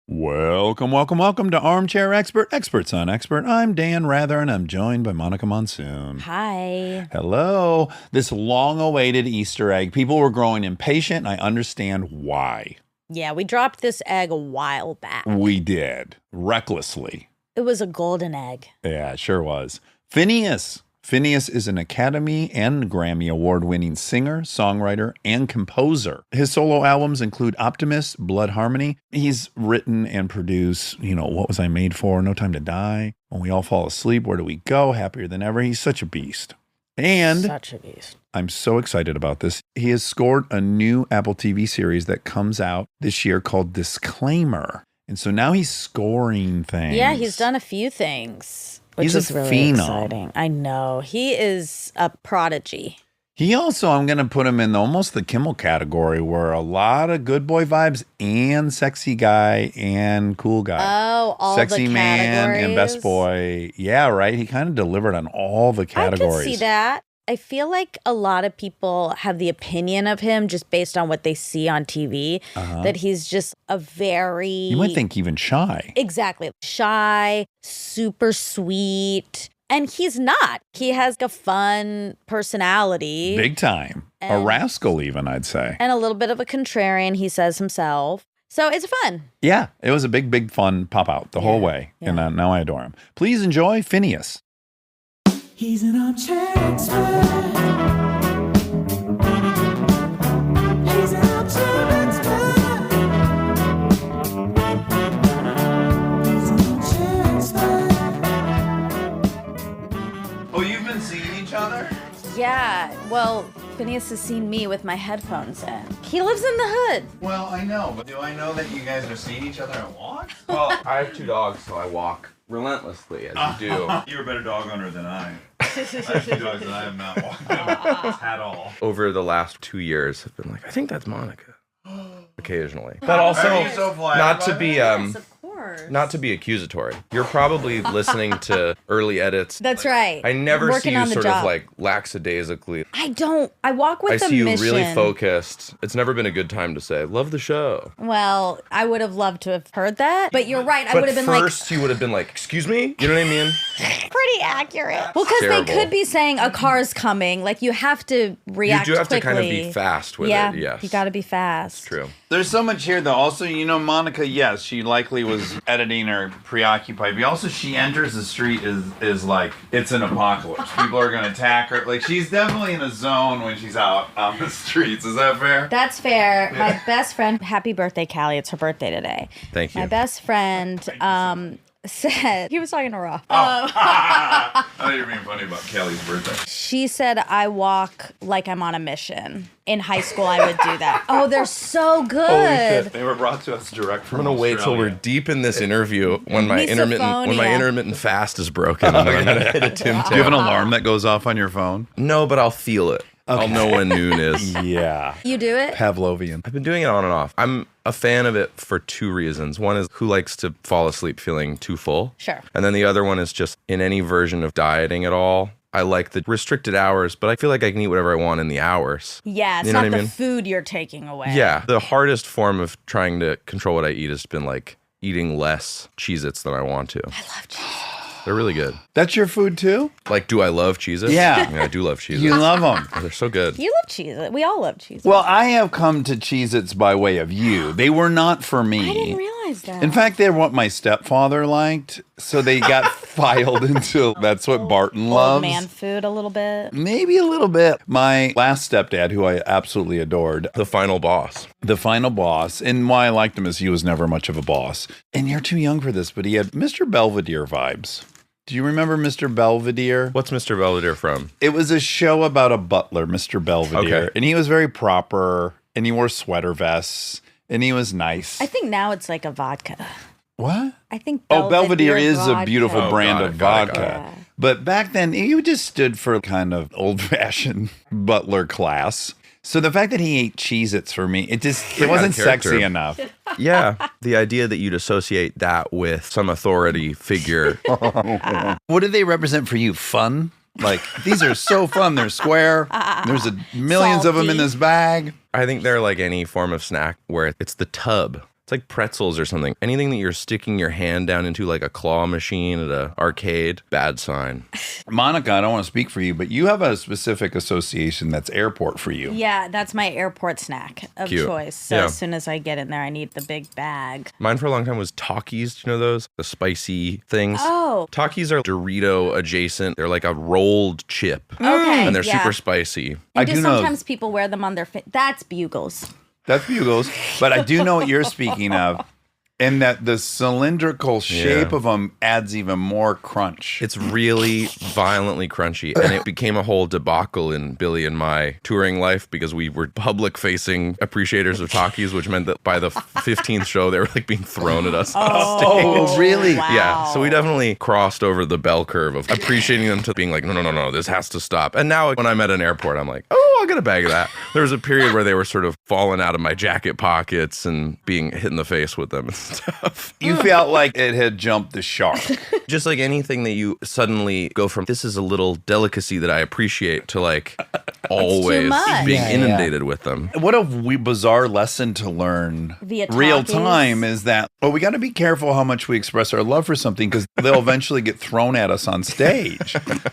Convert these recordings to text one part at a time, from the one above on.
Welcome to Armchair Expert, Experts on Expert. I'm Dan Rather, and I'm joined by Monica Monsoon. Hi. Hello. This long-awaited Easter egg. People were growing impatient, and I understand why. Yeah, we dropped this egg a while back. We did. Recklessly. It was a golden egg. Yeah, it sure was. Finneas. Finneas is an Academy and Grammy Award-winning singer, songwriter, and composer. His solo albums include Optimist, Blood Harmony. He's written and produced, What Was I Made For? No Time to Die. When We All Fall Asleep, Where Do We Go? Happier Than Ever. He's such a beast. And such a beast. I'm so excited about this. He has scored a new Apple TV series that comes out this year called Disclaimer. And so now he's scoring things. Yeah, he's done a few things. Which He's a really phenom. Exciting. I know. He is a prodigy. He also, I'm going to put him in almost the Kimmel category where a lot of good boy vibes and sexy guy and cool guy. Oh, all sexy the man categories. and best boy. Yeah, right. He kind of delivered on all the categories. I can see that. I feel like a lot of people have the opinion of him just based on what they see on TV, that he's just a very... You might think even shy. Exactly. Shy, super sweet. And he's not. He has a fun personality. Big time. A rascal even, I'd say. And a little bit of a contrarian, he says himself. So it's fun. Yeah, it was a big fun pop out the whole way. Yeah. And now I adore him. Please enjoy Finneas. He's an armchair expert. He's an armchair expert. He's an armchair expert. Oh, you've been seeing each other? Yeah, well, Finneas has seen me with my headphones in. He lives in the hood. Well, I know, but do I know that you guys are seeing each other at walk? Well, I have two dogs, so I walk relentlessly, as you do. You're a better dog owner than I. I have two dogs and I am not walking at all. Over the last 2 years, I've been like, I think that's Monica. Occasionally. But also, Are you so flattered not to by be, that? Yes, of course. not to be accusatory. You're probably listening to early edits. That's right. I never see Working you on the sort job. of like lackadaisically. I don't. I walk with I the see you mission. really focused. It's never been a good time to say, love the show. Well, I would have loved to have heard that, but you're right. I would have been first you would have been like, excuse me? You know what I mean? pretty accurate. Well, because they Terrible. could be saying a car's coming. Like, you have to react You do have quickly. to kind of be fast with yeah, it, yes. you got to be fast. True. There's so much here, though. Also, Monica, yes, she likely was editing or preoccupied. But also, she enters the street is like, it's an apocalypse. People are going to attack her. Like, she's definitely in a zone when she's out on the streets. Is that fair? That's fair. My best friend, happy birthday, Callie. It's her birthday today. Thank you. My best friend said, he was talking to Raw. I thought you were being funny about Kelly's birthday. She said, I walk like I'm on a mission. In high school, I would do that. Oh, they're so good. They were brought to us direct from I'm gonna wait till we're deep in this interview when my Misophonia. intermittent fast is broken. And I'm gonna hit a Tim Do you have an alarm that goes off on your phone? No, but I'll feel it. I'll know when noon is. Yeah. You do it? Pavlovian. I've been doing it on and off. I'm a fan of it for two reasons. One is who likes to fall asleep feeling too full? Sure. And then the other one is just in any version of dieting at all. I like the restricted hours, but I feel like I can eat whatever I want in the hours. Yeah, it's You know not what I the mean? food you're taking away. Yeah. The hardest form of trying to control what I eat has been like eating less Cheez-Its than I want to. I love cheese. They're really good. That's your food, too? Like, do I love Cheez-Its? Yeah. I do love Cheez-Its. You love them. They're so good. You love cheese. We all love cheese. Well, I have come to Cheez-Its by way of you. They were not for me. I didn't realize that. In fact, they're what my stepfather liked, so they got filed into that's what Barton loves. old man food a little bit. Maybe a little bit. My last stepdad, who I absolutely adored, The final boss. the final boss, and why I liked him is he was never much of a boss. And you're too young for this, but he had Mr. Belvedere vibes. Do you remember Mr. Belvedere? What's Mr. Belvedere from? It was a show about a butler, Mr. Belvedere, Okay. and he was very proper, and he wore sweater vests, and he was nice. I think now it's like a vodka. What? I think Belvedere is a vodka. beautiful Oh, brand got of it, got it, vodka. got it. But back then, he just stood for kind of old-fashioned butler class. So the fact that he ate Cheez-Its for me, it wasn't character. sexy enough. Yeah. The idea that you'd associate that with some authority figure. What do they represent for you? Fun? Like, these are so fun. They're square. There's millions of them in Salty. this bag. I think they're like any form of snack where it's the tub It's like pretzels or something. Anything that you're sticking your hand down into, like a claw machine at an arcade, bad sign. Monica, I don't want to speak for you, but you have a specific association that's airport for you. Yeah, that's my airport snack of Cute. choice. So Yeah. as soon as I get in there, I need the big bag. Mine for a long time was Takis. Do you know those? The spicy things. Oh. Takis are Dorito adjacent. They're like a rolled chip. Okay. And they're yeah. super spicy. I And do just know- sometimes people wear them on their That's Bugles. That's Bugles. But I do know what you're speaking of. And that the cylindrical shape Yeah. of them adds even more crunch. It's really violently crunchy. And it became a whole debacle in Billy and my touring life because we were public facing appreciators of Takis, which meant that by the 15th show, they were like being thrown at us. on stage. Oh, really? Wow. Yeah, so we definitely crossed over the bell curve of appreciating them to being like, no, this has to stop. And now when I'm at an airport, I'm like, oh, I'll get a bag of that. There was a period where they were sort of falling out of my jacket pockets and being hit in the face with them and stuff. You felt like it had jumped the shark. Just like anything that you suddenly go from, this is a little delicacy that I appreciate, to like always much. being Yeah, inundated with them. What a bizarre lesson to learn Via real Takis. time is that, well, we got to be careful how much we express our love for something because they'll eventually get thrown at us on stage.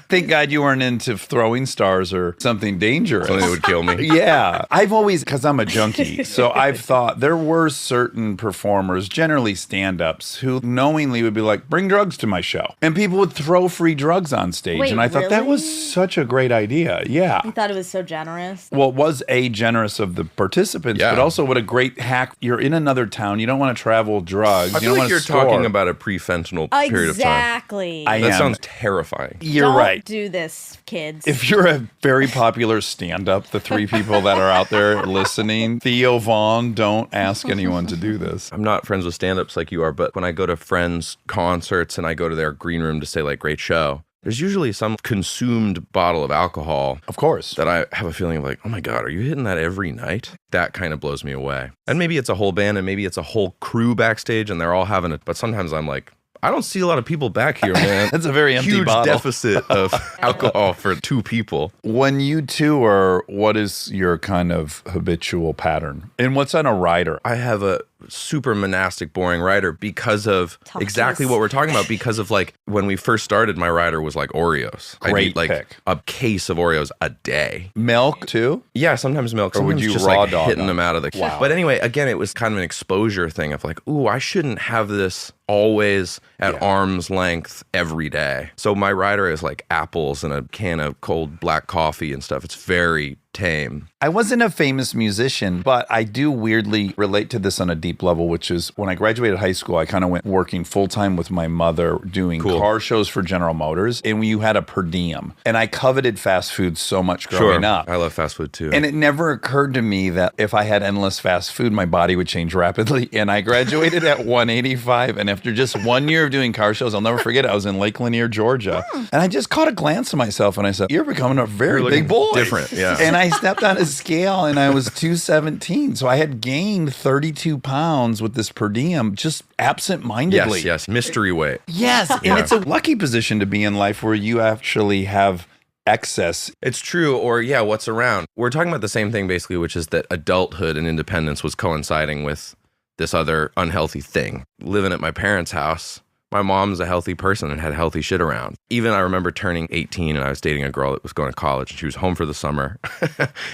Thank God you weren't into throwing stars or something dangerous. Something that would kill me. Yeah. I've always, because I'm a junkie, so I've thought there were certain performers, generally stand-ups, who knowingly would be like, bring drugs to my show. And people would throw free drugs on stage. Wait, and I thought that was really? such a great idea. Yeah. I thought it was so generous. Well, it was generous of the participants, Yeah. but also what a great hack. You're in another town. You don't want to travel drugs. I you feel don't like want you're to store. talking about a pre-fentanyl period of time. Exactly. I That am. sounds terrifying. You're Don't right. do this, kids. If you're a very popular stand-up, the three people that are out there listening, Theo Vaughn, don't ask anyone to do this. I'm not friends with stand-ups like you are, but when I go to friends' concerts and I go to their green room to say like, great show, there's usually some consumed bottle of alcohol Of course. that I have a feeling of like, oh my God, are you hitting that every night? That kind of blows me away. And maybe it's a whole band and maybe it's a whole crew backstage and they're all having it. But sometimes I'm like, I don't see a lot of people back here, man. That's a very empty Huge bottle. deficit of alcohol for two people. When you tour, what is your kind of habitual pattern? And what's on a rider? I have a super monastic, boring rider because of Talk to exactly us. what we're talking about. Because of like when we first started, my rider was like Oreos. I Great eat like pick. a case of Oreos a day. Milk, too? Yeah, sometimes milk. Or would Sometimes you just raw like dog hitting them? them out of the. Wow. But anyway, again, it was kind of an exposure thing of like, ooh, I shouldn't have this always at arm's length every day. So my rider is like apples and a can of cold black coffee and stuff. It's very tame. I wasn't a famous musician, but I do weirdly relate to this on a deep level, which is when I graduated high school, I kind of went working full time with my mother doing Cool. car shows for General Motors, and you had a per diem. And I coveted fast food so much growing up. I love fast food too. And it never occurred to me that if I had endless fast food, my body would change rapidly. And I graduated at 185. And after just 1 year of doing car shows, I'll never forget it. I was in Lake Lanier, Georgia. And I just caught a glance of myself and I said, you're becoming a very You're big looking boy. different, yeah. And I stepped on a scale and I was 217. So I had gained 32 pounds with this per diem just absent-mindedly. yes, mystery weight. Yes. And it's a lucky position to be in life where you actually have excess. It's true, or yeah, what's around? We're talking about the same thing basically, which is that adulthood and independence was coinciding with this other unhealthy thing. Living at my parents' house, my mom's a healthy person and had healthy shit around. Even I remember turning 18 and I was dating a girl that was going to college and she was home for the summer.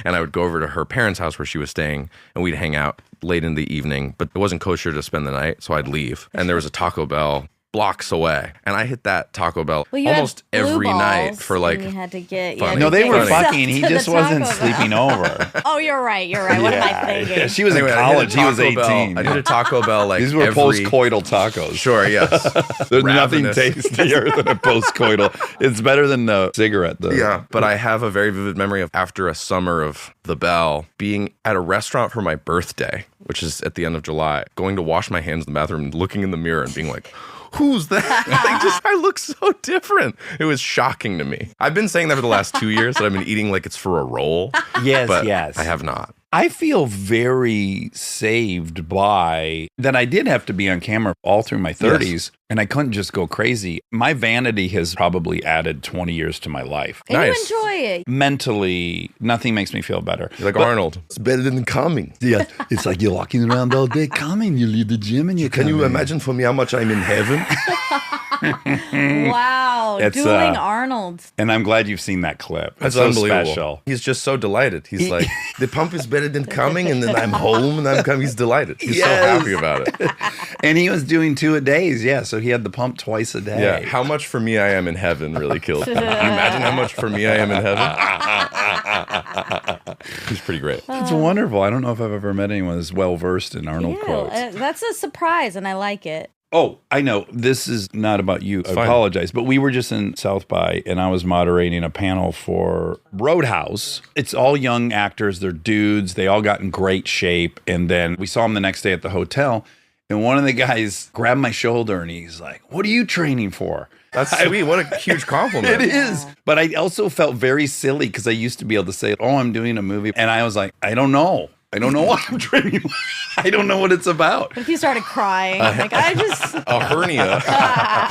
And I would go over to her parents' house where she was staying and we'd hang out late in the evening, but it wasn't kosher to spend the night, so I'd leave. And there was a Taco Bell blocks away. And I hit that Taco Bell Well, you almost had blue every night balls, for like and you had to get. funny. No, they get were yourself fucking. He to the just wasn't Taco Bell. sleeping over. Oh, you're right. You're right. What am I thinking? Yeah, she was Anyway, in I did a college. He was Taco Bell. 18. I did a Taco Bell like These were every... post-coital tacos. Sure, yes. There's nothing Ravenous. tastier than a post-coital. It's better than the cigarette, though. Yeah, but I have a very vivid memory of after a summer of the Bell, being at a restaurant for my birthday, which is at the end of July, going to wash my hands in the bathroom, looking in the mirror and being like, who's that? I look so different. It was shocking to me. I've been saying that for the last 2 years that I've been eating like it's for a roll. Yes, But yes. I have not. I feel very saved by that I did have to be on camera all through my 30s. And I couldn't just go crazy. My vanity has probably added 20 years to my life. And Nice. you enjoy it. Mentally, nothing makes me feel better. You're like Arnold. It's better than coming. Yeah, it's like you're walking around all day coming. You leave the gym and you Can you imagine for me how much I'm in heaven? Wow. It's, Dueling Arnold. And I'm glad you've seen that clip. That's It's so unbelievable. special. He's just so delighted. He's like, the pump is better than coming, and then I'm home and I'm coming. He's delighted. He's so Yes. happy about it. And he was doing 2 a days. Yeah. So he had the pump twice a day. Yeah, how much for me I am in heaven really killed me. Can you imagine how much for me I am in heaven? He's pretty great. It's wonderful. I don't know if I've ever met anyone that's well versed in Arnold quotes. That's a surprise, and I like it. Oh, I know. This is not about you. I fine. apologize. But we were just in South by, and I was moderating a panel for Roadhouse. It's all young actors. They're dudes. They all got in great shape. And then we saw them the next day at the hotel. And one of the guys grabbed my shoulder and he's like, "What are you training for?" That's sweet. What a huge compliment. It is. But I also felt very silly because I used to be able to say, "Oh, I'm doing a movie." And I was like, I don't know. I don't know what I'm training for. I don't know what it's about. But if you started crying, like I just A hernia.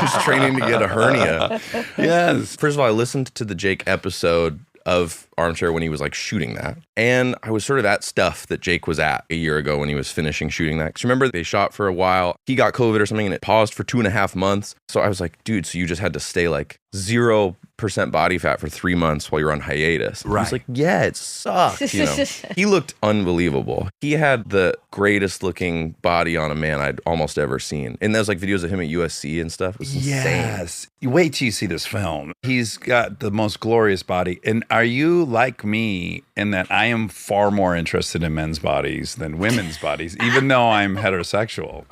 Just training to get a hernia. Yes. First of all, I listened to the Jake episode of Armchair when he was like shooting that. And I was sort of at stuff that Jake was at a year ago when he was finishing shooting that. 'Cause remember, they shot for a while. He got COVID or something and it paused for 2.5 months. So I was like, dude, so you just had to stay like 0% body fat for 3 months while you're on hiatus. And I was Right. like, yeah, it sucks. You know? He looked unbelievable. He had the greatest looking body on a man I'd almost ever seen. And there's like videos of him at USC and stuff. It was insane. Yes. You wait till you see this film. He's got the most glorious body. And are you like me in that I am far more interested in men's bodies than women's bodies, even though I'm heterosexual?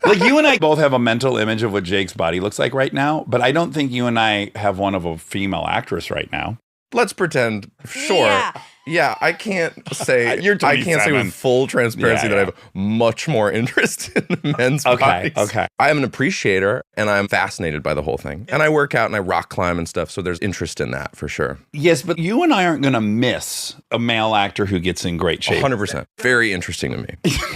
Like you and I both have a mental image of what Jake's body looks like right now, but I don't think you and I have one of a female actress right now. Let's pretend, sure. Yeah. Yeah, I can't say You're I can't say 27. with full transparency Yeah, that I yeah. have much more interest in men's Okay, bodies. okay. I'm an appreciator and I'm fascinated by the whole thing. And I work out and I rock climb and stuff, so there's interest in that for sure. Yes, but you and I aren't going to miss a male actor who gets in great shape. 100%. Very interesting to me.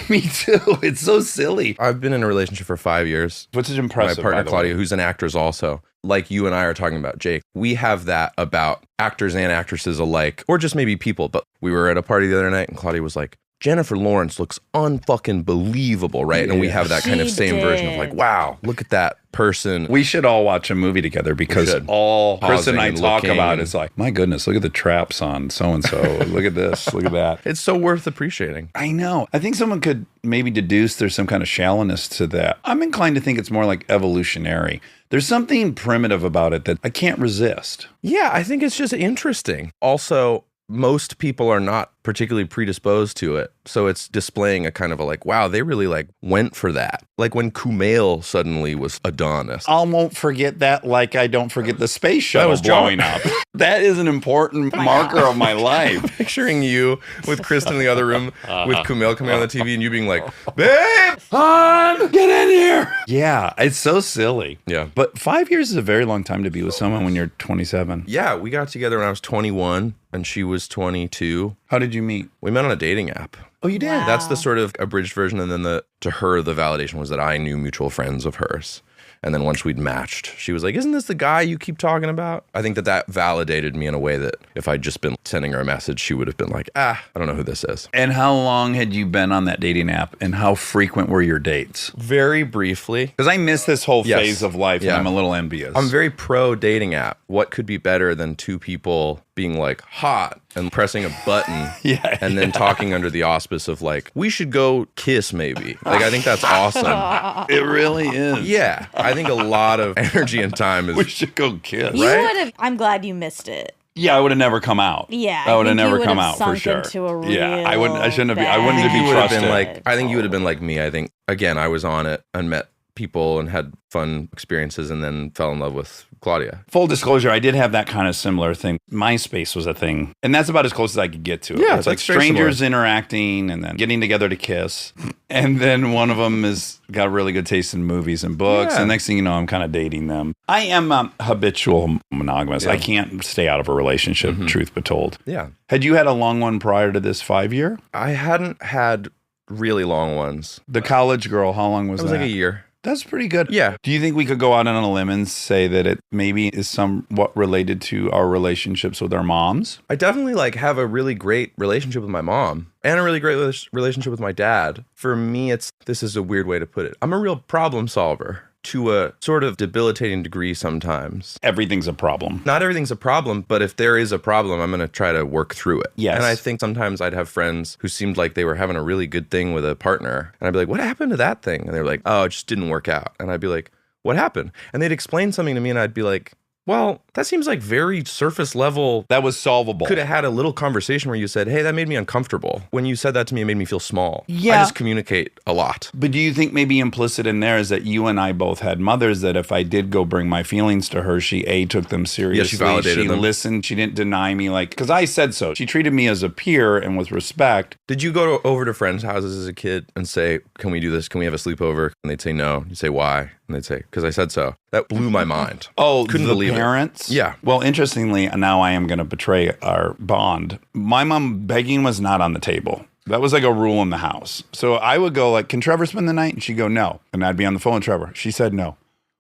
Me too. It's so silly. I've been in a relationship for 5 years. Which is My impressive. partner by the Claudia, way. who's an actress also, like you and I are talking about Jake, we have that about actors and actresses alike, or just maybe people. But we were at a party the other night and Claudia was like, Jennifer Lawrence looks unfucking believable, right? And we have that kind of She same version of did. like, wow, look at that person. We should all watch a movie together because should. all Chris and I Pausing and talk looking about and- is like, my goodness, look at the traps on so-and-so. Look at this. Look at that. It's so worth appreciating. I know. I think someone could maybe deduce there's some kind of shallowness to that. I'm inclined to think it's more like evolutionary. There's something primitive about it that I can't resist. Yeah, I think it's just interesting. Also, most people are not particularly predisposed to it. So it's displaying a kind of a like, wow, they really like went for that. Like when Kumail suddenly was Adonis. I won't forget that like I don't forget the space shuttle was John. blowing up. That is an important marker of my life. Picturing you with Kristen in the other room with Kumail coming on the TV and you being like, babe, Han, get in here. Yeah, it's so silly. Yeah. But 5 years is a very long time to be with someone when you're 27. yeah, we got together when I was 21 and she was 22. How did you meet? We met on a dating app. Oh, you did? Wow. That's the sort of abridged version. And then to her, the validation was that I knew mutual friends of hers. And then once we'd matched, she was like, isn't this the guy you keep talking about? I think that validated me in a way that if I'd just been sending her a message, she would have been like, I don't know who this is. And how long had you been on that dating app and how frequent were your dates? Very briefly. Because I miss this whole Yes. phase of life Yeah. and I'm a little envious. I'm very pro dating app. What could be better than two people being like hot and pressing a button Yeah, and then talking under the auspice of like, we should go kiss maybe. Like, I think that's awesome. It really is. Yeah. I think a lot of energy and time We is. should go kiss. You Right? would have. I'm glad you missed it. Yeah, I would have never come out. Yeah, I I would have think you never would come have out for sunk sure. into a Yeah, I wouldn't. I shouldn't have. real I wouldn't have bad- been You would have been trusted. like, I think you would have been like me. I think, again, I was on it and met people and had fun experiences and then fell in love with Claudia. Full disclosure, I did have that kind of similar thing. MySpace was a thing, and that's about as close as I could get to it. Yeah, It's like that's very strangers interacting and then getting together to kiss, and then one of them has got really good taste in movies and books. Yeah. And next thing you know, I'm kind of dating them. I am habitual monogamous. Yeah. I can't stay out of a relationship. Truth be told, Yeah. had you had a long one prior to this 5 year? I hadn't had really long ones. The college girl, how long was It was that? like a year. That's pretty good. Yeah. Do you think we could go out on a limb and say that it maybe is somewhat related to our relationships with our moms? I definitely like have a really great relationship with my mom and a really great relationship with my dad. For me, this is a weird way to put it. I'm a real problem solver to a sort of debilitating degree sometimes. Everything's a problem. Not everything's a problem, but if there is a problem, I'm going to try to work through it. Yes. And I think sometimes I'd have friends who seemed like they were having a really good thing with a partner. And I'd be like, what happened to that thing? And they're like, oh, it just didn't work out. And I'd be like, what happened? And they'd explain something to me and I'd be like, well, that seems like very surface level. That was solvable. Could have had a little conversation where you said, hey, that made me uncomfortable. When you said that to me, it made me feel small. Yeah. I just communicate a lot. But do you think maybe implicit in there is that you and I both had mothers that if I did go bring my feelings to her, she took them seriously. she validated them. Listened. She didn't deny me because I said so. She treated me as a peer and with respect. Did you go over to friends' houses as a kid and say, can we do this? Can we have a sleepover? And they'd say no. You'd say, why? And they'd say, because I said so. That blew my mind. Oh, couldn't the believe parents? it. Yeah. Well, interestingly, now I am going to betray our bond. My mom begging was not on the table. That was like a rule in the house. So I would go like, can Trevor spend the night? And she'd go, no. And I'd be on the phone with Trevor. She said no.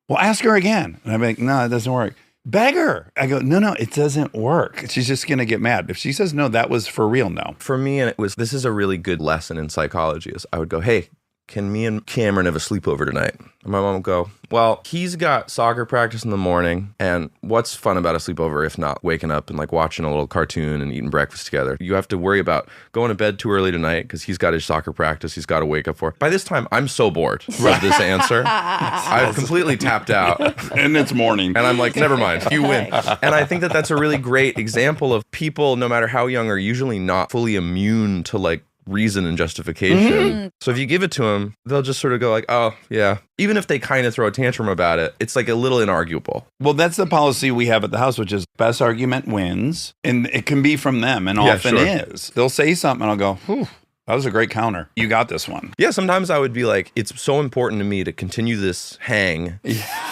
Well, ask her again. And I'd be like, no, it doesn't work. Beg her. I go, no, it doesn't work. She's just going to get mad. If she says no, that was for real no. For me, and this is a really good lesson in psychology, is I would go, hey, can me and Cameron have a sleepover tonight? And my mom would go, well, he's got soccer practice in the morning, and what's fun about a sleepover if not waking up and like watching a little cartoon and eating breakfast together? You have to worry about going to bed too early tonight because he's got his soccer practice he's got to wake up for. By this time, I'm so bored of this answer. I've completely tapped out. And it's morning. And I'm like, never mind, you win. And I think that that's a really great example of people, no matter how young, are usually not fully immune to like reason and justification. So if you give it to them, they'll just sort of go like, oh, yeah. Even if they kind of throw a tantrum about it, it's like a little inarguable. Well, that's the policy we have at the house, which is best argument wins. And it can be from them and often is. They'll say something and I'll go, whew, that was a great counter. You got this one. Yeah, sometimes I would be like, it's so important to me to continue this hang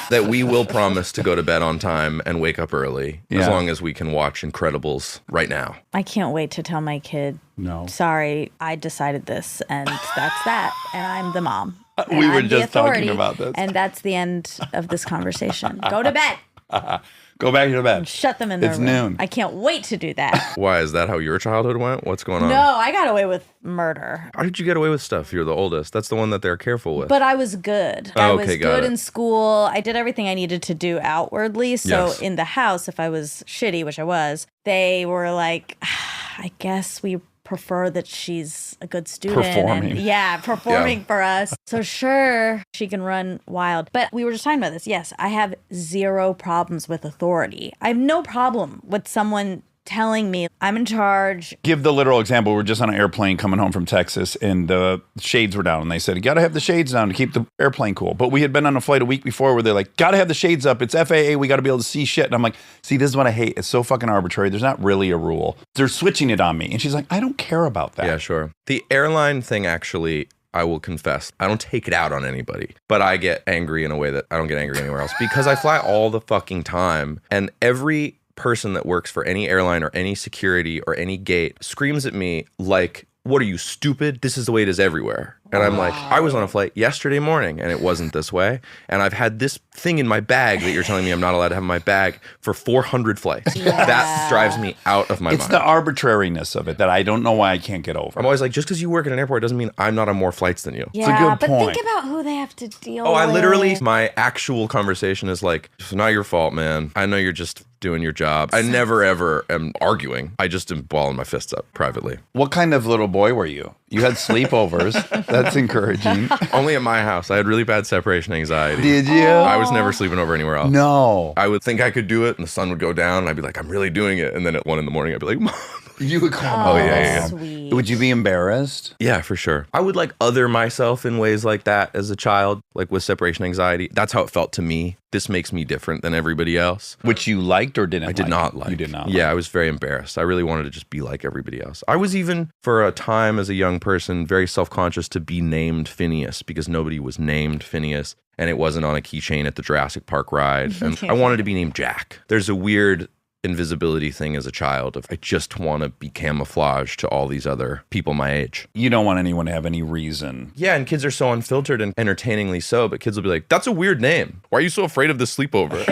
that we will promise to go to bed on time and wake up early as long as we can watch Incredibles right now. I can't wait to tell my kid, no. Sorry, I decided this and that's that. And I'm the mom. We were I'm the just talking authority, about this. And that's the end of this conversation. Go to bed. Go back to bed. Shut them in their It's room. noon. I can't wait to do that. Why? Is that how your childhood went? What's going on? No, I got away with murder. How did you get away with stuff? You're the oldest. That's the one that they're careful with. But I was good. Oh, I okay, was got good it. in school. I did everything I needed to do outwardly. So Yes. in the house, if I was shitty, which I was, they were like, I guess we prefer that she's a good student. Performing. And, performing for us. So sure, she can run wild. But we were just talking about this. Yes, I have zero problems with authority. I have no problem with someone telling me I'm in charge. Give the literal example. We're just on an airplane coming home from Texas and the shades were down. And they said, you got to have the shades down to keep the airplane cool. But we had been on a flight a week before where they're like, got to have the shades up. It's FAA. We got to be able to see shit. And I'm like, see, this is what I hate. It's so fucking arbitrary. There's not really a rule. They're switching it on me. And she's like, I don't care about that. Yeah, sure. The airline thing, actually, I will confess, I don't take it out on anybody, but I get angry in a way that I don't get angry anywhere else because I fly all the fucking time. And every person that works for any airline or any security or any gate screams at me like, what are you, stupid? This is the way it is everywhere. And I'm like, I was on a flight yesterday morning and it wasn't this way. And I've had this thing in my bag that you're telling me I'm not allowed to have in my bag for 400 flights. Yeah. That drives me out of my It's mind. the arbitrariness of it that I don't know why I can't get over. I'm always like, just because you work at an airport doesn't mean I'm not on more flights than you. Yeah, good but point. think about who they have to deal Oh, with. I literally, my actual conversation is like, it's not your fault, man. I know you're just doing your job. I never, ever am arguing. I just am balling my fists up privately. What kind of little boy were you? You had sleepovers. That's encouraging. Only at my house. I had really bad separation anxiety. Did you? I was never sleeping over anywhere else. No. I would think I could do it and the sun would go down and I'd be like, I'm really doing it. And then at 1 a.m, I'd be like, Mom. You would call. Oh, yeah. Sweet. Would you be embarrassed? Yeah, for sure. I would like other myself in ways like that as a child, like with separation anxiety. That's how it felt to me. This makes me different than everybody else. Which you liked or didn't I did like? not like. You did not Yeah, like. I was very embarrassed. I really wanted to just be like everybody else. I was even, for a time as a young person, very self-conscious to be named Finneas because nobody was named Finneas and it wasn't on a keychain at the Jurassic Park ride. And I wanted to be named Jack. There's a weird invisibility thing as a child. Of I just want to be camouflaged to all these other people my age. You don't want anyone to have any reason. Yeah, and kids are so unfiltered and entertainingly so, but kids will be like, that's a weird name. Why are you so afraid of this sleepover?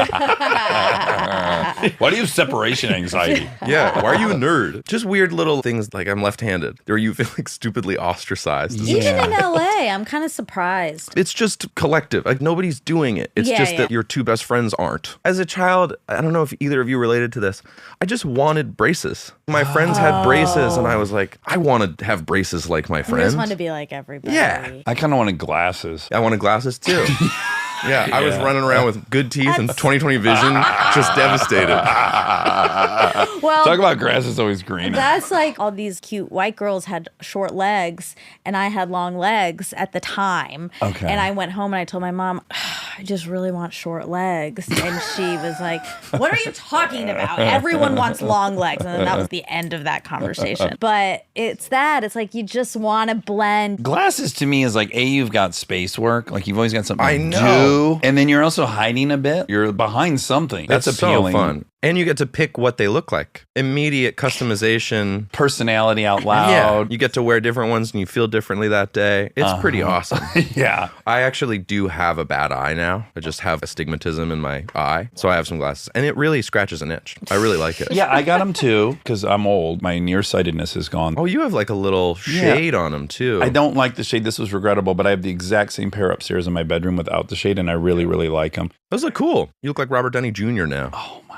Why do you have separation anxiety? Yeah, why are you a nerd? Just weird little things like I'm left-handed, or you feel like stupidly ostracized. Even in LA, I'm kind of surprised. It's just collective. Like nobody's doing it. It's just that your two best friends aren't. As a child, I don't know if either of you related to this. I just wanted braces. My friends had braces, and I was like, I want to have braces like my I friends. just want to be like everybody. Yeah. I kind of wanted glasses. I wanted glasses too. Yeah, I was running around with good teeth and 20/20 vision, just devastated. Well, Talk about grass is always green. that's like all these cute white girls had short legs, and I had long legs at the time. Okay. And I went home and I told my mom, I just really want short legs. And she was like, what are you talking about? Everyone wants long legs. And then that was the end of that conversation. But it's that. It's like you just want to blend. Glasses to me is like, you've got space work. Like you've always got something I to know. do. And then you're also hiding a bit. You're behind something. That's It's appealing. so fun. And you get to pick what they look like. Immediate customization. Personality out Yeah. loud. You get to wear different ones and you feel differently that day. It's pretty awesome. Yeah. I actually do have a bad eye now. I just have astigmatism in my eye. So I have some glasses. And it really scratches an itch. I really like it. Yeah, I got them too because I'm old. My nearsightedness is gone. Oh, you have like a little shade on them too. I don't like the shade. This was regrettable, but I have the exact same pair upstairs in my bedroom without the shade, and I really, really like them. Those look cool. You look like Robert Downey Jr. now.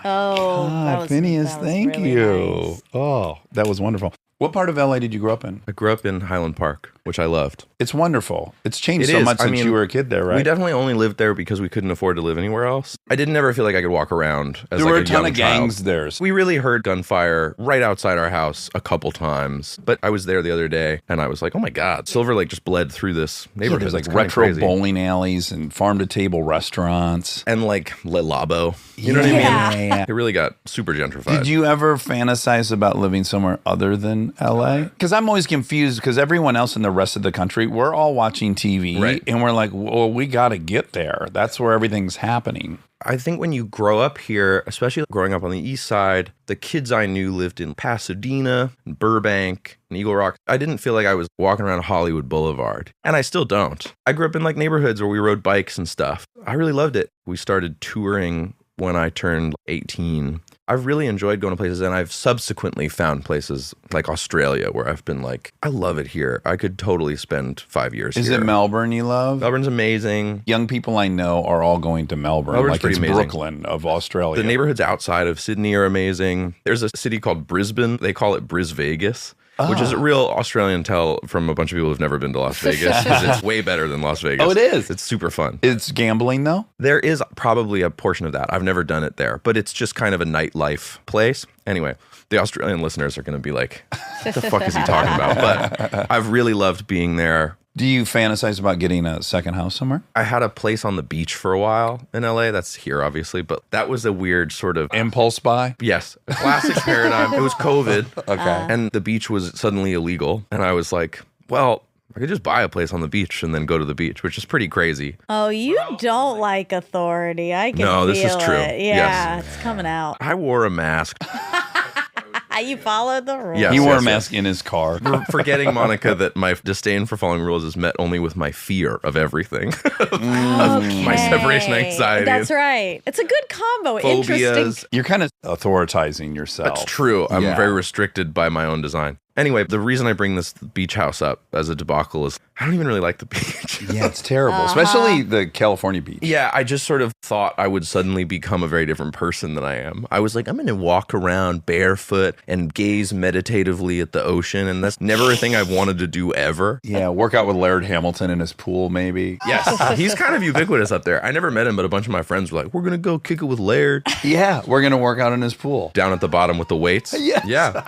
Oh, Phineas, that was thank really you. nice. Oh, that was wonderful. What part of LA did you grow up in? I grew up in Highland Park, which I loved. It's wonderful. It's changed It so is. much I since mean, you were a kid there, right? We definitely only lived there because we couldn't afford to live anywhere else. I didn't ever feel like I could walk around as there like were a a ton young of gangs child. there. We really heard gunfire right outside our house a couple times. But I was there the other day and I was like, oh my God, Silver Lake just bled through this Yeah, neighborhood. there's like It's kinda retro crazy. bowling alleys and farm to table restaurants. And like Le Labo. You know what I mean? Yeah. It really got super gentrified. Did you ever fantasize about living somewhere other than LA? Because I'm always confused because everyone else in the rest of the country, we're all watching TV Right. and we're like, well, we got to get there. That's where everything's happening. I think when you grow up here, especially growing up on the east side, the kids I knew lived in Pasadena, and Burbank, and Eagle Rock. I didn't feel like I was walking around Hollywood Boulevard. And I still don't. I grew up in like neighborhoods where we rode bikes and stuff. I really loved it. We started touring when I turned 18. I've really enjoyed going to places, and I've subsequently found places like Australia where I've been like, I love it here. I could totally spend 5 years Is here. it Melbourne you love? Melbourne's amazing. Young people I know are all going to Melbourne. Melbourne's like pretty it's amazing. Brooklyn of Australia. The neighborhoods outside of Sydney are amazing. There's a city called Brisbane. They call it Bris Vegas, which is a real Australian tell from a bunch of people who've never been to Las Vegas because it's way better than Las Vegas. Oh, it is? It's super fun. It's gambling though? There is probably a portion of that. I've never done it there, but it's just kind of a nightlife place. Anyway, the Australian listeners are going to be like, what the fuck is he talking about? But I've really loved being there. Do you fantasize about getting a second house somewhere? I had a place on the beach for a while in LA. That's here, obviously, but that was a weird sort of Impulse buy? yes, a classic paradigm. It was COVID. Okay. And the beach was suddenly illegal. And I was like, well, I could just buy a place on the beach and then go to the beach, which is pretty crazy. Oh, you don't like authority. I can No, this is feel true. it. Yeah, it's coming out. I wore a mask. You followed the rules. Yes, He wore yes, a yes. mask in his car. Forgetting, Monica, that my disdain for following rules is met only with my fear of everything. My separation anxiety. That's right. It's a good combo. Interesting. Phobias. You're kind of authorizing yourself. That's true. I'm Yeah. very restricted by my own design. Anyway, the reason I bring this beach house up as a debacle is I don't even really like the beach. Yeah, it's terrible, especially the California beach. Yeah, I just sort of thought I would suddenly become a very different person than I am. I was like, I'm going to walk around barefoot and gaze meditatively at the ocean, and that's never a thing I've wanted to do ever. Yeah, work out with Laird Hamilton in his pool, maybe. Yes, he's kind of ubiquitous up there. I never met him, but a bunch of my friends were like, we're going to go kick it with Laird Yeah, we're going to work out in his pool. down at the bottom with the weights. Yes. Yeah.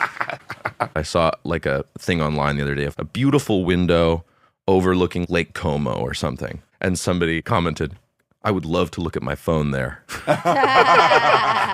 I saw like a thing online the other day of a beautiful window overlooking Lake Como or something. And somebody commented, I would love to look at my phone there.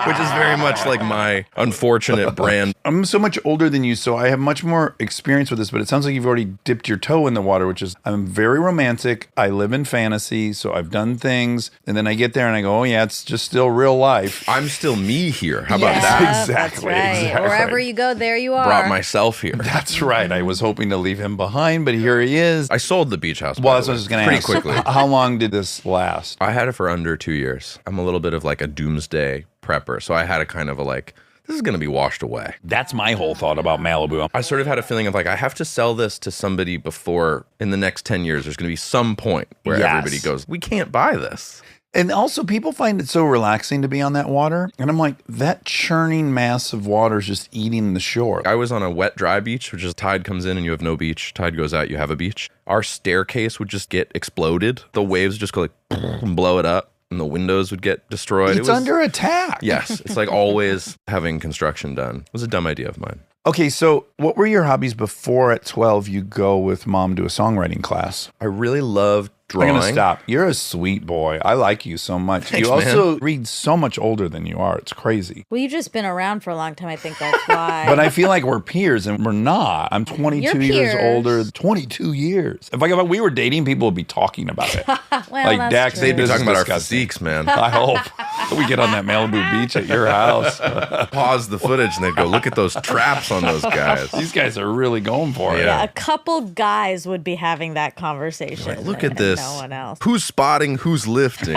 Which is very much like my unfortunate brand. I'm so much older than you, so I have much more experience with this, but it sounds like you've already dipped your toe in the water, which is I'm very romantic. I live in fantasy, so I've done things, and then I get there and I go, oh yeah, it's just still real life. I'm still me here. How about Yeah, that? Exactly, That's right. exactly. Wherever you go, there you are. Brought myself here. That's right. I was hoping to leave him behind, but here he is. I sold the beach house. Well, by that's the what I way, was going to pretty ask. quickly. How long did this last? I had it for under 2 years. I'm a little bit of like a doomsday prepper. So I had a kind of a like, this is going to be washed away. That's my whole thought about Malibu. I sort of had a feeling of like, I have to sell this to somebody before in the next 10 years, there's going to be some point where Yes. everybody goes, we can't buy this. And also, people find it so relaxing to be on that water. And I'm like, that churning mass of water is just eating the shore. I was on a wet, dry beach, which is tide comes in and you have no beach. Tide goes out, you have a beach. Our staircase would just get exploded. The waves just go like and blow it up. And the windows would get destroyed. It's under attack. Yes. It's like always having construction done. It was a dumb idea of mine. Okay, so what were your hobbies before at 12 you go with mom to a songwriting class? I really love drawing. I'm going to stop. You're a sweet boy. I like you so much. Thanks, you also man. read so much older than you are. It's crazy. Well, you've just been around for a long time. I think that's why. But I feel like we're peers and we're not. I'm 22 You're years peers. older. 22 years. If we were dating, people would be talking about it. well, like that's Dax, true. They'd be This talking is about our disgusting. physiques, man. I hope we get on that Malibu beach at your house. Pause the footage and they'd go, look at those traps on those guys. These guys are really going for it. Yeah. A couple guys would be having that conversation. Like, look and at this. No one else. Who's spotting? Who's lifting?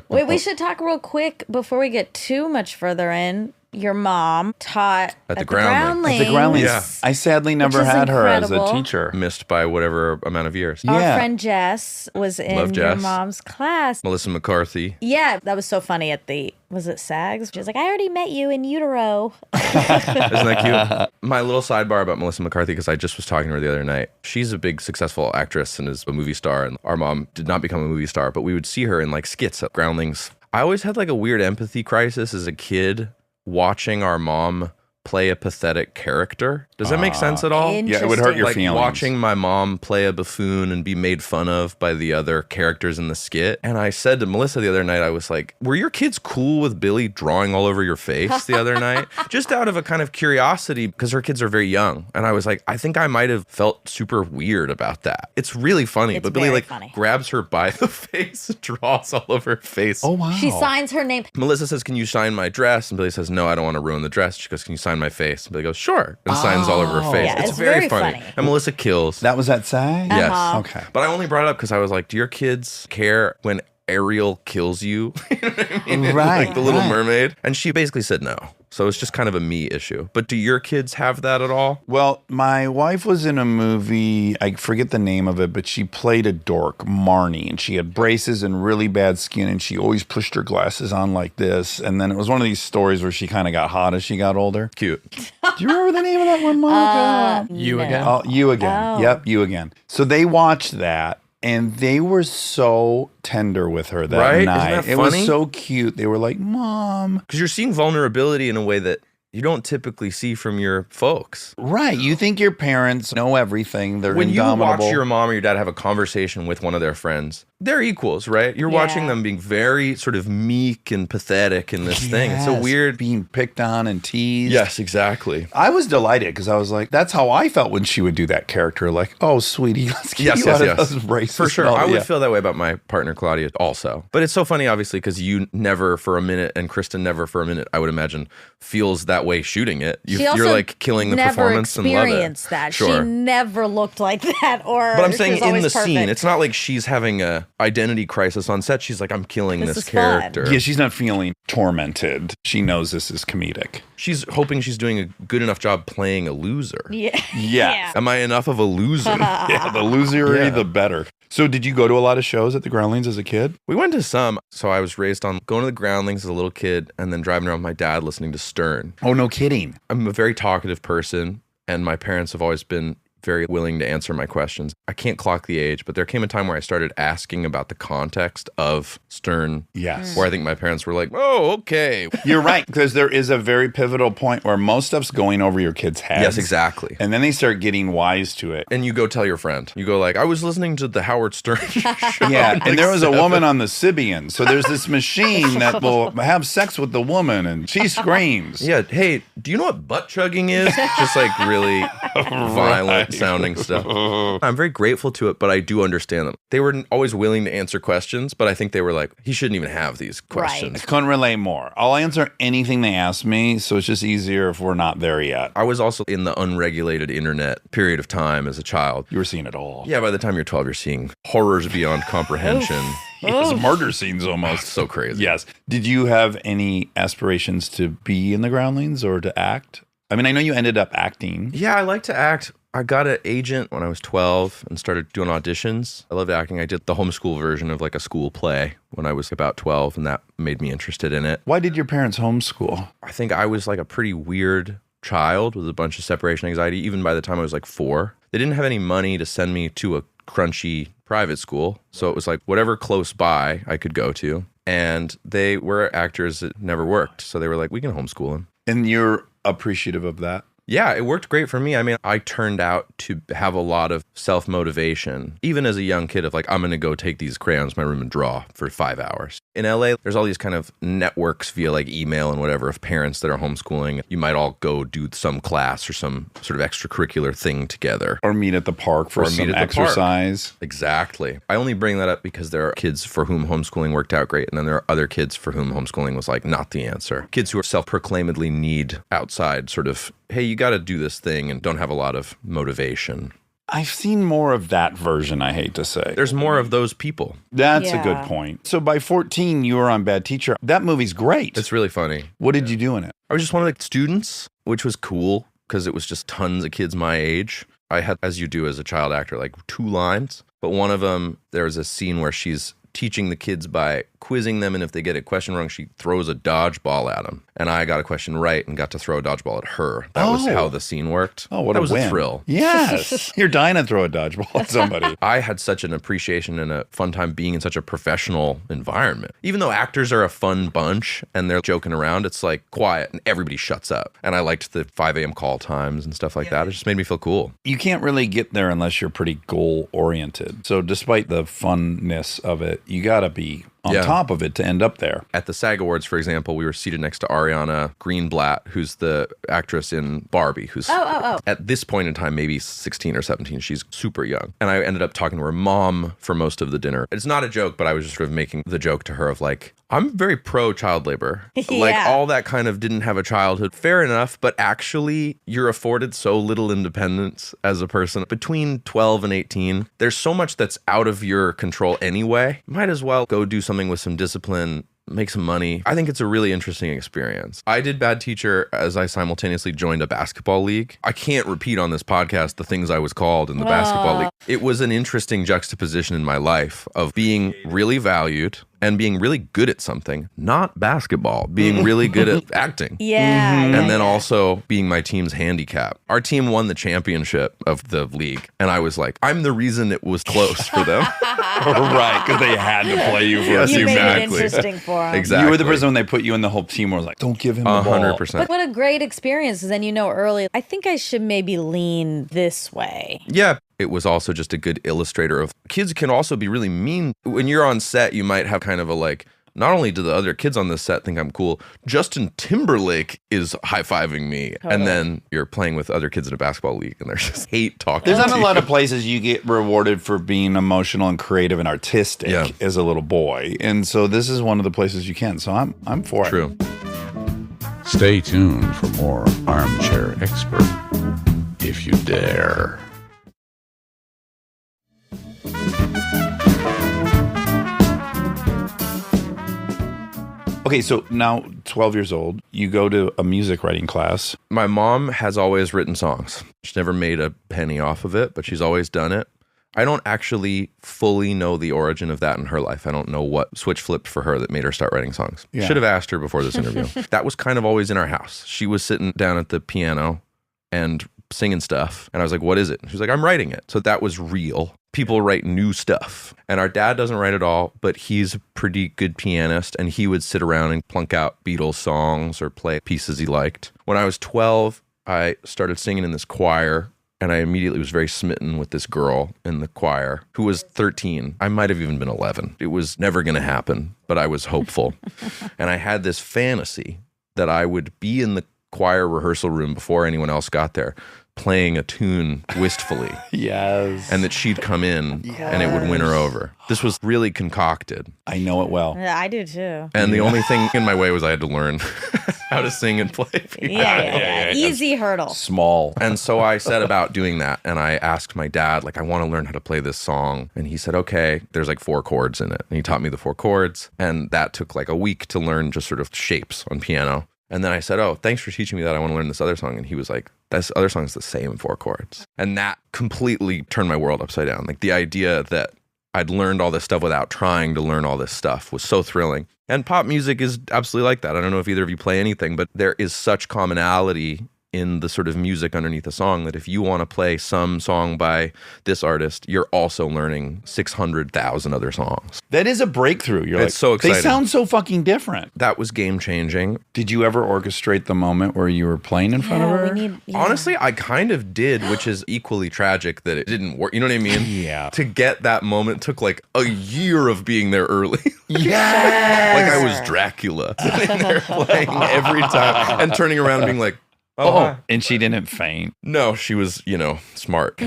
Wait, we should talk real quick before we get too much further in. Your mom taught At the At the Groundlings. Groundlings. Yeah. I sadly never is had her as a incredible. teacher. Missed by whatever amount of years. Our Yeah. friend Jess was in Love your Jess. mom's class. Melissa McCarthy. Yeah, that was so funny at the, was it SAGs? She was like, I already met you in utero. Isn't that cute? My little sidebar about Melissa McCarthy, because I just was talking to her the other night. She's a big successful actress and is a movie star. And our mom did not become a movie star, but we would see her in like skits at Groundlings. I always had like a weird empathy crisis as a kid watching our mom play a pathetic character. Does that make sense at all? Yeah, it would hurt your Like feelings. watching my mom play a buffoon and be made fun of by the other characters in the skit. And I said to Melissa the other night, I was like, were your kids cool with Billy drawing all over your face the other night? Just out of a kind of curiosity, because her kids are very young. And I was like, I think I might have felt super weird about that. It's really funny. It's But Billy very like funny. grabs her by the face, draws all over her face. Oh, wow. She signs her name. Melissa says, can you sign my dress? And Billy says, no, I don't want to ruin the dress. She goes, can you sign my face? And Billy goes, sure. And signs all over her face. Yeah, it's it's very very funny. funny. And Melissa kills. That was at SAG? Yes. Uh-huh. Okay. But I only brought it up because I was like, do your kids care when Ariel kills you? You know what I mean? Right, Like the Little right. Mermaid. And she basically said no. So it's just kind of a me issue. But do your kids have that at all? Well, my wife was in a movie, I forget the name of it, but she played a dork, Marnie, and she had braces and really bad skin, and she always pushed her glasses on like this. And then it was one of these stories where she kind of got hot as she got older. Cute. Do you remember the name of that one, Monica? You again? Oh, You Again. Oh. Yep, You Again. So they watched that. And they were so tender with her that Right? Isn't night. that It was funny? so cute. They were like, Mom. Because you're seeing vulnerability in a way that you don't typically see from your folks. Right. You think your parents know everything. They're When you indomitable. watch your mom or your dad have a conversation with one of their friends, they're equals, right? You're watching Yeah. them being very sort of meek and pathetic in this thing. It's a Yes, weird. being picked on and teased. Yes, exactly. I was delighted because I was like, that's how I felt when she would do that character. Like, oh, sweetie, let's get Yes, you yes, out yes. of those braces. For sure. and all I that. would Yeah. feel that way about my partner, Claudia, also. But it's so funny, obviously, because you never for a minute, and Kristen never for a minute, I would imagine, feels that way shooting it. She You're also like killing the never performance and love it. experienced that. Sure. She never looked like that. Or But I'm she saying was in always the scene, perfect. it's not like she's having a identity crisis on set. She's like, I'm killing This this is fun. character. Yeah, she's not feeling tormented. She knows this is comedic. She's hoping she's doing a good enough job playing a loser. Yeah. Yes. Am I enough of a loser? Yeah, the losery, Yeah. the better. So did you go to a lot of shows at the Groundlings as a kid? We went to some. So I was raised on going to the Groundlings as a little kid and then driving around with my dad listening to Stern. Oh, no kidding. I'm a very talkative person, and my parents have always been very willing to answer my questions. I can't clock the age, but there came a time where I started asking about the context of Stern. Yes. Where I think my parents were like, oh, okay. You're right, because there is a very pivotal point where most stuff's going over your kids' heads. Yes, exactly. And then they start getting wise to it. And you go tell your friend. You go like, I was listening to the Howard Stern show. Yeah, and there was a woman on the Sybian. So there's this machine that will have sex with the woman, and she screams. Yeah, hey, do you know what butt chugging is? Just like really violent sounding stuff. I'm very grateful to it, but I do understand them. They were always willing to answer questions, but I think they were like, he shouldn't even have these questions. I couldn't relate more. I'll answer anything they ask me, so it's just easier if we're not there yet. I was also in the unregulated internet period of time as a child. You were seeing it all. Yeah, by the time you're 12, you're seeing horrors beyond comprehension. It's murder scenes almost. So crazy. Yes. Did you have any aspirations to be in the Groundlings or to act? I mean, I know you ended up acting. Yeah, I like to act. I got an agent when I was 12 and started doing auditions. I loved acting. I did the homeschool version of like a school play when I was about 12, and that made me interested in it. Why did your parents homeschool? I think I was like a pretty weird child with a bunch of separation anxiety, even by the time I was like 4. They didn't have any money to send me to a crunchy private school. So it was like whatever close by I could go to. And they were actors that never worked. So they were like, we can homeschool him. And you're appreciative of that? Yeah, it worked great for me. I mean, I turned out to have a lot of self-motivation, even as a young kid of like, I'm going to go take these crayons to my room and draw for 5 hours. In LA, there's all these kind of networks via like email and whatever of parents that are homeschooling. You might all go do some class or some sort of extracurricular thing together. Or meet at the park for some exercise. Exactly. I only bring that up because there are kids for whom homeschooling worked out great, and then there are other kids for whom homeschooling was like not the answer. Kids who are self-proclaimedly need outside sort of, hey, you got to do this thing and don't have a lot of motivation. I've seen more of that version, I hate to say. There's more of those people. That's a good point. So by 14, you were on Bad Teacher. That movie's great. It's really funny. What did you do in it? I was just one of the students, which was cool because it was just tons of kids my age. I had, as you do as a child actor, like 2 lines. But one of them, there's a scene where she's teaching the kids by quizzing them, and if they get a question wrong, she throws a dodgeball at them. And I got a question right and got to throw a dodgeball at her. That was how the scene worked. Oh, what that a was win. a thrill. Yes. You're dying to throw a dodgeball at somebody. I had such an appreciation and a fun time being in such a professional environment. Even though actors are a fun bunch and they're joking around, it's like quiet and everybody shuts up. And I liked the 5 a.m. call times and stuff like that. It just made me feel cool. You can't really get there unless you're pretty goal oriented. So despite the funness of it, you got to be on top of it to end up there. At the SAG Awards, for example, we were seated next to Ariana Greenblatt, who's the actress in Barbie, who's at this point in time, maybe 16 or 17. She's super young. And I ended up talking to her mom for most of the dinner. It's not a joke, but I was just sort of making the joke to her of like, I'm very pro child labor. Like all that kind of didn't have a childhood. Fair enough, but actually you're afforded so little independence as a person. Between 12 and 18, there's so much that's out of your control anyway. Might as well go do something with some discipline, make some money. I think it's a really interesting experience. I did Bad Teacher as I simultaneously joined a basketball league. I can't repeat on this podcast the things I was called in the basketball league. It was an interesting juxtaposition in my life of being really valued and being really good at something, not basketball, being really good at acting. And then also being my team's handicap. Our team won the championship of the league. And I was like, I'm the reason it was close for them. Right, because they had to play you for a You few made minutes. it interesting for them. Exactly. You were the person when they put you in the whole team where it was like, don't give him the ball. 100%. But what a great experience, because then you know early, I think I should maybe lean this way. Yeah. It was also just a good illustrator of kids can also be really mean. When you're on set, you might have kind of a like, not only do the other kids on the set think I'm cool, Justin Timberlake is high-fiving me. Totally. And then you're playing with other kids in a basketball league and they're just hate talking There's to not a you. lot of places you get rewarded for being emotional and creative and artistic as a little boy. And so this is one of the places you can. So I'm for it. True. Stay tuned for more Armchair Expert, if you dare. Okay, so now 12 years old, you go to a music writing class. My mom has always written songs. She's never made a penny off of it, but she's always done it. I don't actually fully know the origin of that in her life. I don't know what switch flipped for her that made her start writing songs. Yeah. Should have asked her before this interview. That was kind of always in our house. She was sitting down at the piano and singing stuff. And I was like, what is it? And she was like, I'm writing it. So that was real. People write new stuff. And our dad doesn't write at all, but he's a pretty good pianist. And he would sit around and plunk out Beatles songs or play pieces he liked. When I was 12, I started singing in this choir. And I immediately was very smitten with this girl in the choir who was 13. I might have even been 11. It was never going to happen, but I was hopeful. And I had this fantasy that I would be in the choir rehearsal room before anyone else got there, playing a tune wistfully. Yes. And that she'd come in and it would win her over. This was really concocted. I know it well. Yeah, I do too. And the only thing in my way was I had to learn how to sing and play piano. Yeah. Easy hurdle. Small. And so I set about doing that. And I asked my dad, like, I want to learn how to play this song. And he said, okay, there's like 4 chords in it. And he taught me the 4 chords. And that took like a week to learn just sort of shapes on piano. And then I said, oh, thanks for teaching me that. I want to learn this other song. And he was like, this other song is the same 4 chords. And that completely turned my world upside down. Like the idea that I'd learned all this stuff without trying to learn all this stuff was so thrilling. And pop music is absolutely like that. I don't know if either of you play anything, but there is such commonality in the sort of music underneath a song that if you want to play some song by this artist, you're also learning 600,000 other songs. That is a breakthrough. You're It's like, so exciting. They sound so fucking different. That was game changing. Did you ever orchestrate the moment where you were playing in front of her? We need, Honestly, I kind of did, which is equally tragic that it didn't work. You know what I mean? Yeah. To get that moment took like a year of being there early. Yes. Like I was Dracula sitting there playing every time and turning around and being like, Oh, and she didn't faint. no, she was, smart.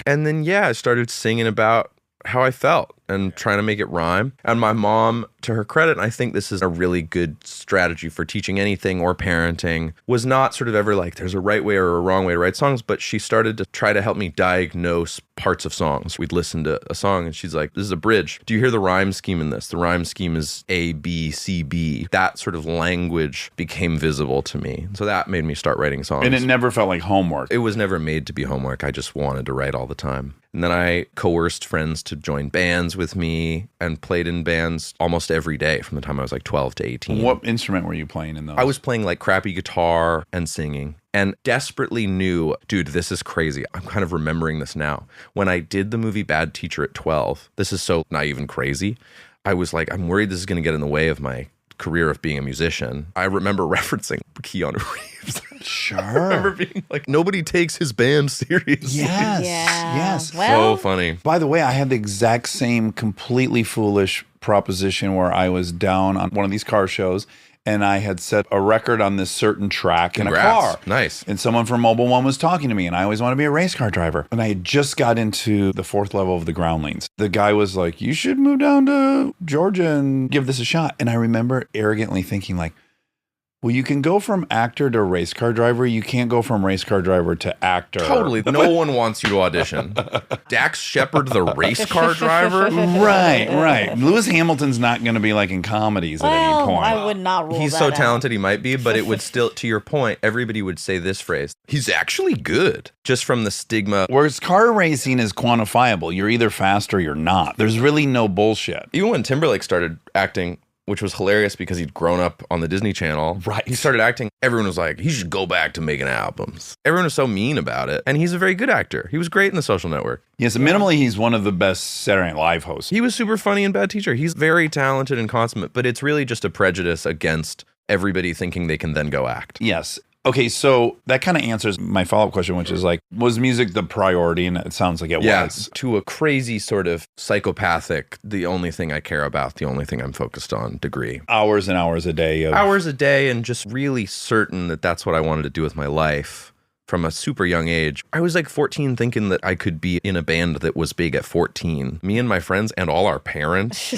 And then, yeah, I started singing about how I felt and trying to make it rhyme. And my mom, to her credit, and I think this is a really good strategy for teaching anything or parenting, was not sort of ever like, there's a right way or a wrong way to write songs, but she started to try to help me diagnose parts of songs. We'd listen to a song and she's like, this is a bridge. Do you hear the rhyme scheme in this? The rhyme scheme is A, B, C, B. That sort of language became visible to me. So that made me start writing songs. And it never felt like homework. It was never made to be homework. I just wanted to write all the time. And then I coerced friends to join bands with me and played in bands almost every day from the time I was like 12 to 18. What instrument were you playing in those? I was playing like crappy guitar and singing and desperately knew, dude, this is crazy. I'm kind of remembering this now. When I did the movie Bad Teacher at 12, this is so naive and crazy. I was like, I'm worried this is going to get in the way of my career of being a musician. I remember referencing Keanu Reeves. Sure. I remember being like, nobody takes his band seriously. Yes. Yeah. Yes. Well, So funny. By the way, I had the exact same completely foolish proposition where I was down on one of these car shows and I had set a record on this certain track in a Congrats. car. Nice. And someone from Mobile One was talking to me, and I always want to be a race car driver. And I had just got into the 4th level of the groundlings. The guy was like, you should move down to Georgia and give this a shot. And I remember arrogantly thinking like, well, you can go from actor to race car driver. You can't go from race car driver to actor. Totally. No one wants you to audition. Dax Shepard, the race car driver. Right. Lewis Hamilton's not going to be like in comedies at any well, point. I would not rule He's that so out. talented he might be, but it would still, to your point, everybody would say this phrase, he's actually good, just from the stigma. Whereas car racing is quantifiable. You're either fast or you're not. There's really no bullshit. Even when Timberlake started acting, which was hilarious because he'd grown up on the Disney Channel. Right. He started acting. Everyone was like, he should go back to making albums. Everyone was so mean about it. And he's a very good actor. He was great in The Social Network. Yes, minimally, he's one of the best Saturday Night Live hosts. He was super funny in Bad Teacher. He's very talented and consummate, but it's really just a prejudice against everybody thinking they can then go act. Yes. Okay, so that kind of answers my follow-up question, which is like, was music the priority? And it sounds like it was. To a crazy sort of psychopathic, the only thing I care about, the only thing I'm focused on degree. Hours and hours a day of Hours a day and just really certain that that's what I wanted to do with my life from a super young age. I was like 14 thinking that I could be in a band that was big at 14. Me and my friends and all our parents.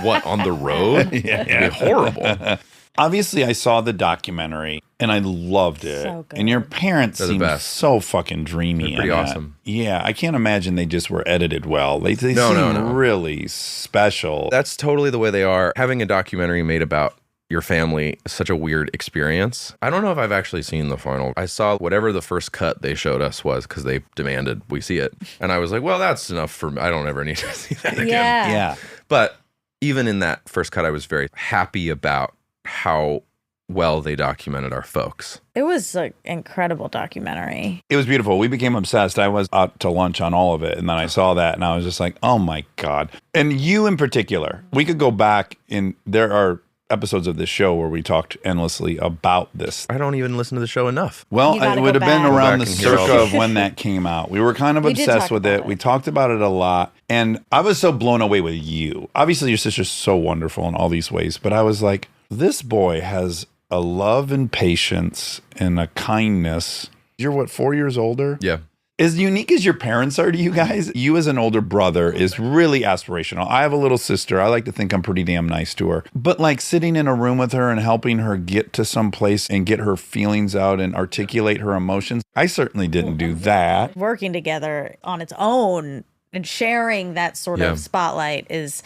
What, on the road? Yeah. It'd be horrible. Obviously, I saw the documentary and I loved it. So good. And your parents They're the seem best. so fucking dreamy. They're pretty in it. awesome. Yeah, I can't imagine they just were edited well. They No, seem no. really special. That's totally the way they are. Having a documentary made about your family is such a weird experience. I don't know if I've actually seen the final. I saw whatever the first cut they showed us was because they demanded we see it. And I was like, well, that's enough for me. I don't ever need to see that again. Yeah. But even in that first cut, I was very happy about how well they documented our folks. It was an incredible documentary. It was beautiful. We became obsessed. I was out to lunch on all of it. And then I saw that and I was just like, oh my God. And you in particular, we could go back there are episodes of this show where we talked endlessly about this. I don't even listen to the show enough. Well, You gotta it would go have been back. around Go the back and hear all circa of of when that came out. We were kind of We did obsessed talk with about it. it. We talked about it a lot. And I was so blown away with you. Obviously, your sister's so wonderful in all these ways. But I was like, this boy has a love and patience and a kindness. You're what, 4 years older? Yeah. As unique as your parents are to you guys, you as an older brother is really aspirational. I have a little sister. I like to think I'm pretty damn nice to her. But like sitting in a room with her and helping her get to some place and get her feelings out and articulate her emotions, I certainly didn't do that. Working together on its own and sharing that sort Yeah. of spotlight is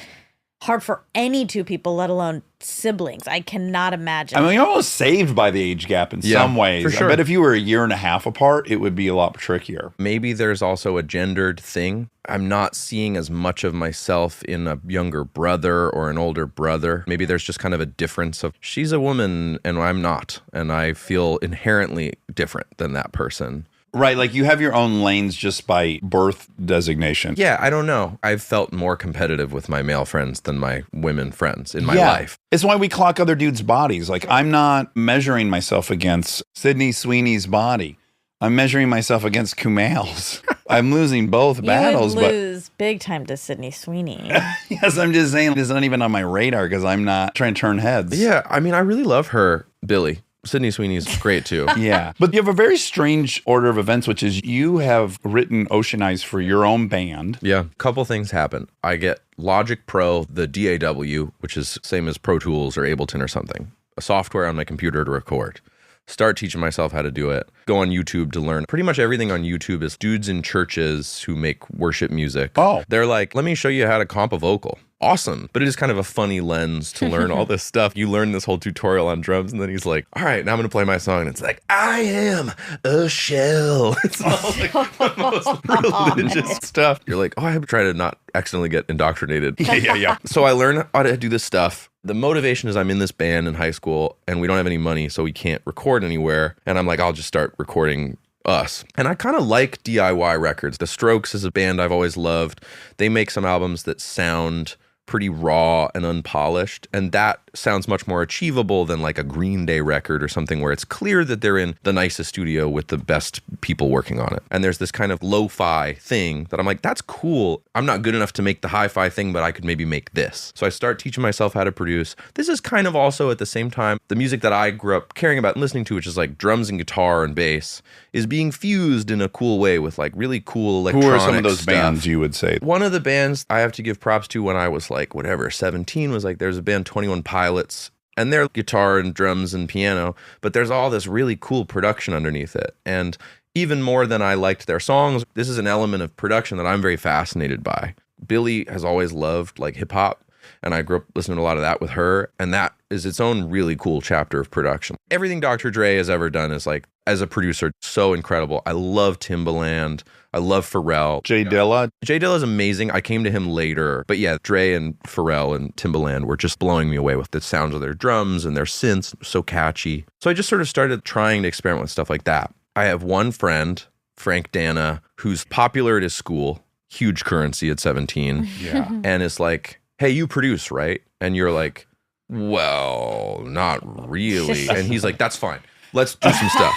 hard for any two people, let alone siblings. I cannot imagine. I mean, you're almost saved by the age gap in Yeah, some ways. for sure. I bet if you were a year and a half apart, it would be a lot trickier. Maybe there's also a gendered thing. I'm not seeing as much of myself in a younger brother or an older brother. Maybe there's just kind of a difference of she's a woman and I'm not. And I feel inherently different than that person. Right, like you have your own lanes just by birth designation. Yeah, I don't know. I've felt more competitive with my male friends than my women friends in my life. It's why we clock other dudes' bodies. Like, I'm not measuring myself against Sydney Sweeney's body. I'm measuring myself against Kumail's. I'm losing both you battles, would lose big time to Sydney Sweeney. but yes, I'm just saying it's not even on my radar because I'm not trying to turn heads. Yeah, I mean, I really love her, Billy. Sydney Sweeney's great too. Yeah. But you have a very strange order of events, which is you have written Ocean Eyes for your own band. Yeah, a couple things happen. I get Logic Pro, the DAW, which is same as Pro Tools or Ableton or something, a software on my computer to record. Start teaching myself how to do it. Go on YouTube to learn. Pretty much everything on YouTube is dudes in churches who make worship music. Oh. They're like, let me show you how to comp a vocal. Awesome. But it is kind of a funny lens to learn all this stuff. You learn this whole tutorial on drums, and then he's like, all right, now I'm going to play my song. And it's like, I am a shell. It's all like the most religious stuff. You're like, oh, I try to not accidentally get indoctrinated. Yeah. So I learn how to do this stuff. The motivation is I'm in this band in high school and we don't have any money, so we can't record anywhere. And I'm like, I'll just start recording us. And I kind of like DIY records. The Strokes is a band I've always loved. They make some albums that sound pretty raw and unpolished, and that sounds much more achievable than like a Green Day record or something where it's clear that they're in the nicest studio with the best people working on it. And there's this kind of lo-fi thing that I'm like, that's cool. I'm not good enough to make the hi-fi thing, but I could maybe make this. So I start teaching myself how to produce. This is kind of also at the same time the music that I grew up caring about and listening to, which is like drums and guitar and bass, is being fused in a cool way with like really cool Who electronic are some of those stuff. bands you would say? One of the bands I have to give props to when I was like, whatever, 17 was like, there's a band 21 Pilots, and they're guitar and drums and piano, but there's all this really cool production underneath it. And even more than I liked their songs, this is an element of production that I'm very fascinated by. Billy has always loved like hip hop, and I grew up listening to a lot of that with her, and that is its own really cool chapter of production. Everything Dr. Dre has ever done is like, as a producer, so incredible. I love Timbaland. I love Pharrell. Jay Dilla? Jay Dilla is amazing. I came to him later. But yeah, Dre and Pharrell and Timbaland were just blowing me away with the sounds of their drums and their synths, so catchy. So I just sort of started trying to experiment with stuff like that. I have one friend, Frank Dana, who's popular at his school, huge currency at 17, Yeah. and is like, hey, you produce, right? And you're like, well, not really. And he's like, that's fine. Let's do some stuff.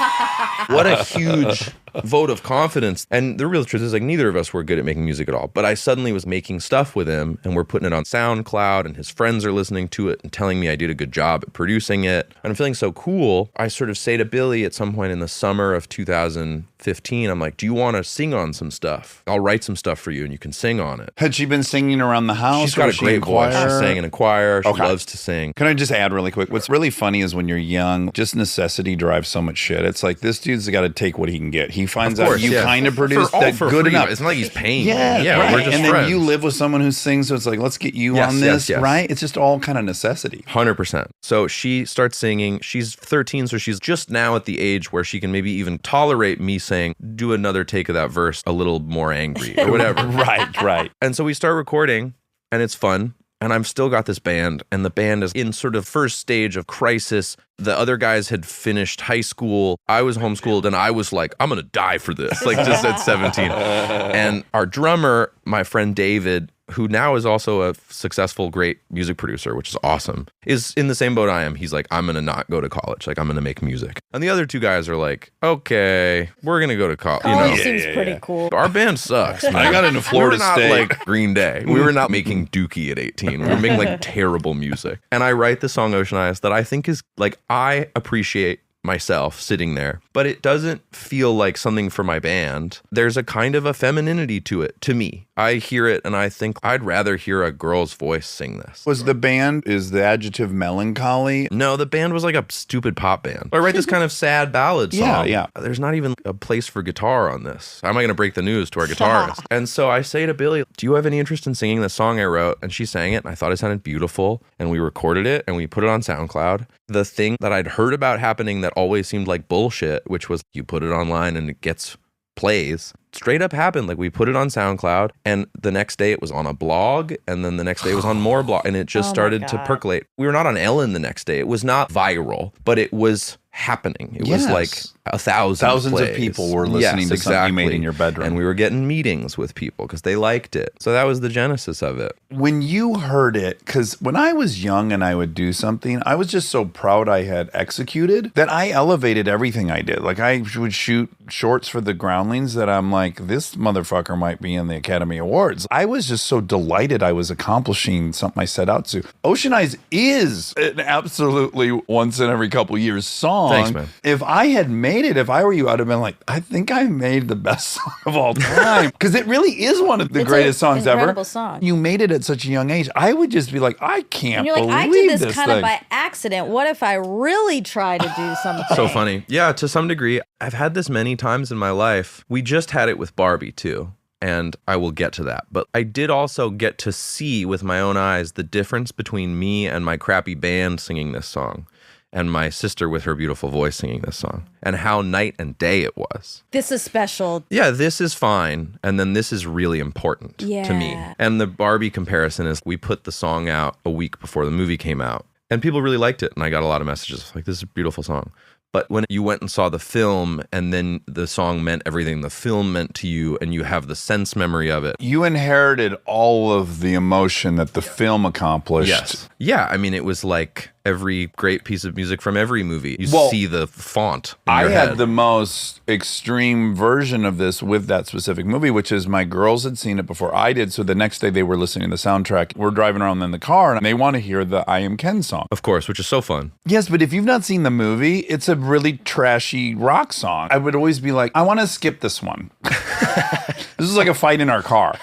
What a huge vote of confidence. And the real truth is like neither of us were good at making music at all. But I suddenly was making stuff with him and we're putting it on SoundCloud and his friends are listening to it and telling me I did a good job at producing it. And I'm feeling so cool. I sort of say to Billy at some point in the summer of 2015, I'm like, do you want to sing on some stuff? I'll write some stuff for you and you can sing on it. Had she been singing around the house? She's got or a was she great in voice. She choir? sang in a choir. She Okay. loves to sing. Can I just add really quick? What's really funny is when you're young, just necessity drives so much shit. It's like this dude's got to take what he can get. He finds Of out course, you yeah. kind of produce all that for good free. enough. It's not like he's paying me. Yeah, Yeah, right. we're just and friends. then you live with someone who sings, so it's like, let's get you Yes, on yes, this, yes. right? It's just all kind of necessity. 100%. So she starts singing. She's 13, so she's just now at the age where she can maybe even tolerate me saying, do another take of that verse a little more angry or whatever. Right. And so we start recording, and it's fun. And I've still got this band, and the band is in sort of first stage of crisis. The other guys had finished high school. I was homeschooled, and I was like, I'm going to die for this, like just at 17. And our drummer, my friend David, who now is also a successful, great music producer, which is awesome, is in the same boat I am. He's like, I'm going to not go to college. Like, I'm going to make music. And the other two guys are like, okay, we're going to go to college. College seems pretty cool. Our band sucks, man. I got into Florida we were not State. like Green Day. We were not making Dookie at 18. We were making like terrible music. And I write the song Ocean Eyes that I think is like, I appreciate myself sitting there, but it doesn't feel like something for my band. There's a kind of a femininity to it, to me. I hear it and I think I'd rather hear a girl's voice sing this. Was the band, is the adjective melancholy? No, the band was like a stupid pop band. I write this kind of sad ballad song. Yeah. There's not even a place for guitar on this. How am I going to break the news to our guitarist? And so I say to Billy, do you have any interest in singing the song I wrote? And she sang it, and I thought it sounded beautiful. And we recorded it, and we put it on SoundCloud. The thing that I'd heard about happening that always seemed like bullshit, which was you put it online and it gets plays, straight up happened. Like, we put it on SoundCloud, and the next day it was on a blog, and then the next day it was on more blog, and it just started to percolate. We were not on Ellen the next day. It was not viral, but it was happening. It was like 1,000 thousands plays. of people were listening to something you made in your bedroom. And we were getting meetings with people because they liked it. So that was the genesis of it. When you heard it, because when I was young and I would do something, I was just so proud I had executed that I elevated everything I did. Like, I would shoot shorts for the Groundlings that I'm like, this motherfucker might be in the Academy Awards. I was just so delighted I was accomplishing something I set out to. Ocean Eyes is an absolutely once in every couple years song. Thanks, man. If I had made it, if I were you, I'd have been like, I think I made the best song of all time. Because it really is one of the It's greatest songs ever. incredible song. You made it at such a young age. I would just be like, I can't And you're like, believe I did this kind thing. of by accident. What if I really try to do something? So funny. Yeah, to some degree. I've had this many times in my life. We just had it with Barbie too. And I will get to that. But I did also get to see with my own eyes the difference between me and my crappy band singing this song, and my sister with her beautiful voice singing this song, and how night and day it was. This is special. Yeah, this is fine, and then this is really important to me. Yeah. And the Barbie comparison is we put the song out a week before the movie came out, and people really liked it, and I got a lot of messages like, this is a beautiful song. But when you went and saw the film, and then the song meant everything the film meant to you, and you have the sense memory of it. You inherited all of the emotion that the film accomplished. Yes. Yeah, I mean, it was like every great piece of music from every movie. You Well, see the font in I your had head. the most extreme version of this with that specific movie, which is my girls had seen it before I did. So the next day they were listening to the soundtrack. We're driving around in the car and they want to hear the I Am Ken song. Of course, which is so fun. Yes, but if you've not seen the movie, it's a really trashy rock song. I would always be like, I want to skip this one. This is like a fight in our car.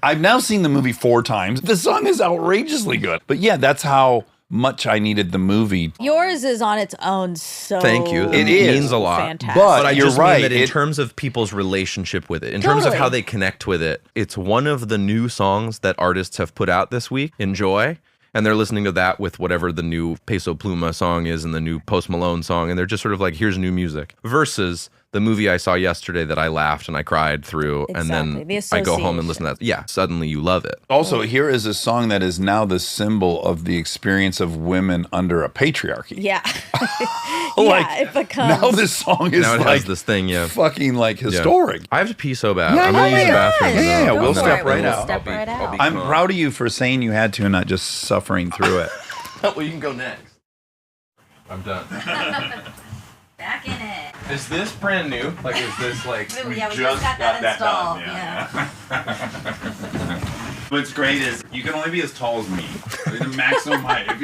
I've now seen the movie 4 times. The song is outrageously good. But yeah, that's how much I needed the movie. Yours is on its own. So Thank you. It is. means a lot. Fantastic. But But I you're just right. mean that in It- terms of people's relationship with it, in terms of Totally. how they connect with it, it's one of the new songs that artists have put out this week. Enjoy. And they're listening to that with whatever the new Peso Pluma song is and the new Post Malone song. And they're just sort of like, here's new music. Versus the movie I saw yesterday that I laughed and I cried through. Exactly. And The then I go home and listen to that. Yeah, suddenly you love it. Also, here is a song that is now the symbol of the experience of women under a patriarchy. Yeah. Like, yeah, it becomes. Now this song is Now it like has this thing, yeah. fucking like Yeah. historic. I have to pee so bad. Yeah, I'm going to yeah, use the yeah. bathroom. Yeah, yeah, now. we'll I'll step be- right I'll out. Step be- right I'll out. be I'm calm. proud of you for saying you had to and not just suffering through it. Well, you can go next. I'm done. Back in it. Is this brand new? Like, is this like... Yeah, we just got that installed. Yeah. What's great is you can only be as tall as me. The maximum height. If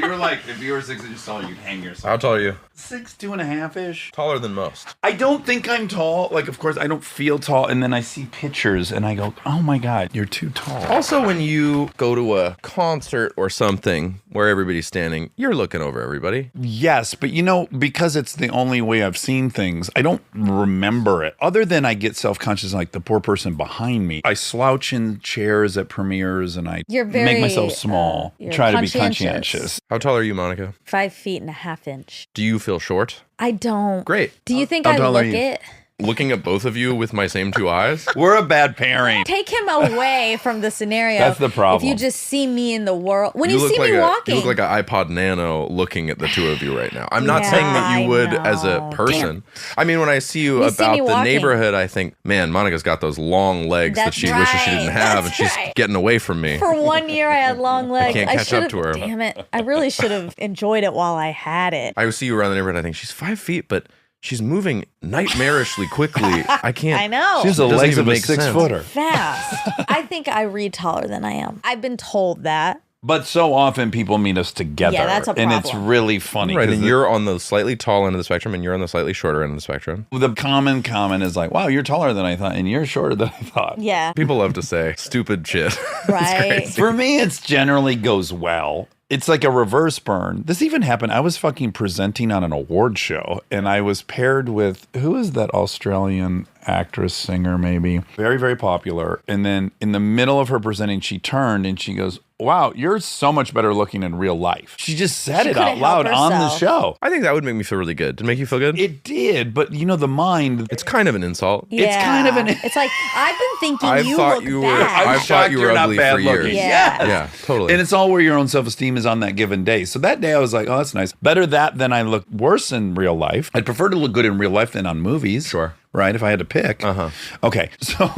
you were 6 inches tall, you'd hang yourself. How tall are you? 6'2.5" ish. Taller than most. I don't think I'm tall. Like, of course, I don't feel tall. And then I see pictures and I go, oh my God, you're too tall. Also, when you go to a concert or something where everybody's standing, you're looking over everybody. Yes, but you know, because it's the only way I've seen things, I don't remember it. Other than I get self-conscious, like the poor person behind me. I slouch in chairs at premieres and I You're very, make myself small. you're Try to be conscientious. conscientious. How tall are you, Monica? 5'1.5" Do you feel short? I don't. Great. Do you think How I tall are look you? it? looking at both of you with my same two eyes. We're a bad pairing. Take him away from the scenario. That's the problem. If you just see me in the world, when you see look me like walking, you look like an iPod Nano looking at the two of you right now. I'm not Yeah, saying that I you would as a know. person. I mean, when I see you You see about me the walking. neighborhood, I think, man, Monica's got those long legs that That's she wishes she didn't right. have, That's and she's right. getting away from me. for 1 year, I had long legs. can't catch up should've- to her. Damn it! I really should have enjoyed it while I had it. I see you around the neighborhood, and I think she's 5 feet, but she's moving nightmarishly quickly. I can't. I know. She's the Doesn't legs even of a make sense. 6-footer. Fast. I think I read taller than I am. I've been told that. But so often people meet us together. Yeah, that's a And it's problem. really funny. Right, 'cause and you're on the slightly tall end of the spectrum, and you're on the slightly shorter end of the spectrum. the common comment is like, wow, you're taller than I thought, and you're shorter than I thought. Yeah. People love to say stupid shit. Right. For me, it's generally goes well. It's like a reverse burn. This even happened. I was fucking presenting on an award show, and I was paired with, who is that Australian actress, singer, maybe? Very, very popular. And then in the middle of her presenting, she turned and she goes, wow, you're so much better looking in real life. She just said She it out couldn't loud help on the herself. show. I think that would make me feel really good. Did it make you feel good? It did, but you know, the mind, It's kind of an insult. Yeah. It's kind of an- It's like I've been thinking I you thought look you were- bad. I I'm thought shocked you were you're not ugly bad for years. looking. Yeah. Yeah, totally. And it's all where your own self-esteem is on that given day. So that day I was like, oh, that's nice. Better that than I look worse in real life. I'd prefer to look good in real life than on movies. Sure. Right? If I had to pick. Uh-huh. Okay. So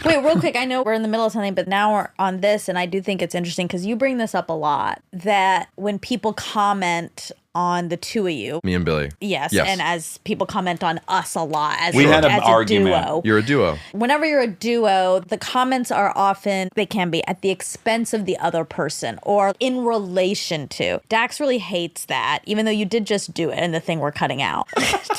Wait, real quick. I know we're in the middle of something, but now we're on this, and I do think it's interesting because you bring this up a lot, that when people comment on the two of you, Me and Billy. yes, and as people comment on us a lot as, We a, had an as argument. a duo. You're a duo. Whenever you're a duo, the comments are often, they can be at the expense of the other person or in relation to. Dax really hates that, even though you did just do it in the thing we're cutting out.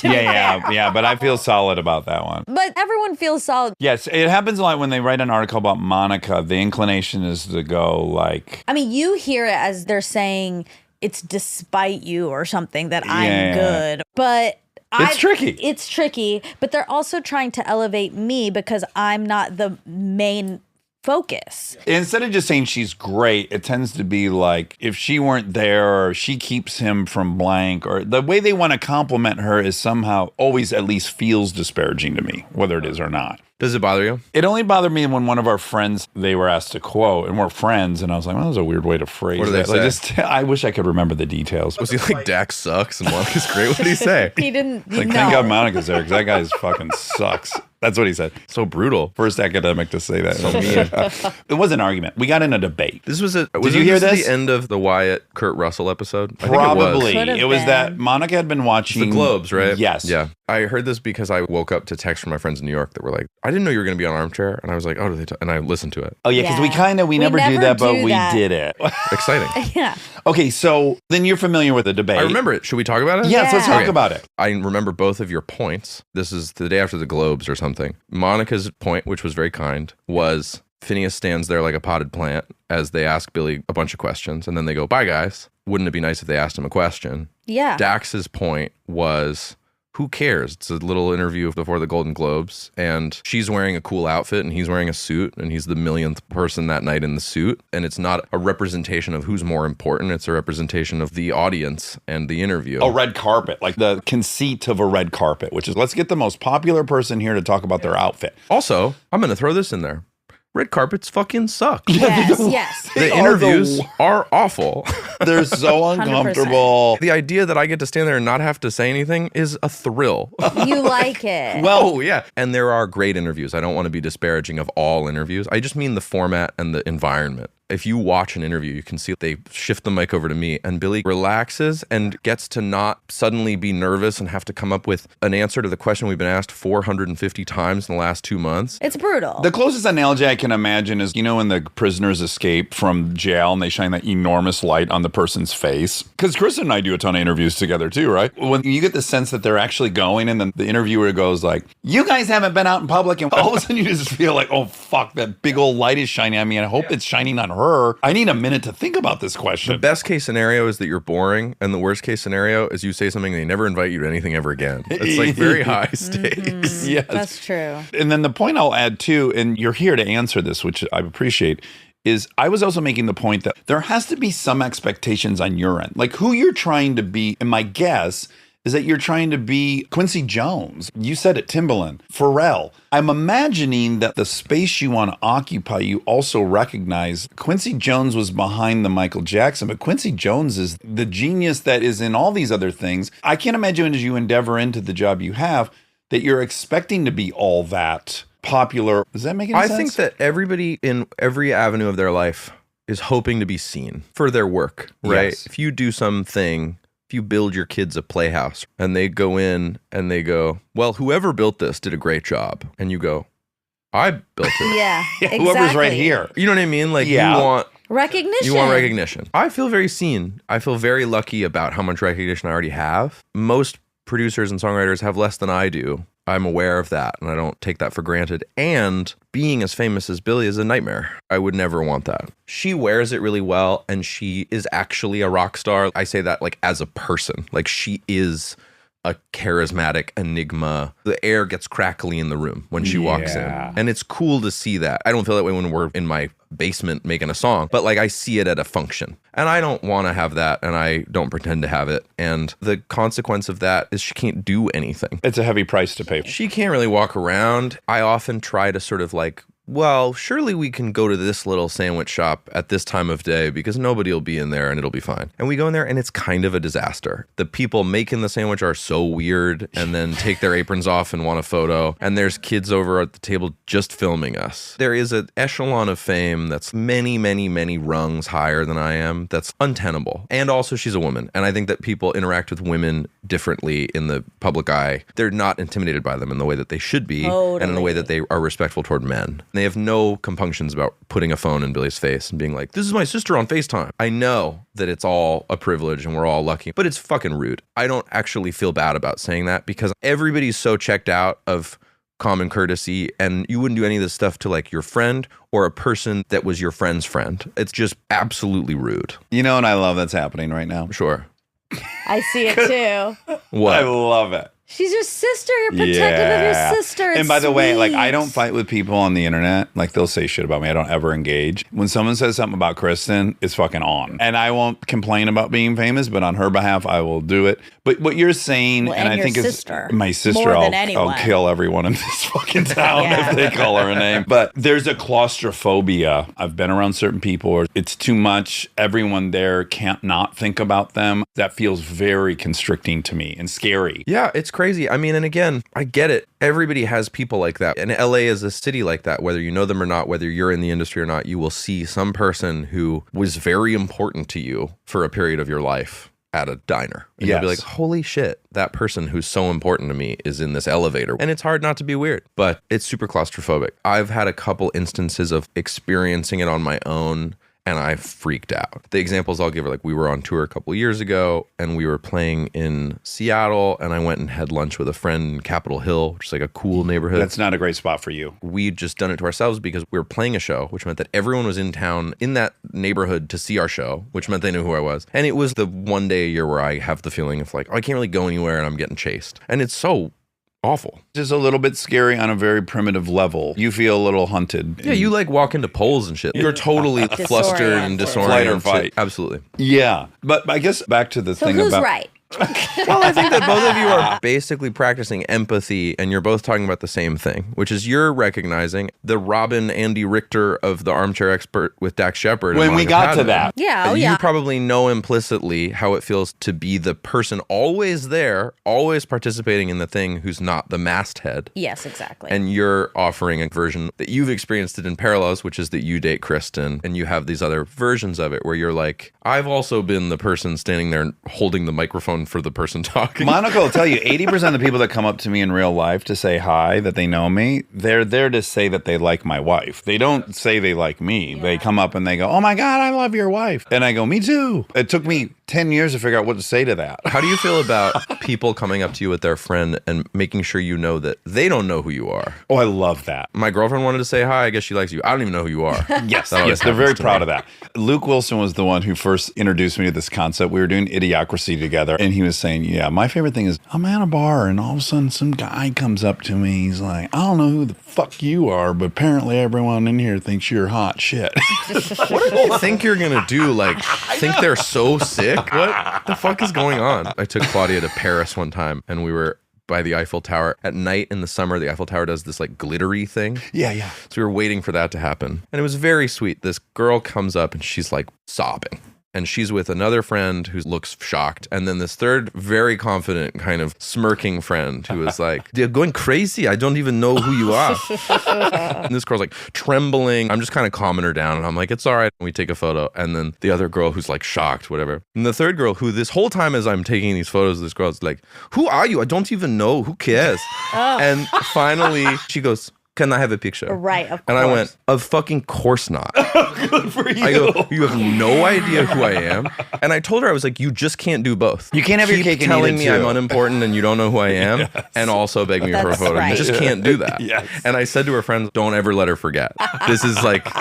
yeah. But I feel solid about that one. But everyone feels solid. Yes, it happens a lot when they write an article about Monica. The inclination is to go like, I mean, you hear it as they're saying it's despite you or something that I'm Yeah. good. But It's tricky. It's tricky, but they're also trying to elevate me because I'm not the main focus. instead of just saying she's great, it tends to be like, if she weren't there or she keeps him from blank, or the way they want to compliment her is somehow always at least feels disparaging to me, whether it is or not. Does it bother you? It only bothered me when one of our friends, they were asked to quote, and we're friends, and I was like, well, that was a weird way to phrase What did they that. Like, say? I wish I could remember the details. Was he like, Dax sucks and Monica's great? What did he say? He didn't Like, know. thank God Monica's there, because that guy fucking sucks. That's what he said. So brutal. First academic to say that. So mean. It was an argument. We got in a debate. This was Did you hear this? The end of the Wyatt Kurt Russell episode? I Probably. think Could have It was been. that Monica had been watching the Globes, right? Yes. Yeah. I heard this because I woke up to texts from my friends in New York that were like, I didn't know you were going to be on Armchair. And I was like, oh, do they and I listened to it. Oh, yeah, because we Yeah. kind of, we never do never that, but do we that. did it. Exciting. Yeah. Okay, so then you're familiar with the debate. I remember it. Should we talk about it? Yes, let's Yeah. talk Okay. about it. I remember both of your points. This is the day after the Globes or something. Monica's point, which was very kind, was Finneas stands there like a potted plant as they ask Billy a bunch of questions. And then they go, bye, guys. Wouldn't it be nice if they asked him a question? Yeah. Dax's point was, who cares? It's a little interview before the Golden Globes, and she's wearing a cool outfit, and he's wearing a suit, and he's the millionth person that night in the suit. And it's not a representation of who's more important. It's a representation of the audience and the interview. A red carpet, like the conceit of a red carpet, which is let's get the most popular person here to talk about their outfit. Also, I'm going to throw this in there. Red carpets fucking suck. Yes. Yes. The They are interviews are awful. They're so 100%. uncomfortable. The idea that I get to stand there and not have to say anything is a thrill. You like it. Oh, yeah. And there are great interviews. I don't want to be disparaging of all interviews. I just mean the format and the environment. If you watch an interview, you can see they shift the mic over to me, and Billy relaxes and gets to not suddenly be nervous and have to come up with an answer to the question we've been asked 450 times in the last 2 months. It's brutal. The closest analogy I can imagine is, you know, when the prisoners escape from jail and they shine that enormous light on the person's face. Because Chris and I do a ton of interviews together too, right? When you get the sense that they're actually going, and then the interviewer goes like, you guys haven't been out in public, and all of a sudden you just feel like, oh fuck, that big old light is shining on me, and I hope it's shining on her. I need a minute to think about this The question. best case scenario is that you're boring, and the worst case scenario is you say something and they never invite you to anything ever again. It's like very high stakes. Yes. That's true. And then the point I'll add too, and you're here to answer this, which I appreciate, is I was also making the point that there has to be some expectations on your end, like who you're trying to be. And my guess is that you're trying to be Quincy Jones. You said it, Timbaland, Pharrell. I'm imagining that the space you want to occupy, you also recognize Quincy Jones was behind the Michael Jackson, but Quincy Jones is the genius that is in all these other things. I can't imagine as you endeavor into the job you have that you're expecting to be all that popular. Does that make any sense? I think that everybody in every avenue of their life is hoping to be seen for their work, right? Yes. If you do something, if you build your kids a playhouse and they go in and they go, well, whoever built this did a great job. And you go, I built it. Yeah, exactly. Whoever's right here. You know what I mean? Like Yeah. you want Recognition. I feel very seen. I feel very lucky about how much recognition I already have. Most producers and songwriters have less than I do. I'm aware of that and I don't take that for granted. And being as famous as Billie is a nightmare. I would never want that. She wears it really well and she is actually a rock star. I say that like as a person. Like she is a charismatic enigma. The air gets crackly in the room when she walks in. And it's cool to see that. I don't feel that way when we're in my basement making a song, but like I see it at a function. And I don't want to have that and I don't pretend to have it. And the consequence of that is she can't do anything. It's a heavy price to pay. She can't really walk around. I often try to sort of like, well, surely we can go to this little sandwich shop at this time of day because nobody will be in there and it'll be fine. And we go in there and it's kind of a disaster. The people making the sandwich are so weird and then take their aprons off and want a photo. And there's kids over at the table just filming us. There is an echelon of fame that's many, many, many rungs higher than I am. That's untenable. And also she's a woman. And I think that people interact with women differently in the public eye. They're not intimidated by them in the way that they should be and in the way that they are respectful toward men. They have no compunctions about putting a phone in Billie's face and being like, this is my sister on FaceTime. I know that it's all a privilege and we're all lucky, but it's fucking rude. I don't actually feel bad about saying that because everybody's so checked out of common courtesy and you wouldn't do any of this stuff to like your friend or a person that was your friend's friend. It's just absolutely rude. You know, and I love that's happening right now. Sure. I see it too. What? I love it. She's your sister. You're protective of your sister. And by the way, like I don't sweet. fight with people on the internet. Like they'll say shit about me. I don't ever engage. When someone says something about Kristen, it's fucking on. And I won't complain about being famous, but on her behalf, I will do it. But what you're saying, Well, and and I your think sister, is my sister, more than I'll anyone. kill everyone in this fucking town Yeah. if they call her a name. But there's a claustrophobia. I've been around certain people where it's too much. Everyone there can't not think about them. That feels very constricting to me and scary. Yeah, it's crazy. I mean, and again, I get it. Everybody has people like that. And LA is a city like that. Whether you know them or not, whether you're in the industry or not, you will see some person who was very important to you for a period of your life at a diner. And you'll be like, Yes. holy shit, that person who's so important to me is in this elevator. And it's hard not to be weird, but it's super claustrophobic. I've had a couple instances of experiencing it on my own and I freaked out. The examples I'll give are like we were on tour a couple years ago and we were playing in Seattle and I went and had lunch with a friend in Capitol Hill, which is like a cool neighborhood. That's not a great spot for you. We'd just done it to ourselves because we were playing a show, which meant that everyone was in town in that neighborhood to see our show, which meant they knew who I was. And it was the one day a year where I have the feeling of like, oh, I can't really go anywhere and I'm getting chased. And it's so awful. Just a little bit scary on a very primitive level. You feel a little hunted. Yeah, you like walk into poles and shit. You're totally flustered and Disoriented. disoriented. Flight or fight. Absolutely. Yeah. But I guess back to the So thing who's about right? Well, I think that both of you are basically practicing empathy and you're both talking about the same thing, which is you're recognizing the Robin Andy Richter of the Armchair Expert with Dax Shepard. and when we Monica got to Padman. that. Yeah, oh You yeah. probably know implicitly how it feels to be the person always there, always participating in the thing who's not the masthead. Yes, exactly. And you're offering a version that you've experienced it in parallels, which is that you date Kristen and you have these other versions of it where you're like, I've also been the person standing there holding the microphone for the person talking. Monica will tell you 80% of the people that come up to me in real life to say hi, that they know me, they're there to say that they like my wife. They don't say they like me. They come up and they go, oh my God, I love your wife. And I go, me too. It took me 10 years to figure out what to say to that. How do you feel about people coming up to you with their friend and making sure you know that they don't know who you are? Oh, I love that. My girlfriend wanted to say hi. I guess she likes you. I don't even know who you are. Yes, That always yes, they're very happens to proud me. of that. Luke Wilson was the one who first introduced me to this concept. We were doing Idiocracy together, and he was saying, yeah, my favorite thing is I'm at a bar, and all of a sudden some guy comes up to me. He's like, I don't know who the fuck you are, but apparently everyone in here thinks you're hot shit. What do you think you're going to do? Like, think they're so sick? like, what the fuck is going on? I took Claudia to Paris one time, and we were by the Eiffel Tower. At night in the summer, the Eiffel Tower does this like glittery thing. Yeah, yeah. So we were waiting for that to happen. And it was very sweet. This girl comes up and she's like sobbing. And she's with another friend who looks shocked. And then this third, very confident, kind of smirking friend who is like, they're going crazy. I don't even know who you are. And this girl's like trembling. I'm just kind of calming her down. And I'm like, it's all right. And we take a photo. And then the other girl who's like shocked, whatever. And the third girl who this whole time as I'm taking these photos of this girl is like, who are you? I don't even know. Who cares? And finally she goes, can I have a picture? Right, of course. And I went, of fucking course not. Good for you. I go, you have no idea who I am. And I told her, I was like, you just can't do both. You can't have your Keep cake and telling eat it me too. I'm unimportant and you don't know who I am, and also beg me for a That's photo. right. You just can't do that. Yes. And I said to her friends, don't ever let her forget. This is like A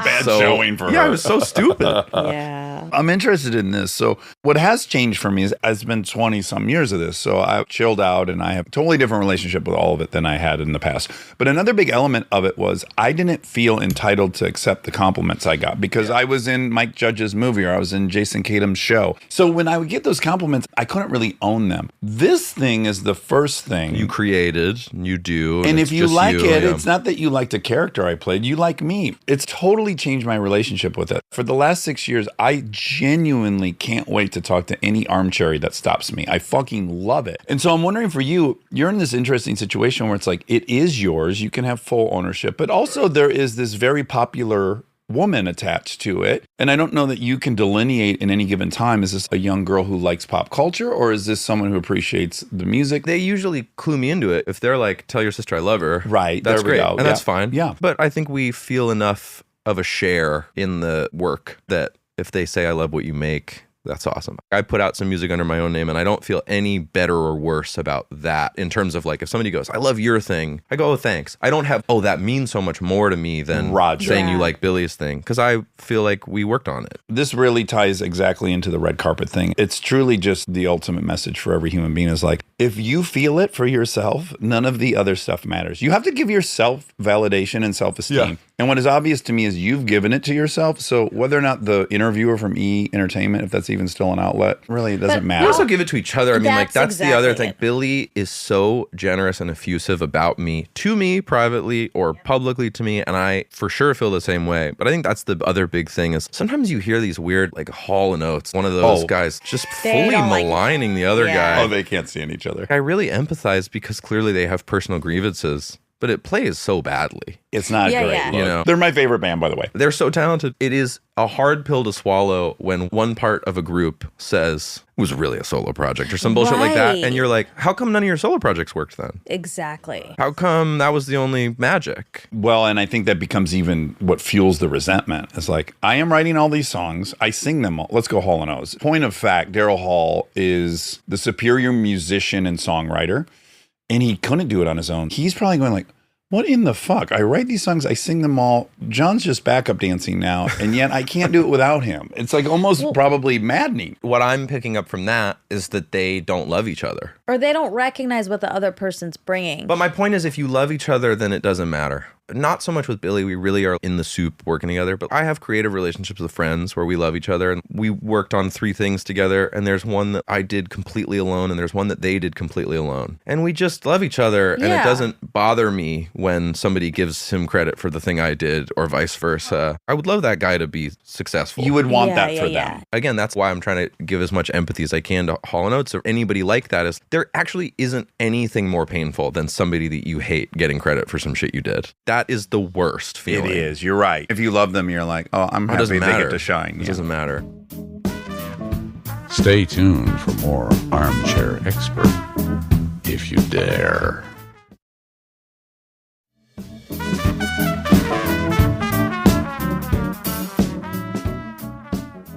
bad so, showing for her. Yeah, it was so stupid. Yeah. I'm interested in this. So what has changed for me is it's been 20 some years of this. So I chilled out and I have a totally different relationship with all of it than I had in the past. But another big element of it was I didn't feel entitled to accept the compliments I got because I was in Mike Judge's movie or I was in Jason Tatum's show. So when I would get those compliments, I couldn't really own them. This thing is the first thing You created, you do. and it's if you just like it, yeah. it's not that you like the character I played. You like me. It's totally changed my relationship with it. For the last 6 years, I genuinely can't wait to talk to any armchair that stops me. I fucking love it. And so I'm wondering for you, you're in this interesting situation where it's like, it is yours. You can have full ownership, but also there is this very popular woman attached to it. And I don't know that you can delineate in any given time, is this a young girl who likes pop culture or is this someone who appreciates the music? They usually clue me into it. If they're like, tell your sister I love her. Right, That's there we great. go. And Yeah. that's fine. Yeah. But I think we feel enough of a share in the work that if they say I love what you make, that's awesome. I put out some music under my own name and I don't feel any better or worse about that in terms of like, if somebody goes, I love your thing, I go, oh, thanks. I don't have, oh, that means so much more to me than Roger. saying you Yeah. like Billy's thing. Because I feel like we worked on it. This really ties exactly into the red carpet thing. It's truly just the ultimate message for every human being is like, if you feel it for yourself, none of the other stuff matters. You have to give yourself validation and self-esteem. Yeah. And what is obvious to me is you've given it to yourself. So whether or not the interviewer from E! Entertainment, if that's even still an outlet, really it doesn't But matter. We also give it to each other. I mean, like, That's that's the other exactly thing. it. Billy is so generous and effusive about me, to me privately or publicly to me, and I for sure feel the same way. But I think that's the other big thing is sometimes you hear these weird, like, Hall and Oates, one of those Oh. guys just They fully don't like- maligning the other Yeah. guy. Oh, they can't stand each other. I really empathize because clearly they have personal grievances, but it plays so badly. It's not Yeah, great. yeah. Look. You know. They're my favorite band, by the way. They're so talented. It is a hard pill to swallow when one part of a group says it was really a solo project or some bullshit like that. Right. And you're like, how come none of your solo projects worked then? Exactly. How come that was the only magic? Well, and I think that becomes even what fuels the resentment. It's like, I am writing all these songs. I sing them all. Let's go Hall and Oates. Point of fact, Daryl Hall is the superior musician and songwriter, and he couldn't do it on his own. He's probably going like, what in the fuck? I write these songs, I sing them all. John's just backup dancing now, and yet I can't do it without him. It's like almost probably maddening. What I'm picking up from that is that they don't love each other. Or they don't recognize what the other person's bringing. But my point is, if you love each other, then it doesn't matter. Not so much with Billy. We really are in the soup working together. But I have creative relationships with friends where we love each other. And we worked on 3 things together. And there's one that I did completely alone. And there's one that they did completely alone. And we just love each other. And it Yeah. doesn't bother me when somebody gives him credit for the thing I did or vice versa. I would love that guy to be successful. You would want Yeah, that yeah, for yeah. them. Again, that's why I'm trying to give as much empathy as I can to Hall & Oates or anybody like that. Is there actually isn't anything more painful than somebody that you hate getting credit for some shit you did. That is the worst feeling. It is. You're right. If you love them, you're like, oh, I'm It happy doesn't they matter. get to shine. It Yeah. doesn't matter. Stay tuned for more Armchair Expert, if you dare.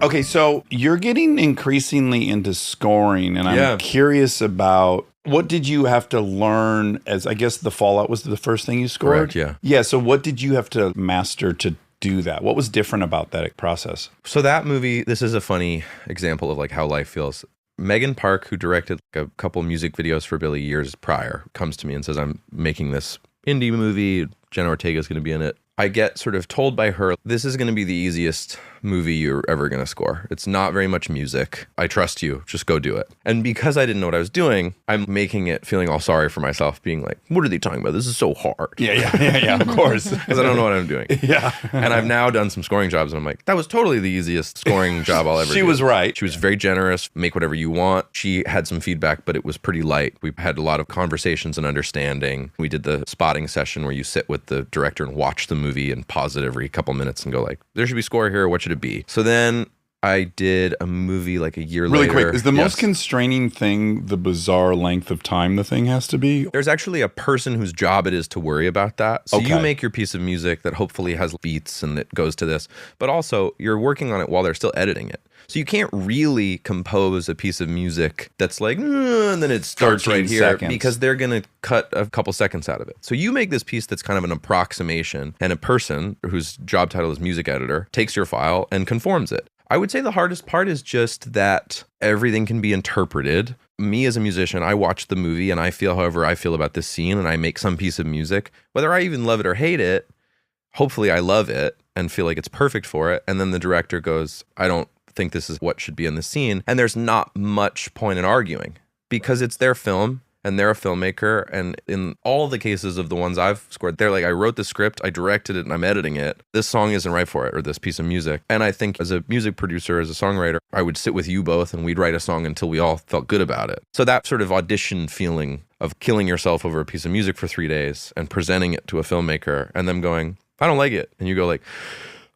Okay, so you're getting increasingly into scoring, and I'm Yeah. curious about what did you have to learn as, I guess, The Fallout was the first thing you scored? Correct, yeah. Yeah, so what did you have to master to do that? What was different about that process? So that movie, this is a funny example of like how life feels. Megan Park, who directed like a couple music videos for Billy years prior, comes to me and says, I'm making this indie movie. Jenna Ortega is going to be in it. I get sort of told by her, this is going to be the easiest movie you're ever going to score. It's not very much music. I trust you. Just go do it. And because I didn't know what I was doing, I'm making it feeling all sorry for myself, being like, what are they talking about? This is so hard. Yeah, of course. Because I don't know what I'm doing. Yeah. And I've now done some scoring jobs, and I'm like, that was totally the easiest scoring job I'll ever do. She was right. She was very generous, make whatever you want. She had some feedback, but it was pretty light. We had a lot of conversations and understanding. We did the spotting session where you sit with the director and watch the movie and pause it every couple minutes and go like, there should be score here. What should it be? So then I did a movie like a year Really later. quick, is the most constraining thing the bizarre length of time the thing has to be? There's actually a person whose job it is to worry about that. So you Okay. make your piece of music that hopefully has beats and it goes to this, but also you're working on it while they're still editing it. So you can't really compose a piece of music that's like, and then it starts 13 right here seconds. because they're going to cut a couple seconds out of it. So you make this piece that's kind of an approximation, and a person whose job title is music editor takes your file and conforms it. I would say the hardest part is just that everything can be interpreted. Me as a musician, I watch the movie and I feel however I feel about this scene, and I make some piece of music. Whether I even love it or hate it, hopefully I love it and feel like it's perfect for it. And then the director goes, I don't think this is what should be in the scene. And there's not much point in arguing because it's their film. And they're a filmmaker. And in all the cases of the ones I've scored, they're like, I wrote the script, I directed it, and I'm editing it. This song isn't right for it, or this piece of music. And I think as a music producer, as a songwriter, I would sit with you both and we'd write a song until we all felt good about it. So that sort of audition feeling of killing yourself over a piece of music for 3 days and presenting it to a filmmaker and them going, I don't like it. And you go like,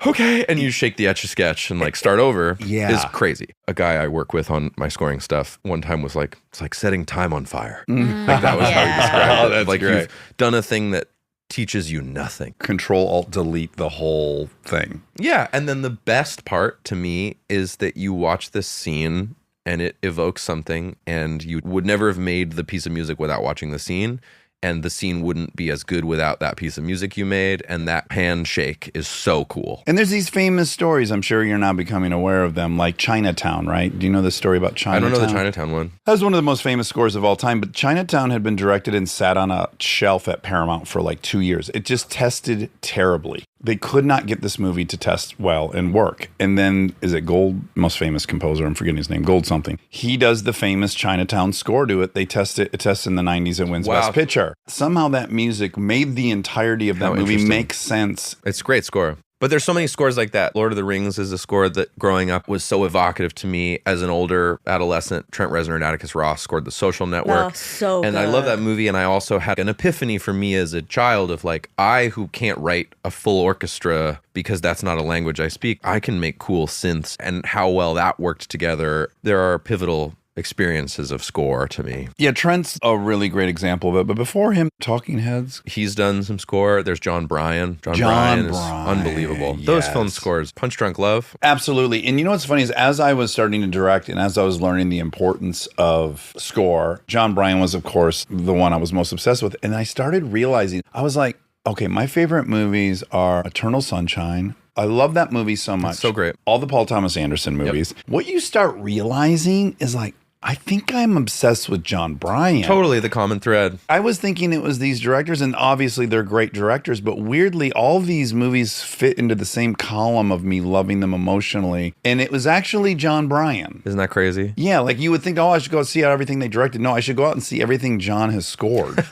okay, and you shake the Etch-a-Sketch and like start over is crazy. A guy I work with on my scoring stuff one time was like, it's like setting time on fire. Like that was how he described it. That's Like great. you've done a thing that teaches you nothing. Control-Alt-Delete the whole thing. Yeah, and then the best part to me is that you watch this scene and it evokes something, and you would never have made the piece of music without watching the scene. And the scene wouldn't be as good without that piece of music you made. And that handshake is so cool. And there's these famous stories, I'm sure you're now becoming aware of them, like Chinatown, right? Do you know the story about I Chinatown? don't know the Chinatown one. That was one of the most famous scores of all time, but Chinatown had been directed and sat on a shelf at Paramount for like 2 years. It just tested terribly. They could not get this movie to test well and work. And then, is it Gold, most famous composer, I'm forgetting his name, Gold something. He does the famous Chinatown score to it. They test it, it tests in the 90s and wins Wow. Best Picture. Somehow that music made the entirety of that How movie interesting. make sense. It's a great score. But there's so many scores like that. Lord of the Rings is a score that growing up was so evocative to me as an older adolescent. Trent Reznor and Atticus Ross scored The Social Network. Oh, so And good. I love that movie. And I also had an epiphany for me as a child of like, I who can't write a full orchestra because that's not a language I speak, I can make cool synths, and how well that worked together. There are pivotal experiences of score to me. Yeah, Trent's a really great example of it. But before him, Talking Heads. He's done some score. There's John Bryan. John John Bryan is Bryan, unbelievable. Those film yes. scores, Punch Drunk Love. Absolutely. And you know what's funny is as I was starting to direct and as I was learning the importance of score, John Bryan was, of course, the one I was most obsessed with. And I started realizing, I was like, okay, my favorite movies are Eternal Sunshine. I love that movie so much. so great. All the Paul Thomas Anderson movies. What you start realizing is like, I think I'm obsessed with John Bryan. Totally the common thread. I was thinking it was these directors, and obviously they're great directors, but weirdly, all these movies fit into the same column of me loving them emotionally. And it was actually John Bryan. Isn't that crazy? Yeah, like you would think, oh, I should go see everything they directed. No, I should go out and see everything John has scored.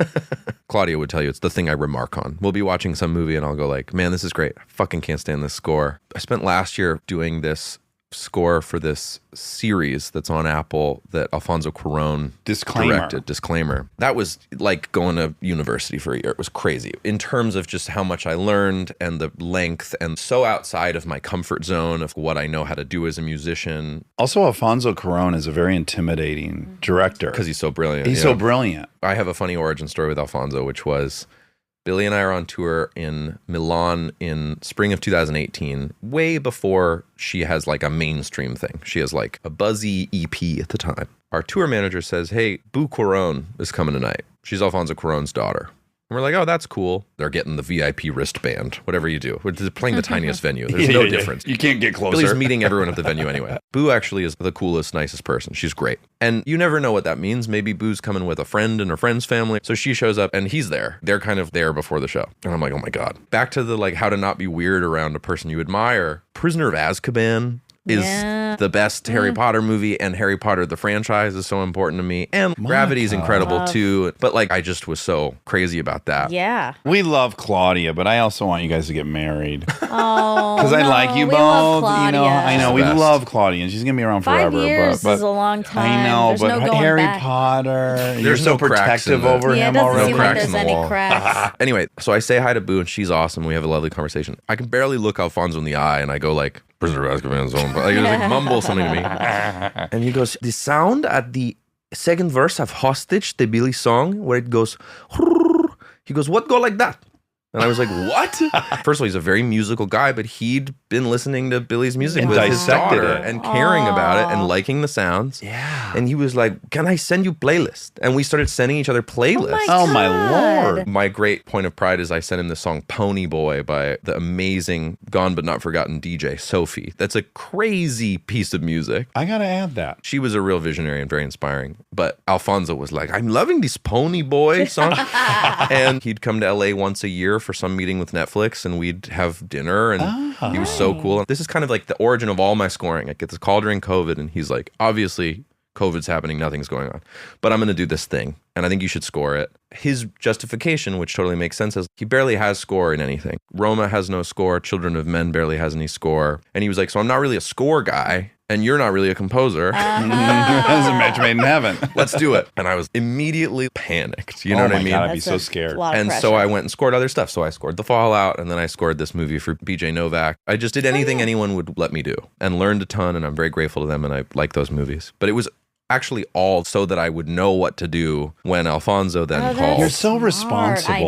Claudia would tell you it's the thing I remark on. We'll be watching some movie and I'll go like, man, this is great. I fucking can't stand this score. I spent last year doing this score for this series that's on Apple that Alfonso Cuarón directed. Disclaimer. That was like going to university for a year. It was crazy in terms of just how much I learned and the length, and so outside of my comfort zone of what I know how to do as a musician. Also, Alfonso Cuarón is a very intimidating director. Because he's so brilliant. He's you so know? brilliant. I have a funny origin story with Alfonso, which was Billy and I are on tour in Milan in spring of 2018, way before she has like a mainstream thing. She has like a buzzy EP at the time. Our tour manager says, hey, Boo Cuarón is coming tonight. She's Alfonso Cuarón's daughter. And we're like, oh, that's cool. They're getting the VIP wristband, whatever you do. We're just playing the tiniest venue. There's no difference. You can't get closer. Billy's meeting everyone at the venue anyway. Boo actually is the coolest, nicest person. She's great. And you never know what that means. Maybe Boo's coming with a friend and her friend's family. So she shows up and he's there. They're kind of there before the show. And I'm like, oh my God. Back to the like how to not be weird around a person you admire. Prisoner of Azkaban is the best Harry Potter movie, and Harry Potter the franchise is so important to me, and Gravity is incredible too, but like I just was so crazy about that. Yeah. We love Claudia, but I also want you guys to get married. Oh, Because I like you we both. love You know, Claudia. I know we Best. love Claudia, and she's gonna be around 5 forever. years but is a long time. I know, There's but no going Harry back. Potter, you're There's so no cracks in protective the- over Yeah, it him doesn't already. seem like cracks in there's the any wall. cracks. Anyway, so I say hi to Boo and she's awesome. We have a lovely conversation. I can barely look Alfonso in the eye and I go like, Prisoner of Azkaban's on. But I just like mumble something to me. And he goes, the sound at the second verse of Hostage, the Billy song, where it goes, he goes, what go like that? And I was like, what? First of all, he's a very musical guy, but he'd been listening to Billy's music And with his dissected daughter it. and caring about it and liking the sounds. Yeah. And he was like, can I send you playlist? And we started sending each other playlists. Oh my God. Lord. My great point of pride is I sent him the song Pony Boy by the amazing Gone But Not Forgotten DJ Sophie. That's a crazy piece of music. I gotta add that. She was a real visionary and very inspiring. But Alfonso was like, I'm loving this Pony Boy song. And he'd come to LA once a year for some meeting with Netflix and we'd have dinner and he was so cool. And this is kind of like the origin of all my scoring. I get this call during COVID and he's like, obviously COVID's happening, nothing's going on, but I'm going to do this thing and I think you should score it. His justification, which totally makes sense, is he barely has score in anything. Roma has no score. Children of Men barely has any score. And he was like, so I'm not really a score guy and you're not really a composer. That's a match made in heaven. Let's do it. And I was immediately panicked. You know what I mean? God, I'd be That's so a scared. lot of And pressure. so I went and scored other stuff. So I scored The Fallout and then I scored this movie for BJ Novak. I just did anything anyone would let me do and learned a ton. And I'm very grateful to them. And I like those movies. But it was actually all so that I would know what to do when Alfonso then Oh, called. You're so Smart. responsible. I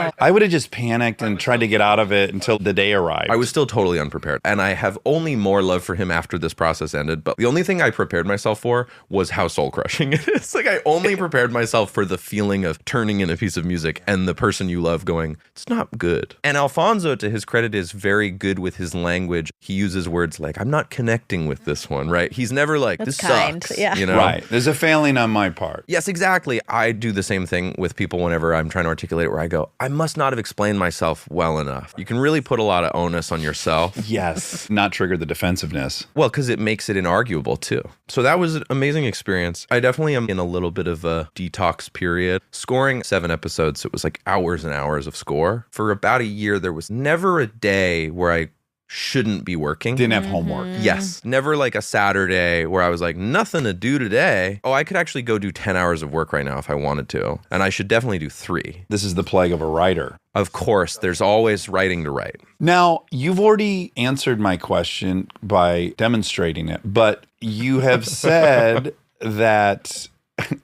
know. I would have just panicked and tried to get out of it until the day arrived. I was still totally unprepared. And I have only more love for him after this process ended. But the only thing I prepared myself for was how soul crushing it is. Like I only prepared myself for the feeling of turning in a piece of music and the person you love going, it's not good. And Alfonso, to his credit, is very good with his language. He uses words like, I'm not connecting with this one, right? He's never like, That's this kind, sucks. yeah. You know? Right. There's a failing on my part. Yes, exactly. I do the same thing with people whenever I'm trying to articulate it where I go, I must not have explained myself well enough. You can really put a lot of onus on yourself. Yes. Not trigger the defensiveness. Well, because it makes it inarguable too. So that was an amazing experience. I definitely am in a little bit of a detox period. Scoring 7 episodes, it was like hours and hours of score. For about a year, there was never a day where I shouldn't be working. Didn't have homework. Yes. Never like a Saturday where I was like, nothing to do today. Oh, I could actually go do 10 hours of work right now if I wanted to. And I should definitely do 3. This is the plague of a writer. Of course, there's always writing to write. Now, you've already answered my question by demonstrating it, but you have said that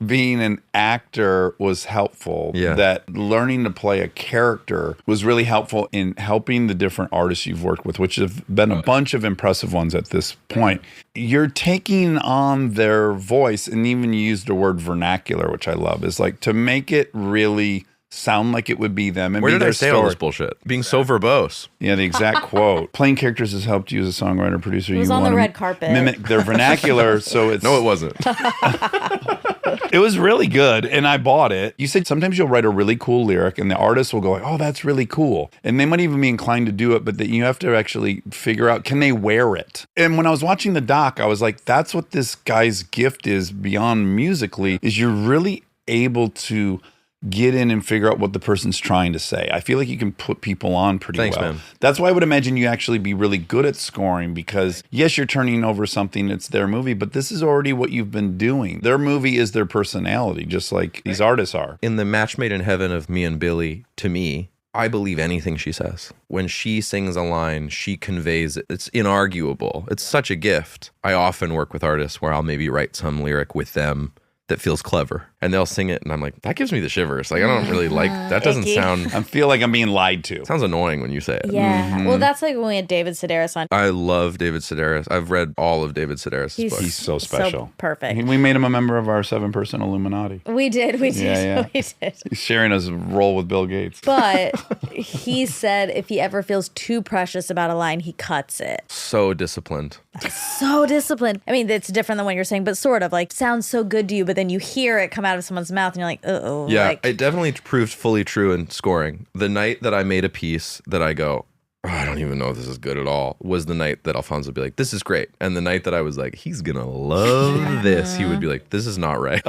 being an actor was helpful, Yeah. that learning to play a character was really helpful in helping the different artists you've worked with, which have been a bunch of impressive ones at this point. You're taking on their voice, and even you used the word vernacular, which I love, is like to make it really sound like it would be them and Where be did I their say all story. this bullshit? Being so verbose. Yeah, the exact quote. Playing characters has helped you as a songwriter, producer. It was you on the wanna red carpet. Mimic their vernacular, so it's... No, it wasn't. It was really good, and I bought it. You said sometimes you'll write a really cool lyric, and the artist will go like, oh, that's really cool. And they might even be inclined to do it, but that you have to actually figure out, can they wear it? And when I was watching the doc, I was like, that's what this guy's gift is beyond musically, is you're really able to get in and figure out what the person's trying to say. I feel like you can put people on pretty Thanks, well. man. That's why I would imagine you actually be really good at scoring, because yes, you're turning over something that's their movie, but this is already what you've been doing. Their movie is their personality, just like these artists are. In the match made in heaven of me and Billy, to me, I believe anything she says. When she sings a line, she conveys it. It's inarguable. It's such a gift. I often work with artists where I'll maybe write some lyric with them that feels clever. and they'll sing it, and I'm like, that gives me the shivers. Like, I don't really like that. Doesn't Icky. sound I feel like I'm being lied to. sounds annoying when you say it. Yeah. Well, that's like when we had David Sedaris on. I love David Sedaris. I've read all of David Sedaris' books. He's so special. Perfect. We made him a member of our 7-person Illuminati. We did. We Yeah. did. He's sharing his role with Bill Gates. But he said if he ever feels too precious about a line, he cuts it. So disciplined. So disciplined. I mean, it's different than what you're saying, but sort of like sounds so good to you, but then you hear it come out of someone's mouth and you're like, oh. Yeah, Like, it definitely proved fully true in scoring. The night that I made a piece that I go, oh, I don't even know if this is good at all, was the night that Alfonso would be like, this is great. And the night that I was like, he's going to love this, he would be like, this is not right.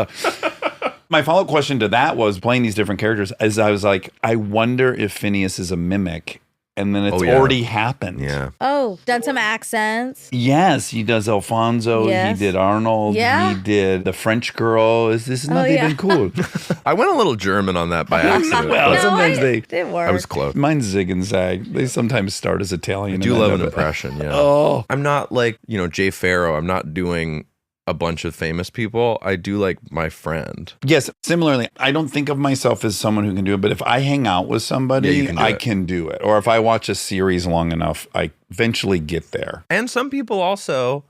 My follow-up question to that was playing these different characters as I was like, I wonder if Finneas is a mimic. And then it's Oh, yeah. already happened. Yeah. oh, done some accents. Yes, he does Alfonso. Yes. He did Arnold. Yeah. He did the French girl. This is not yeah. even cool. I went a little German on that by accident. Well, but sometimes they. It worked. I was close. Mine's Zig and Zag. They sometimes start as Italian. I do and love end an up- impression, yeah. Oh, I'm not like, Jay Farrow. I'm not doing a bunch of famous people. I do like my friend. yes. Similarly, I don't think of myself as someone who can do it, but if I hang out with somebody, Yeah, you can do I it. can do it. Or if I watch a series long enough, I eventually get there. And some people also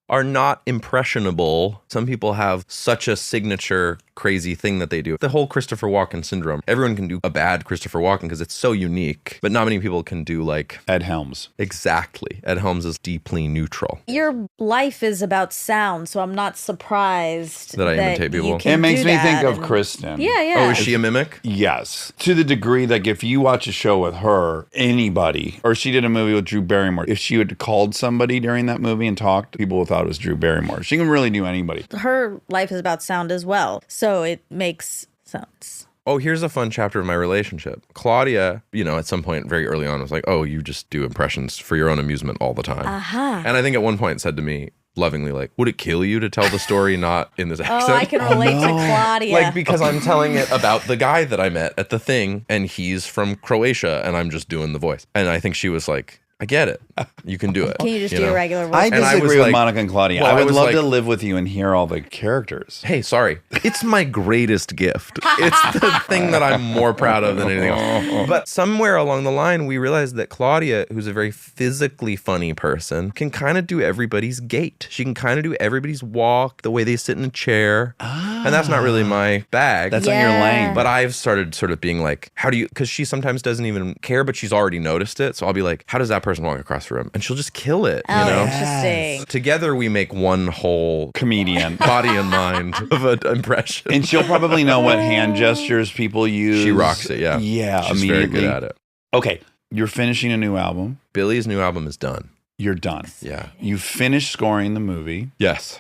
are not impressionable. Some people have such a signature crazy thing that they do. The whole Christopher Walken syndrome. Everyone can do a bad Christopher Walken because it's so unique, but not many people can do like Ed Helms. exactly. Ed Helms is deeply neutral. Your life is about sound, so I'm not surprised That I imitate you people. can It makes do me that think of and- Kristen. Yeah, yeah. Oh, is she a mimic? Yes. To the degree that if you watch a show with her, anybody, or she did a movie with Drew Barrymore, if she had called somebody during that movie and talked, people would thought it was Drew Barrymore. She can really do anybody. Her life is about sound as well, so it makes sense. Oh, here's a fun chapter of my relationship. Claudia, at some point very early on was like, oh, you just do impressions for your own amusement all the time. Aha. And I think at one point said to me lovingly, like, would it kill you to tell the story not in this accent? Oh, I can relate to Claudia. Like, because I'm telling it about the guy that I met at the thing, and he's from Croatia, and I'm just doing the voice. And I think she was like, I get it. You can do it. Can you just do know? a regular voice? I And I disagree was with like- Monica and Claudia. Well, I I would was love like- to live with you and hear all the characters. Hey, sorry. It's my greatest gift. It's the thing that I'm more proud of than anything else. But somewhere along the line, we realized that Claudia, who's a very physically funny person, can kind of do everybody's gait. She can kind of do everybody's walk, the way they sit in a chair. And that's not really my bag. That's not your Yeah. lane. But I've started sort of being like, how do you, because she sometimes doesn't even care, but she's already noticed it. So I'll be like, how does that person walk across the room? And she'll just kill it, Oh, you know? interesting. Together we make one whole Comedian. body and mind of an impression. And she'll probably know what hand gestures people use. She rocks it, yeah. Yeah, She's immediately. very good at it. Okay, you're finishing a new album. Billy's new album is done. You're done. Yeah. You finished scoring the movie. Yes.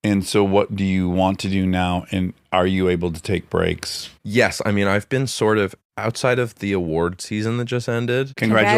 And so what do you want to do now? And are you able to take breaks? Yes. I mean, I've been sort of outside of the award season that just ended.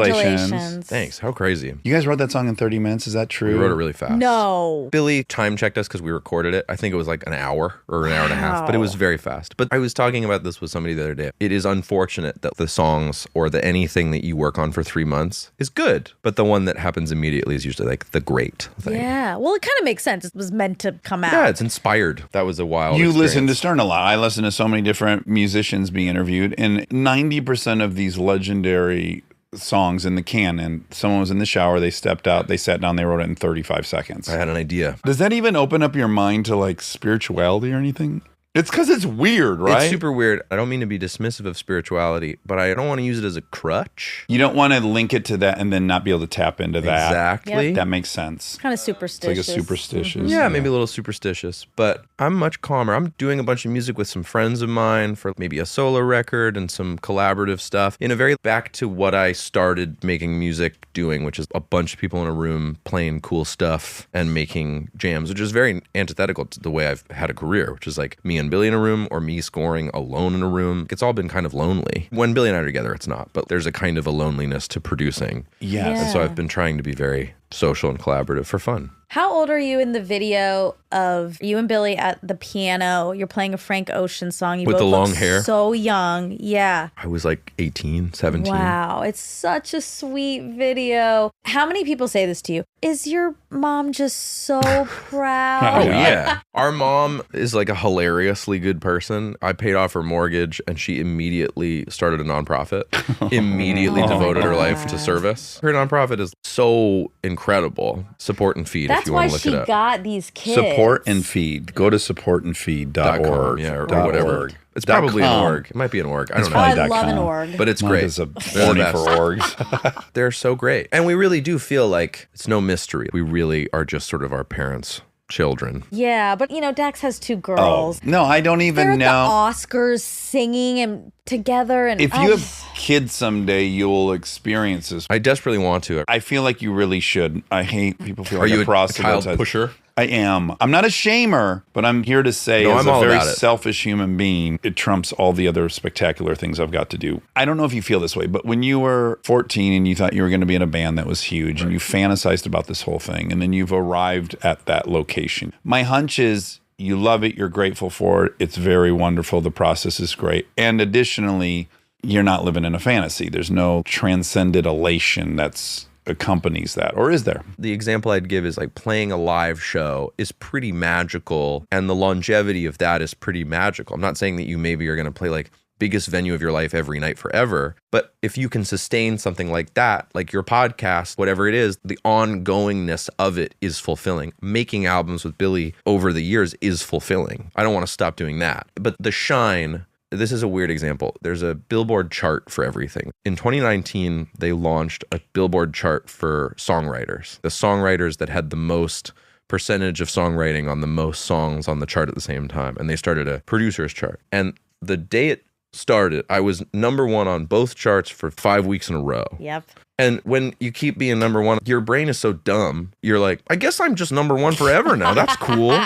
Congratulations. Thanks. How crazy. You guys wrote that song in 30 minutes. Is that We true? wrote it really fast. No. Billy time checked us because we recorded it. I think it was like an hour or an hour and a half, but it was Wow. very fast. But I was talking about this with somebody the other day. It is unfortunate that the songs or the anything that you work on for 3 months is good, but the one that happens immediately is usually like the great thing. Yeah. Well, it kind of makes sense. It was meant to come out. Yeah, it's inspired. That was a wild You listen to experience. Stern a lot. I listen to so many different musicians being interviewed, and 90% of these legendary songs in the canon, someone was in the shower, they stepped out, they sat down, they wrote it in 35 seconds. I had an idea. Does that even open up your mind to like spirituality or anything? It's because it's weird, right? It's super weird. I don't mean to be dismissive of spirituality, but I don't want to use it as a crutch. You don't want to link it to that and then not be able to tap into that. Exactly. Yep. That makes sense. Kind of It's like superstitious. a superstitious. Yeah, maybe a little superstitious, but I'm much calmer. I'm doing a bunch of music with some friends of mine for maybe a solo record and some collaborative stuff in a very back to what I started making music doing, which is a bunch of people in a room playing cool stuff and making jams, which is very antithetical to the way I've had a career, which is like me and Billy in a room or me scoring alone in a room. It's all been kind of lonely. When Billy and I are together, it's not, but there's a kind of a loneliness to producing. Yes. And so Yeah. I've been trying to be very social and collaborative for fun. How old are you in the video of you and Billy at the piano? You're playing a Frank Ocean song. You With both the long look hair? so young. Yeah. I was like 18, 17. Wow. It's such a sweet video. How many people say this to you? Is your mom just so proud? Oh, yeah. Our mom is like a hilariously good person. I paid off her mortgage and she immediately started a nonprofit, immediately devoted her life to service. Her nonprofit is so incredible. Support and Feed, That's if you why want to look she it up. got these kids. Support and feed. Go to supportandfeed.org. Yeah, or .org. whatever. It's probably an .com. org. It might be an org. I don't Oh, know. I probably love an .com. org. But it's Mine great. is a They're the horny for best. orgs. They're so great. And we really do feel like it's no mystery. We really are just sort of our parents' children. Yeah, but Dax has two Oh, girls. no, I don't They're even at the know. Oscars singing and together. And If you have kids someday, you'll experience this. I desperately want to. I feel like you really should. I hate people feel Are like you I a proselytize. child pusher? I am. I'm not a shamer, but I'm here to say No, as I'm a all very about it. selfish human being, it trumps all the other spectacular things I've got to do. I don't know if you feel this way, but when you were 14 and you thought you were going to be in a band that was huge and you fantasized about this whole thing and then you've arrived at that location. My hunch is you love it, you're grateful for it, it's very wonderful, the process is great. And additionally, you're not living in a fantasy. There's no transcendent elation that's accompanies that, or is there? The example I'd give is like playing a live show is pretty magical, and the longevity of that is pretty magical. I'm not saying that you maybe are going to play like biggest venue of your life every night forever, but if you can sustain something like that, like your podcast, whatever it is, the ongoingness of it is fulfilling. Making albums with Billy over the years is fulfilling. I don't want to stop doing that. But the shine, this is a weird example. There's a Billboard chart for everything. In 2019, they launched a Billboard chart for songwriters. The songwriters that had the most percentage of songwriting on the most songs on the chart at the same time. And they started a producers chart. And the day it started, I was number one on both charts for 5 weeks in a row. Yep. And when you keep being number one, your brain is so dumb. You're like, I guess I'm just number one forever now. That's cool. And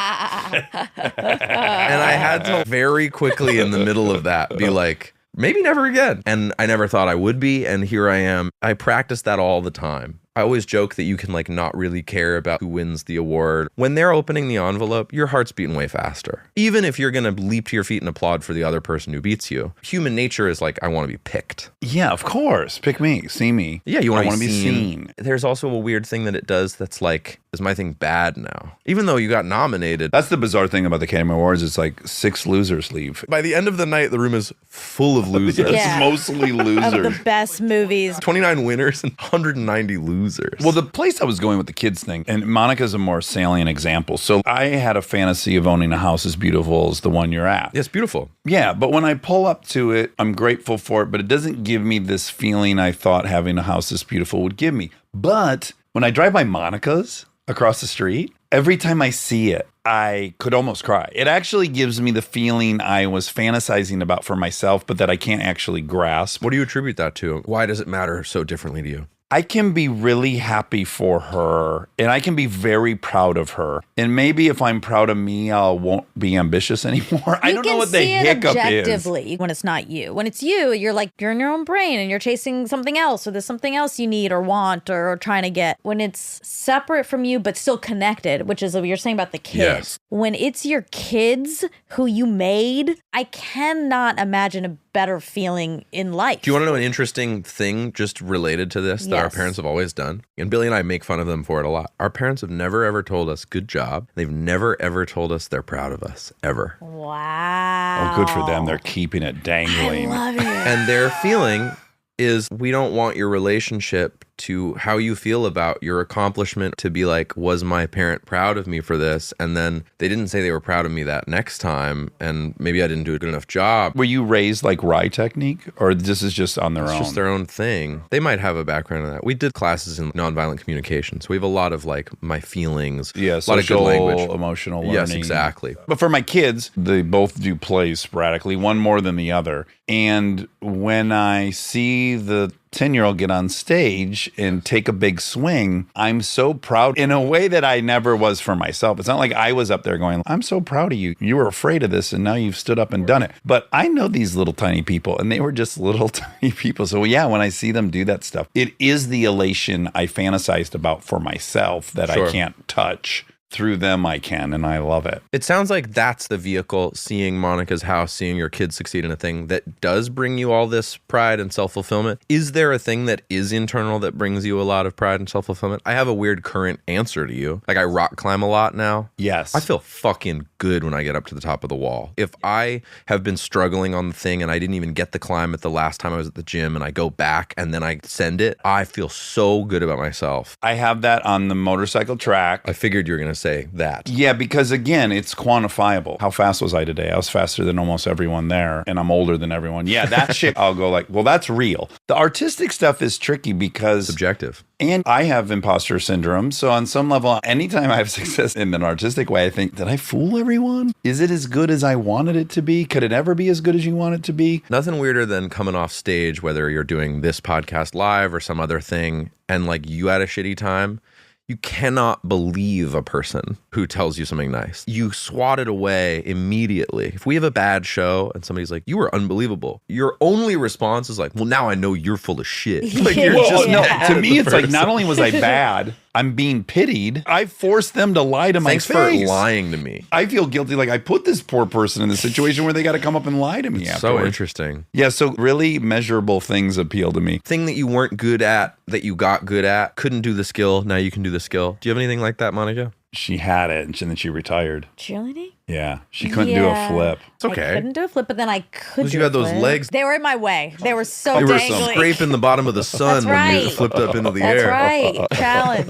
I had to very quickly in the middle of that be like, maybe never again. And I never thought I would be. And here I am. I practice that all the time. I always joke that you can like not really care about who wins the award. When they're opening the envelope, your heart's beating way faster. Even if you're going to leap to your feet and applaud for the other person who beats you, human nature is like, I want to be picked. Yeah, of course. Pick me, see me. Yeah, you want I to wanna be be seen. seen. There's also a weird thing that it does that's like, is my thing bad now? Even though you got nominated. That's the bizarre thing about the Academy Awards. It's like 6 losers leave. By the end of the night, the room is full of losers. It's Yeah. mostly Of losers. the best movies. 29 winners and 190 losers. Well, the place I was going with the kids thing, and Monica's a more salient example. So I had a fantasy of owning a house as beautiful as the one you're at. yeah, it's beautiful. Yeah, but when I pull up to it, I'm grateful for it, but it doesn't give me this feeling I thought having a house this beautiful would give me. But when I drive by Monica's across the street, every time I see it, I could almost cry. It actually gives me the feeling I was fantasizing about for myself, but that I can't actually grasp. What do you attribute that to? Why does it matter so differently to you? I can be really happy for her and I can be very proud of her. And maybe if I'm proud of me, I won't be ambitious anymore. I don't know what the You can see it hiccup is. objectively when it's not you. When it's you, you're like, you're in your own brain and you're chasing something else, or there's something else you need or want or trying to get. When it's separate from you but still connected, which is what you're saying about the kids. Yes. When it's your kids who you made, I cannot imagine a better feeling in life. Do you want to know an interesting thing just related to this that our Yes. parents have always done? And Billy and I make fun of them for it a lot. Our parents have never ever told us good job. They've never ever told us they're proud of us, ever. Wow. Oh, good for them. They're keeping it I dangling. love it. And their feeling is we don't want your relationship to how you feel about your accomplishment to be like, was my parent proud of me for this? And then they didn't say they were proud of me that next time. And maybe I didn't do a good enough job. Were you raised like rye technique, or this is just on their It's own? just their own thing. They might have a background in that. We did classes in nonviolent communication. So we have a lot of like my feelings, Yeah, a lot of good social, language. emotional learning. Yes, exactly. But for my kids, they both do plays sporadically, one more than the other. And when I see the 10-year-old get on stage and take a big swing, I'm so proud in a way that I never was for myself. It's not like I was up there going, I'm so proud of you. You were afraid of this and now you've stood up and done it. But I know these little tiny people and they were just little tiny people. So yeah, when I see them do that stuff, it is the elation I fantasized about for myself that I can't touch. Through them I can, and I love it. It sounds like that's the vehicle, seeing Monica's house, seeing your kids succeed in a thing that does bring you all this pride and self-fulfillment. Is there a thing that is internal that brings you a lot of pride and self-fulfillment? I have a weird current answer to you. Like I rock climb a lot now. Yes. I feel fucking good when I get up to the top of the wall. If I have been struggling on the thing and I didn't even get the climb at the last time I was at the gym and I go back and then I send it, I feel so good about myself. I have that on the motorcycle track. I figured you were going to say that. Yeah, because again, it's quantifiable. How fast was I today? I was faster than almost everyone there, and I'm older than everyone. Yeah, that shit, I'll go like, well, that's real. The artistic stuff is tricky because... Subjective. And I have imposter syndrome. So on some level, anytime I have success in an artistic way, I think, did I fool everyone? Is it as good as I wanted it to be? Could it ever be as good as you want it to be? Nothing weirder than coming off stage, whether you're doing this podcast live or some other thing, and like you had a shitty time. You cannot believe a person who tells you something nice. You swat it away immediately. If we have a bad show and somebody's like, you were unbelievable, your only response is like, well, now I know you're full of shit. Like, you're just no, mad to at me, the it's like, person. not only was I bad, I'm being pitied. I forced them to lie to my Thanks face. for lying to me. I feel guilty. Like I put this poor person in the situation where they got to come up and lie to me So afterwards. interesting. Yeah, so really measurable things appeal to me. Thing that you weren't good at, that you got good at, couldn't do the skill, now you can do the skill. Do you have anything like that, Monica? She had it, and then she retired. Cheerleading? Yeah, she couldn't do a Yeah. flip. It's okay. I couldn't do a flip, but then I could. Because you do a had those flip. legs. They were in my way. They were so You were dangly. scraping the bottom of the sun That's when you right. flipped up into the That's air. right. Challenge.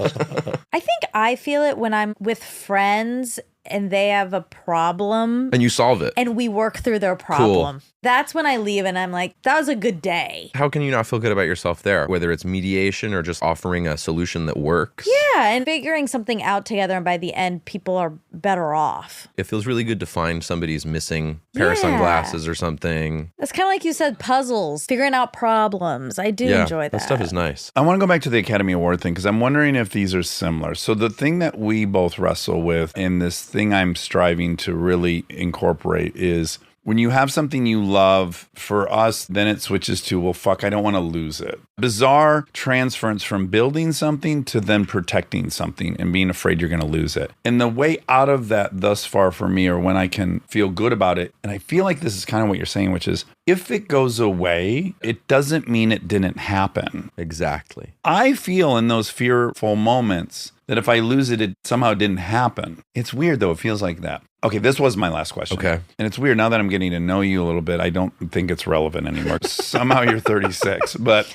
I think I feel it when I'm with friends and they have a problem And you solve it. and we work through their problem. That's when I leave and I'm like, that was a good day. How can you not feel good about yourself there? Whether it's mediation or just offering a solution that works. Yeah, and figuring something out together, and by the end, people are better off. It feels really good to find somebody's missing pair of Yeah. sunglasses or something. That's kind of like you said, puzzles, figuring out problems. I do enjoy that. That stuff is nice. I want to go back to the Academy Award thing because I'm wondering if these are similar. So the thing that we both wrestle with, and this thing I'm striving to really incorporate, is when you have something you love, for us, then it switches to, well, fuck, I don't want to lose it. Bizarre transference from building something to then protecting something and being afraid you're going to lose it. And the way out of that thus far for me, or when I can feel good about it, and I feel like this is kind of what you're saying, which is if it goes away, it doesn't mean it didn't happen. Exactly. I feel in those fearful moments that if I lose it, it somehow didn't happen. It's weird though. It feels like that. Okay, this was my last question. Okay. And it's weird now that I'm getting to know you a little bit. I don't think it's relevant anymore. Somehow you're 36, but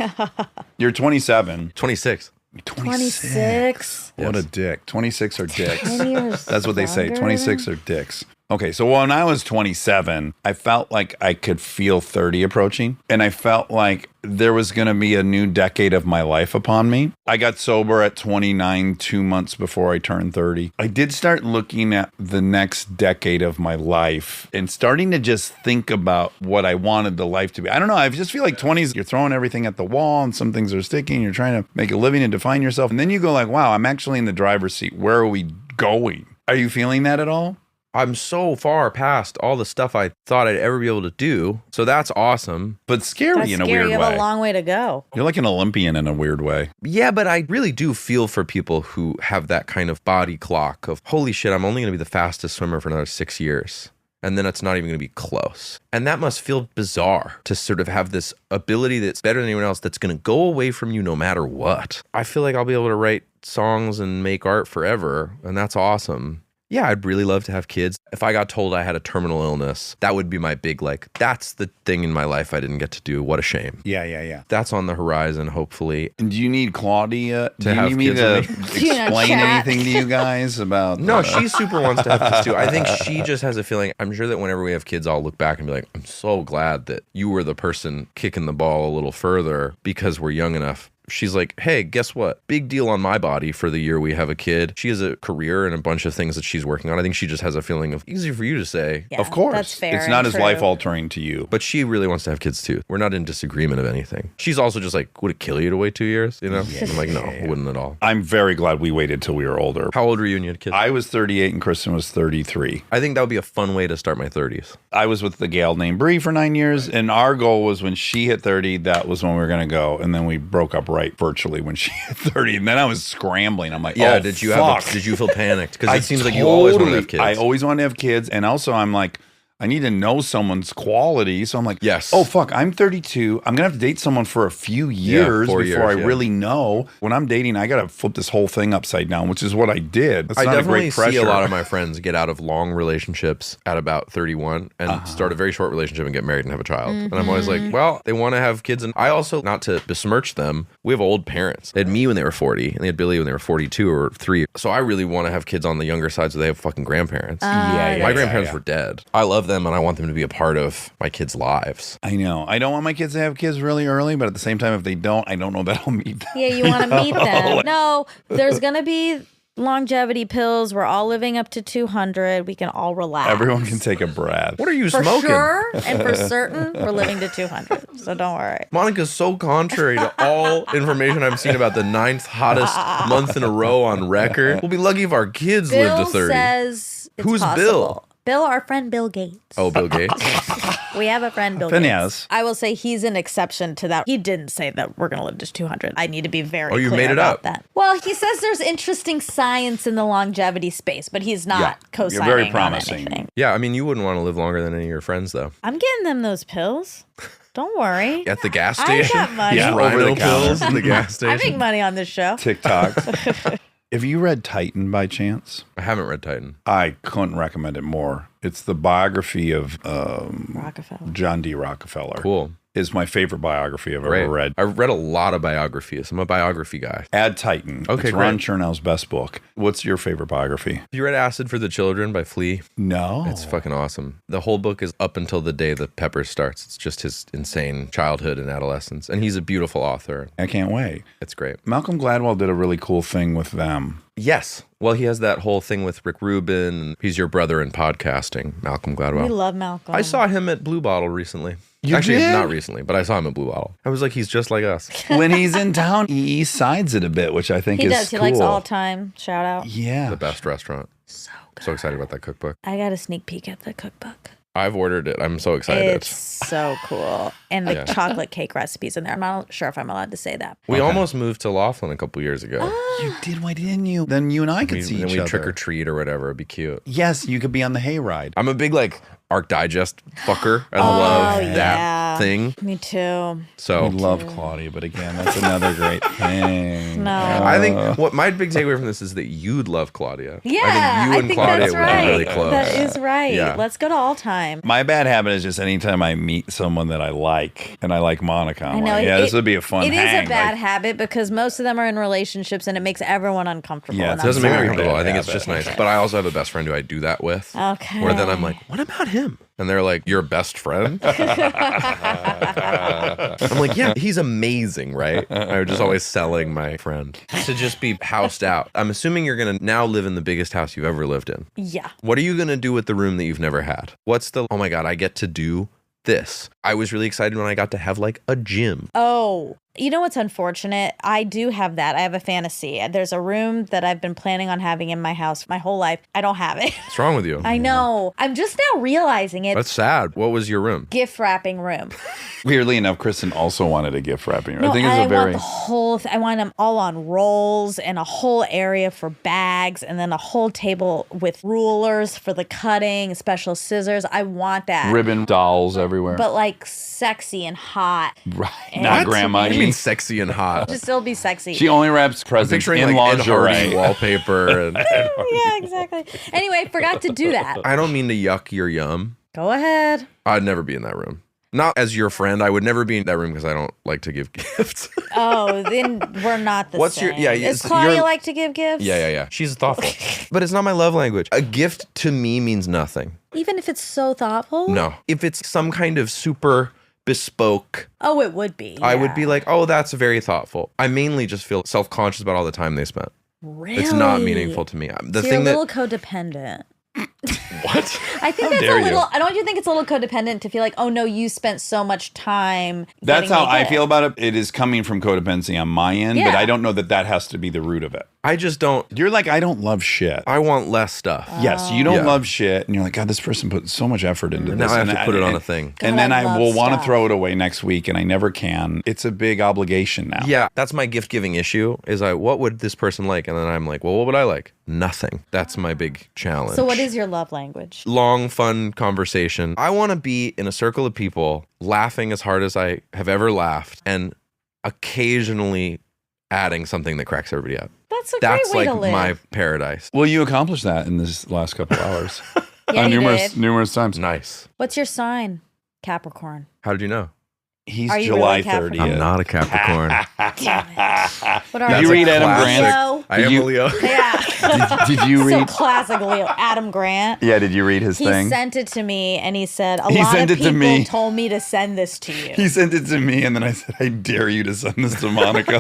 you're 27. 26. 26. What a dick. 26 are dicks. 10 years That's what they say. younger. 26 are dicks. Okay, so when I was 27, I felt like I could feel 30 approaching, and I felt like there was going to be a new decade of my life upon me. I got sober at 29, 2 months before I turned 30. I did start looking at the next decade of my life and starting to just think about what I wanted the life to be. I don't know, I just feel like 20s, you're throwing everything at the wall and some things are sticking, you're trying to make a living and define yourself, and then you go like, wow, I'm actually in the driver's seat. Where are we going? Are you feeling that at all? I'm so far past all the stuff I thought I'd ever be able to do. So that's awesome. But scary That's in a scary. weird You have way. a long way to go. You're like an Olympian in a weird way. Yeah, but I really do feel for people who have that kind of body clock of, holy shit, I'm only going to be the fastest swimmer for another 6 years. And then it's not even going to be close. And that must feel bizarre to sort of have this ability that's better than anyone else that's going to go away from you no matter what. I feel like I'll be able to write songs and make art forever. And that's awesome. Yeah, I'd really love to have kids. If I got told I had a terminal illness, that would be my big, like, that's the thing in my life I didn't get to do. What a shame. Yeah. That's on the horizon, hopefully. And do you need Claudia To have you need me kids to with me? explain Chat. anything to you guys about No, she super wants to have kids too. I think she just has a feeling. I'm sure that whenever we have kids, I'll look back and be like, I'm so glad that you were the person kicking the ball a little further because we're young enough She's like, hey, guess what? Big deal on my body for the year we have a kid. She has a career and a bunch of things that she's working on. I think she just has a feeling of easy for you to say. Yeah, Of course. that's fair It's not and as true. life-altering to you. But she really wants to have kids too. We're not in disagreement of anything. She's also just like, would it kill you to wait 2 years? You know? I'm like, no, it wouldn't at all. I'm very glad we waited till we were older. How old were you when you had kids? I was 38 and Kristen was 33. I think that would be a fun way to start my 30s. I was with the gal named Bree for 9 years, and our goal was when she hit 30, that was when we were going to go. And then we broke up right virtually when she hit 30. And then I was scrambling. I'm like, Yeah, oh, did you fuck. did you feel panicked? Because I it seems like you always want to have kids. I always want to have kids. And also, I'm like, I need to know someone's quality. So I'm like, Yes. oh, fuck, I'm 32. I'm going to have to date someone for a few years 4 before years, I really know. When I'm dating, I got to flip this whole thing upside down, which is what I did. That's I not a definitely great pressure. see a lot of my friends get out of long relationships at about 31 and start a very short relationship and get married and have a child. And I'm always like, well, they want to have kids. And I also, not to besmirch them, we have old parents. They had me when they were 40 and they had Billy when they were 42 or 3. So I really want to have kids on the younger side so they have fucking grandparents. My grandparents were dead. I love them and I want them to be a part of my kids' lives. I know. I don't want my kids to have kids really early, but at the same time, if they don't, I don't know that I'll meet them. Yeah, you want to meet them. No, there's going to be longevity pills. We're all living up to 200. We can all relax. Everyone can take a breath. What are you For smoking? sure and for certain, we're living to 200. So don't worry. Monica's so contrary to all information I've seen about the 9th hottest month in a row on record. We'll be lucky if our kids live Bill to 30. says it's Who's possible. Bill? Bill, our friend Bill Gates. Oh, Bill Gates? We have a friend, Bill Finneas. Gates. I will say he's an exception to that. He didn't say that we're going to live to 200. I need to be very you clear made it about up. that. Well, he says there's interesting science in the longevity space, but he's not Yeah, co-signing you're very on promising. anything. Yeah, I mean, you wouldn't want to live longer than any of your friends, though. I'm getting them those pills. Don't worry. At the gas I station? got money. Yeah, over Rhino the counter. pills at the gas I make station? money on this show. TikToks. Have you read Titan by chance? I haven't read Titan. I couldn't recommend it more. It's the biography of Rockefeller. John D. Rockefeller. Cool. It's my favorite biography I've Great. ever read. I've read a lot of biographies. I'm a biography guy. Add Titan. Okay, it's Ron great. Chernow's best book. What's your favorite biography? Have you read Acid for the Children by Flea? No. It's fucking awesome. The whole book is up until the day the Pepper starts. It's just his insane childhood and adolescence. And he's a beautiful author. I can't wait. It's great. Malcolm Gladwell did a really cool thing with them. Yes. Well, he has that whole thing with Rick Rubin. He's your brother in podcasting, Malcolm Gladwell. We love Malcolm. I saw him at Blue Bottle recently. You Actually, did? not recently, but I saw him at Blue Bottle. I was like, he's just like us. When he's in town, he east sides it a bit, which I think He is does. He cool. likes all time. Shout out. Yeah. The best restaurant. So good. So excited about that cookbook. I got a sneak peek at the cookbook. I've ordered it. I'm so excited. It's so cool. And the Yeah. chocolate cake recipes in there. I'm not sure if I'm allowed to say that. We almost moved to Laughlin a couple years ago. You did, why didn't you? Then you and I could see Then each we other. trick or treat or whatever. It'd be cute. Yes, you could be on the hayride. I'm a big like Arc Digest fucker. I Oh, love yeah. that thing. Me too. I So love Claudia, but again, that's another great thing. No. I think what my big takeaway from this is that you'd love Claudia. Yeah, I think you and Claudia that's would right. be really close. That is right. Yeah. Let's go to all time. My bad habit is just anytime I meet someone that I like, and I like Monica, I'm like, yeah, this would be a fun It hang. is a bad Like, habit because most of them are in relationships and it makes everyone uncomfortable. Yeah, and it It doesn't make me Sorry. uncomfortable. I think it's Bad just habit. nice. But I also have a best friend who I do that with. Okay. Where then I'm like, what about him? And they're like, your best friend? I'm like, yeah, he's amazing, right? I'm just always selling my friend to just be housed out. I'm assuming you're going to now live in the biggest house you've ever lived in. Yeah. What are you going to do with the room that you've never had? What's the, oh my God, I get to do this. I was really excited when I got to have like a gym. Oh, you know what's unfortunate? I do have that. I have a fantasy. There's a room that I've been planning on having in my house my whole life. I don't have it. What's wrong with you? I know. I'm just now realizing it. That's sad. What was your room? Gift wrapping room. weirdly enough, Kristen also wanted a gift wrapping. No, I think it's I a very. want the whole. I want them all on rolls and a whole area for bags, and then a whole table with rulers for the cutting, special scissors. I want that, ribbon dolls everywhere. but like sexy and hot. right. And- Not What? grandma. I mean, sexy and hot. To still be sexy. She only wraps presents Picturing in like Ed Hardy lingerie. wallpaper. And Yeah, exactly. Anyway, forgot to do that. I don't mean to yuck your yum. Go ahead. I'd never be in that room. Not as your friend. I would never be in that room because I don't like to give gifts. Oh, then we're not the What's same. your- yeah, Does it's- Claudia you're- like to give gifts? Yeah. She's thoughtful. But it's not my love language. A gift to me means nothing. Even if it's so thoughtful? No. If it's some kind of super bespoke. Oh, it would be. I would yeah. be like, oh, that's very thoughtful. I mainly just feel self-conscious about all the time they spent. Really? It's not meaningful to me. The So thing you're a that little codependent. what? I think that's dare a little. you. Don't you think it's a little codependent to feel like, oh no, you spent so much time. That's getting how me I good. feel about it. It is coming from codependency on my end, but Yeah. I don't know that that has to be the root of it. I just don't. You're like, I don't love shit. I want less stuff. Yes, you don't Yeah. love shit, and you're like, God, this person put so much effort into Now this. I have and to put it on a thing. And God, then I I love will want to stuff. throw it away next week, and I never can. It's a big obligation now. Yeah, that's my gift giving issue. Is what would this person like? And then I'm like, well, what would I like? Nothing. That's my big challenge. So what is your love language? Long, fun conversation? I want to be in a circle of people laughing as hard as I have ever laughed, and occasionally adding something that cracks everybody up. That's a That's great way like to live. my paradise. Well, you accomplished that in this last couple hours. Yeah, you numerous did. numerous times. Nice. What's your sign? Capricorn. How did you know? He's Are you July really Capricorn? 30th. I'm not a Capricorn. What are Did you you? read Adam Leo? Grant? I am you- a Leo. Yeah. Did you So read? classic Leo. Adam Grant. Yeah, did you read his He thing? sent it to me and he said, He lot sent of it to people me. told me to send this to you. He sent it to me, and then I said, I dare you to send this to Monica.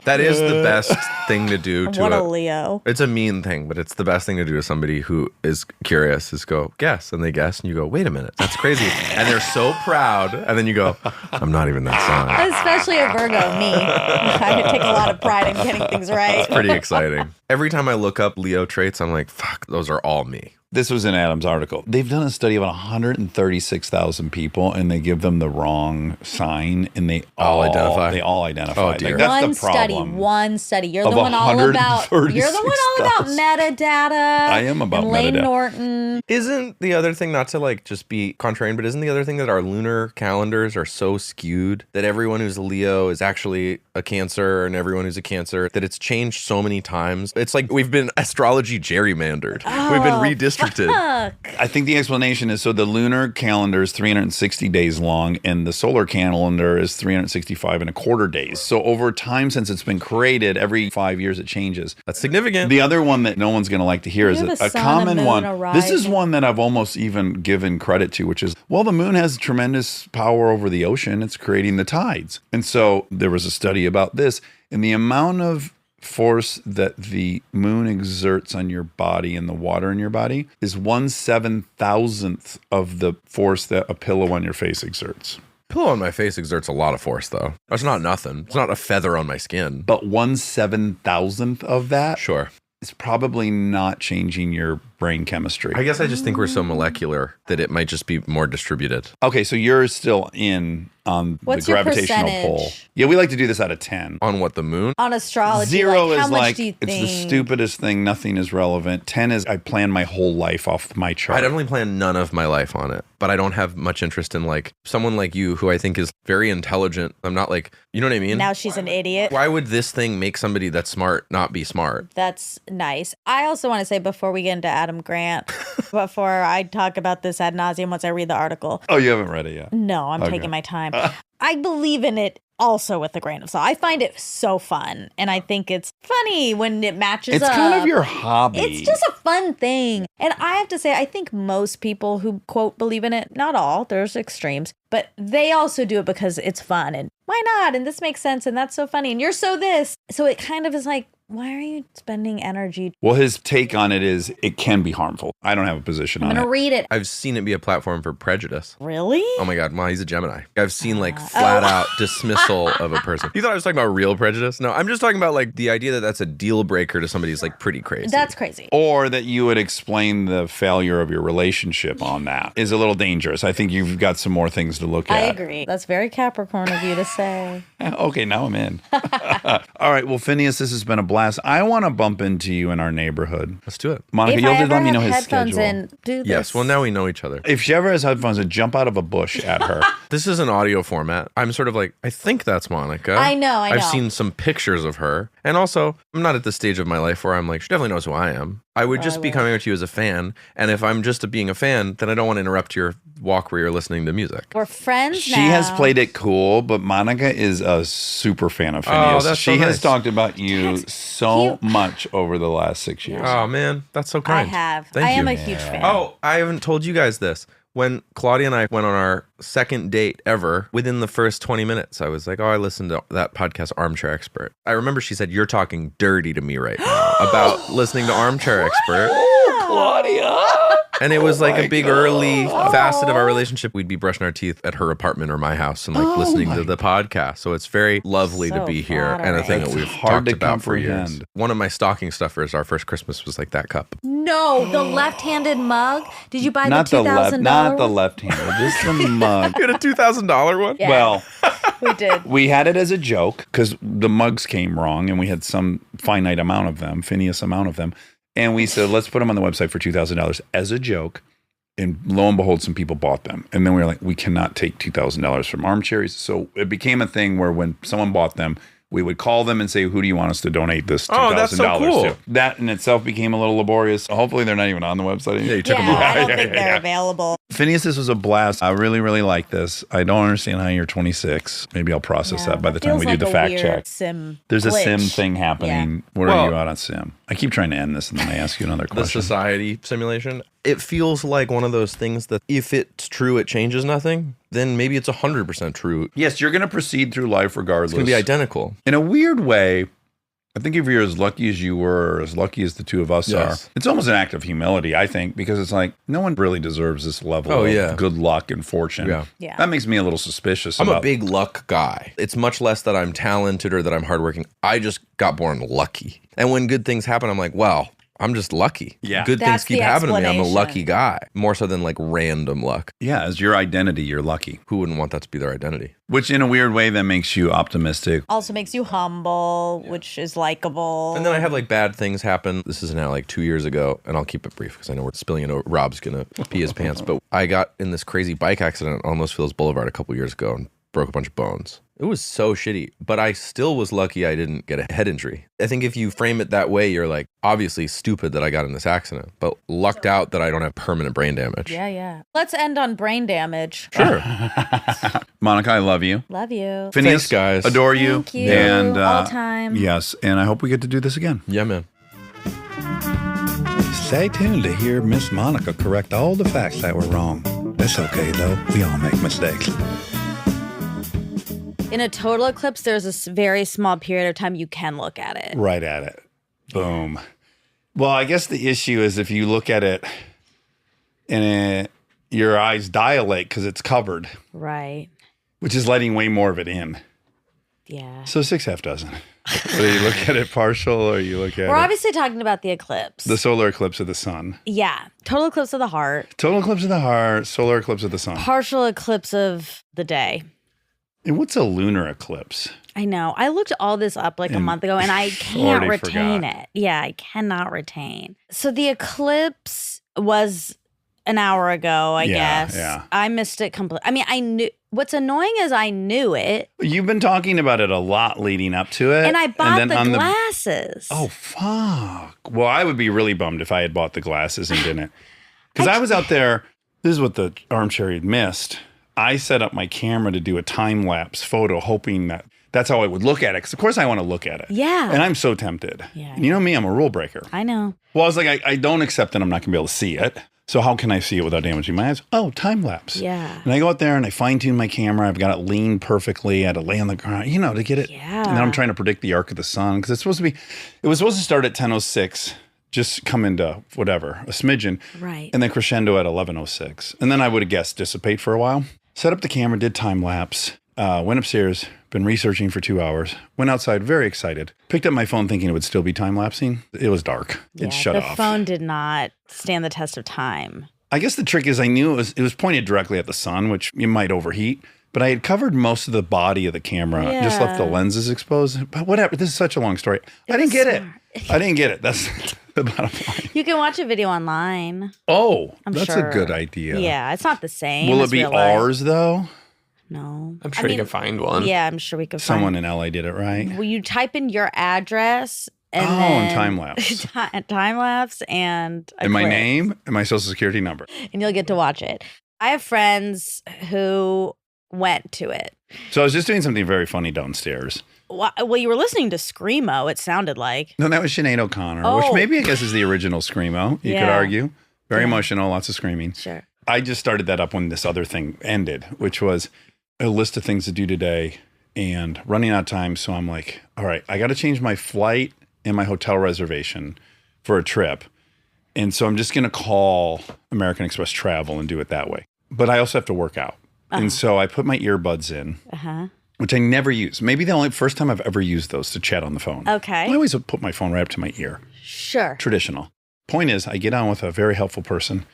That is the best thing to do to What a Leo. It's a mean thing, but it's the best thing to do to somebody who is curious is go, guess. And they guess, and you go, wait a minute, that's crazy. And they're so proud. And then you go, I'm not even that sign. Especially a Virgo, me. I take a lot of pride in getting things right. Pretty exciting. Every time I look up Leo traits, I'm like, fuck, those are all me. This was in Adam's article. They've done a study of 136,000 people, and they give them the wrong sign, and they All identify? They all identify. Oh, dear. Like, that's One the problem. One study. You're Of the one all about. You're the one all about 136,000. metadata. I am about and Lane metadata. Norton. Isn't the other thing, not to like just be contrarian, but isn't the other thing that our lunar calendars are so skewed that everyone who's a Leo is actually a Cancer, and everyone who's a Cancer, that it's changed so many times? It's like we've been astrology gerrymandered. We've been redistricted. Fuck. I think the explanation is so the lunar calendar is 360 days long, and the solar calendar is 365 and a quarter days. So over time, since it's been created, every 5 years it changes. That's significant. The other one that no one's going to like to hear is You have a a sun, a common moon, one. a This is rising. one that I've almost even given credit to, which is, well, the moon has tremendous power over the ocean. It's creating the tides. And so there was a study about this, and the amount of force that the moon exerts on your body and the water in your body is 1/7,000th of the force that a pillow on your face exerts. Pillow on my face exerts a lot of force, though. It's not nothing. It's not a feather on my skin. But 1/7,000th of that Sure. is probably not changing your brain chemistry. I guess I just think we're so molecular that it might just be more distributed. Okay, so you're still in on What's the your gravitational percentage? pull. Yeah, we like to do this out of 10. On what, the moon? On astrology, Zero like, how is much like do you it's think? the stupidest thing. Nothing is relevant. 10 is I plan my whole life off my chart. I definitely plan none of my life on it, but I don't have much interest in like someone like you who I think is very intelligent. I'm not like, you know what I mean? Now she's an idiot. Why would this thing make somebody that's smart not be smart? That's nice. I also want to say before we get into Adam Grant, before I talk about this ad nauseum once I read the article, Oh, you haven't read it yet. no, I'm Okay. taking my time. I believe in it also with a grain of salt. I find it so fun, and I think it's funny when it matches It's up. kind of your hobby. It's just a fun thing. And I have to say, I think most people who quote believe in it, not all, there's extremes, but they also do it because it's fun and why not? And this makes sense and that's so funny and you're so this. So it kind of is like, why are you spending energy? Well, his take on it is it can be harmful. I don't have a position I'm on going to it. read it. I've seen it be a platform for prejudice. Really? Oh my God, wow, he's a Gemini. I've seen like flat out dismissal of a person. You thought I was talking about real prejudice? No, I'm just talking about like the idea that that's a deal breaker to somebody is like pretty crazy. That's crazy. Or that you would explain the failure of your relationship on that is a little dangerous. I think you've got some more things to look I at. agree. That's very Capricorn of you to say. Okay, now I'm in. All right. Well, Finneas, this has been a blast. I want to bump into you in our neighborhood. Let's do it. Monica, If you'll I just ever let me have know his headphones schedule. in, do this. Yes, well, now we know each other. If she ever has headphones, then jump out of a bush at her. This is an audio format. I'm sort of like, I think that's Monica. I know. I've seen some pictures of her. And also, I'm not at the stage of my life where I'm like, she definitely knows who I am. I would just be coming at you as a fan. And if I'm just being a fan, then I don't want to interrupt your walk where you're listening to music. We're friends She now. has played it cool, but Monica is a super fan of Finneas. Oh, that's she so has nice. talked about you That's so cute. much over the last 6 years. Oh, man. That's so I kind. have. Thank I am you. a huge fan. Oh, I haven't told you guys this. When Claudia and I went on our second date ever, within the first 20 minutes, I was like, oh, I listened to that podcast, Armchair Expert. I remember she said, you're talking dirty to me right now about listening to Armchair Expert. Claudia. And it was like a big early facet of our relationship. We'd be brushing our teeth at her apartment or my house and like listening to the podcast. So it's very lovely to So be here and a thing that It's we've hard talked to about for years. comprehend. One of my stocking stuffers, our first Christmas, was like that cup. No, the left-handed mug. Did you buy Not the the left, $2,000? not the left-handed, just the mug. You had a $2,000 one? Yeah. Well, We did. we had it as a joke because the mugs came wrong and we had some finite amount of them, Finneas amount of them. And we said, let's put them on the website for $2,000 as a joke. And lo and behold, some people bought them. And then we were like, we cannot take $2,000 from Armchairs. So it became a thing where when someone bought them, we would call them and say, who do you want us to donate this $2,000 Oh, that's so cool. to? That in itself became a little laborious. Hopefully they're not even on the website anymore. Yeah, you took Yeah, them off. I don't Yeah, think yeah, they're yeah. available. Phineas, this was a blast. I really, really like this. I don't understand how you're 26. Maybe I'll process that by the time we do the fact check. Sim There's a glitch. sim thing happening. What Well- are you out on sim? I keep trying to end this and then I ask you another The question. society simulation. It feels like one of those things that if it's true, it changes nothing. Then maybe it's 100% true. Yes, you're going to proceed through life regardless. It's going to be identical. In a weird way, I think if you're as lucky as you were, or as lucky as the two of us Yes. are, it's almost an act of humility, I think, because it's like no one really deserves this level Oh, of yeah. good luck and fortune. Yeah. Yeah. That makes me a little suspicious. I'm a about, big luck guy. It's much less that I'm talented or that I'm hardworking. I just got born lucky. And when good things happen, I'm like, wow, I'm just lucky. Yeah. Good That's things keep the happening to me. I'm a explanation. lucky guy. More so than like random luck. Yeah, as your identity, you're lucky. Who wouldn't want that to be their identity? Which in a weird way then makes you optimistic. Also makes you humble, which is likable. And then I have like bad things happen. This is now like 2 years ago, and I'll keep it brief because I know we're spilling it over. Rob's going to pee his pants. But I got in this crazy bike accident on Los Feliz Boulevard a couple years ago and broke a bunch of bones. It was so shitty, but I still was lucky I didn't get a head injury. I think if you frame it that way, you're like, obviously stupid that I got in this accident, but lucked out that I don't have permanent brain damage. Yeah. Let's end on brain damage. Sure. Monica, I love you. Love you. Phineas, Thanks, guys. Adore you. Thank you. And All time. Yes, and I hope we get to do this again. Yeah, man. Stay tuned to hear Miss Monica correct all the facts that were wrong. That's okay, though. We all make mistakes. In a total eclipse, there's a very small period of time you can look at it. Right at it. Boom. Well, I guess the issue is if you look at it and your eyes dilate because it's covered, Right. which is letting way more of it in. Yeah. So 6/2 dozen. Whether you look at it partial or you look at We're it. obviously talking about the eclipse. The solar eclipse of the sun. Yeah. Total eclipse of the heart. Total eclipse of the heart, solar eclipse of the sun. Partial eclipse of the day. And what's a lunar eclipse? I know. I looked all this up like a And month ago and I can't already retain forgot. it. Yeah, I cannot retain. So the eclipse was an hour ago, I Yeah, guess. yeah. I missed it completely. I mean, I knew. What's annoying is I knew it You've been talking about it a lot leading up to it. and I bought then the on glasses. Oh, fuck. Well, I would be really bummed if I had bought the glasses and didn't. Because I was out there. This is what the armchair had missed. I set up my camera to do a time lapse photo, hoping that that's how I would look at it. Because, of course, I want to look at it. Yeah. And I'm so tempted. Yeah, And you know me, I'm a rule breaker. I know. Well, I was like, I don't accept that I'm not going to be able to see it. So how can I see it without damaging my eyes? Oh, time lapse. Yeah. And I go out there and I fine tune my camera. I've got it leaned perfectly. I had to lay on the ground, to get it. Yeah. And then I'm trying to predict the arc of the sun because it was supposed to start at 10:06, just come into whatever, a smidgen. Right. And then crescendo at 11:06. And then I would have guessed dissipate for a while. Set up the camera, did time lapse, went upstairs, been researching for 2 hours, went outside very excited, picked up my phone thinking it would still be time lapsing. It was dark. It shut the off. phone did not stand the test of time. I guess the trick is I knew it was pointed directly at the sun, which you might overheat. But I had covered most of the body of the camera, just left the Yeah. lenses exposed. But whatever, this is such a long story. I didn't get it. I didn't get it. That's the bottom line. You can watch a video online. Oh, I'm that's sure. a good idea. Yeah, it's not the same. Will it as be real life. ours, though? No. I'm sure you can find one. Yeah, I'm sure we could Someone find. in LA did it right. Will you type in your address and Oh, then and time lapse. time lapse and a And my clip, name and my social security number. and you'll get to watch it. I have friends who went to it. So I was just doing something very funny downstairs. Well, you were listening to Screamo. It sounded like. No, that was Sinead O'Connor, which Oh. maybe I guess is the original Screamo, you could Yeah. argue. Very Yeah. emotional, lots of screaming. Sure. I just started that up when this other thing ended, which was a list of things to do today and running out of time. So I'm like, all right, I got to change my flight and my hotel reservation for a trip. And so I'm just going to call American Express Travel and do it that way. But I also have to work out. And so I put my earbuds in, which I never use. Maybe the only first time I've ever used those to chat on the phone. Okay. I always put my phone right up to my ear. Sure. Traditional. Point is, I get on with a very helpful person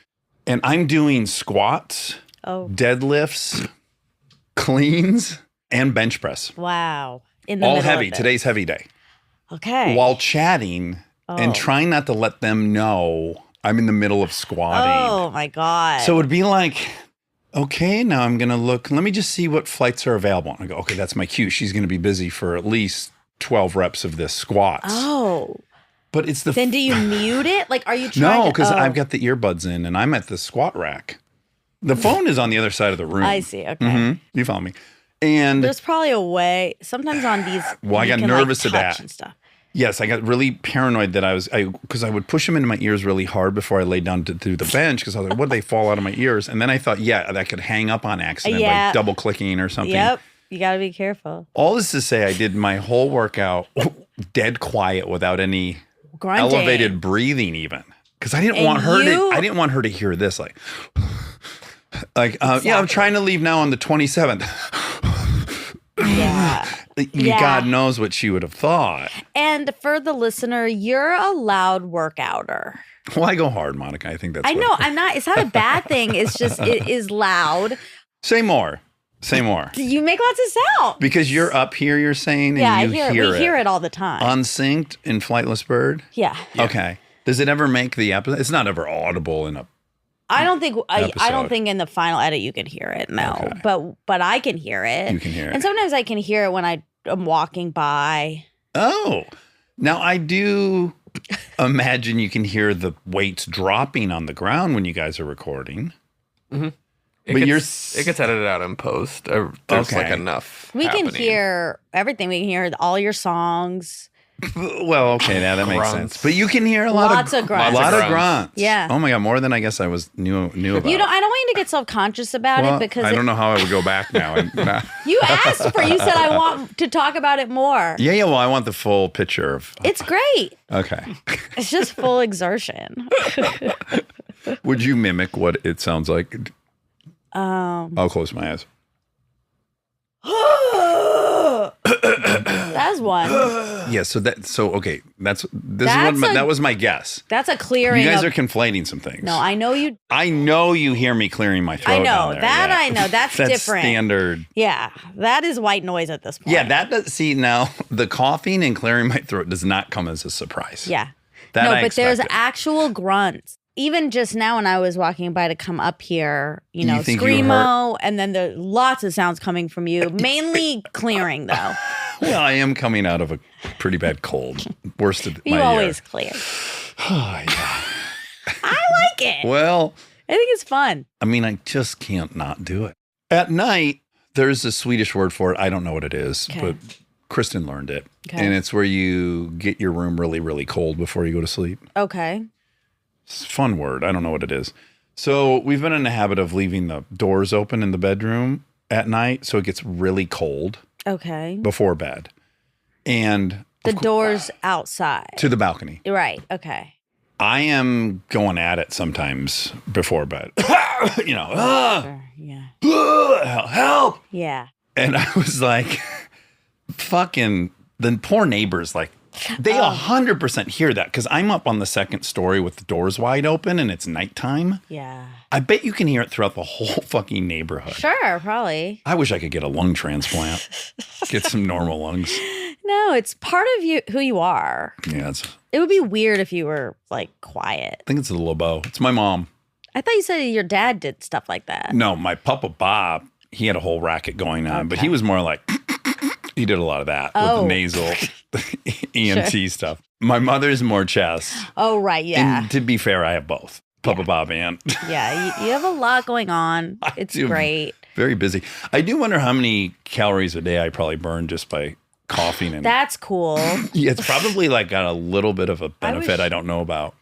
and I'm doing squats, deadlifts, cleans, and bench press. Wow. In the All middle heavy. of it. Today's heavy day. Okay. While chatting and trying not to let them know I'm in the middle of squatting. Oh my God. So it would be like, okay, now I'm going to look. Let me just see what flights are available. And I go, okay, that's my cue. She's going to be busy for at least 12 reps of this squats. Oh. But it's the... Then do you mute it? Like, are you trying No, to... because I've got the earbuds in and I'm at the squat rack. The phone is on the other side of the room. I see. Okay. You follow me. And There's probably a way. Sometimes on these... Well, I you got can, nervous like, of touch that. and stuff. yes, I got really paranoid that because I would push them into my ears really hard before I laid down to do the bench because I was like, what, they fall out of my ears? And then I thought, yeah, that could hang up on accident by double clicking or something. Yep. You got to be careful. All this to say, I did my whole workout dead quiet without any Grunting. elevated breathing even. Because I didn't want her to hear this yeah, I'm trying to leave now on the 27th. Yeah. God knows what she would have thought. And for the listener, you're a loud workouter. Well, I go hard, Monica. I think that's I know. I'm not. It's not a bad thing. It's just it is loud. Say more. Say more. You make lots of sound. Because you're up here, you're saying, and Yeah, you I hear it. We hear it all the time. Unsynced in Flightless Bird? Yeah. Okay. Does it ever make the episode? It's not ever audible in a... I don't think I don't episode. think in the final edit you can hear it. No, Okay. but I can hear it. You can hear it. And sometimes I can hear it when I'm walking by. Oh. Now, I do imagine you can hear the weights dropping on the ground when you guys are recording. Mm-hmm. It But gets edited out in post. There's Okay. like enough. We can happening. hear everything. We can hear all your songs. Well, okay, now that makes Grunts. sense. But you can hear a lot Lots of grunts. A lot of Lots of grunts. Yeah. Oh my God, more than I guess I knew about. I don't want you to get self-conscious about Well, it because I don't know how I would go back now. you asked for. You said I want to talk about it more. Yeah, well, I want the full picture of. It's great. Okay. It's just full exertion. Would you mimic what it sounds like? I'll close my eyes. That's one. Yeah, okay. That was my guess. That's a clearing. You guys of, are conflating some things. No, I know you. I know you hear me clearing my throat. I know down there, that. yeah. I know that's different. Standard. Yeah, that is white noise at this point. Yeah, that does. See, now the coughing and clearing my throat does not come as a surprise. Yeah. That I but there's expected. actual grunts. Even just now when I was walking by to come up here, You think you screamo, and then there's lots of sounds coming from you, mainly clearing though. Well, I am coming out of a pretty bad cold. Worst of You my always year. clear. Oh, yeah. I like it. Well, I think it's fun. I mean, I just can't not do it. At night, there's a Swedish word for it. I don't know what it is, Okay. but Kristen learned it. Okay. And it's where you get your room really, really cold before you go to sleep. Okay. It's a fun word. I don't know what it is. So we've been in the habit of leaving the doors open in the bedroom at night so it gets really cold Okay. before bed. And The doors outside. to the balcony. Right. Okay. I am going at it sometimes before bed. You know, Sure. Yeah. help. Yeah. And I was like, fucking, the poor neighbors, like, they 100% hear that because I'm up on the second story with the doors wide open and it's nighttime. Yeah. I bet you can hear it throughout the whole fucking neighborhood. Sure. Probably. I wish I could get a lung transplant, get some normal lungs. No, it's part of you who you are. Yeah, It would be weird if you were like quiet. I think it's a LeBeau. It's my mom. I thought you said your dad did stuff like that. No, my Papa Bob, he had a whole racket going on, but Okay. he was more like, he did a lot of that with Oh. the nasal ENT stuff. My mother's more chest. Oh, right. Yeah. And to be fair, I have both. Papa Bob and Yeah. You have a lot going on. It's do. great. very busy. I do wonder how many calories a day I probably burn just by coughing. And That's cool. yeah, it's probably like got a little bit of a benefit wish- I don't know about.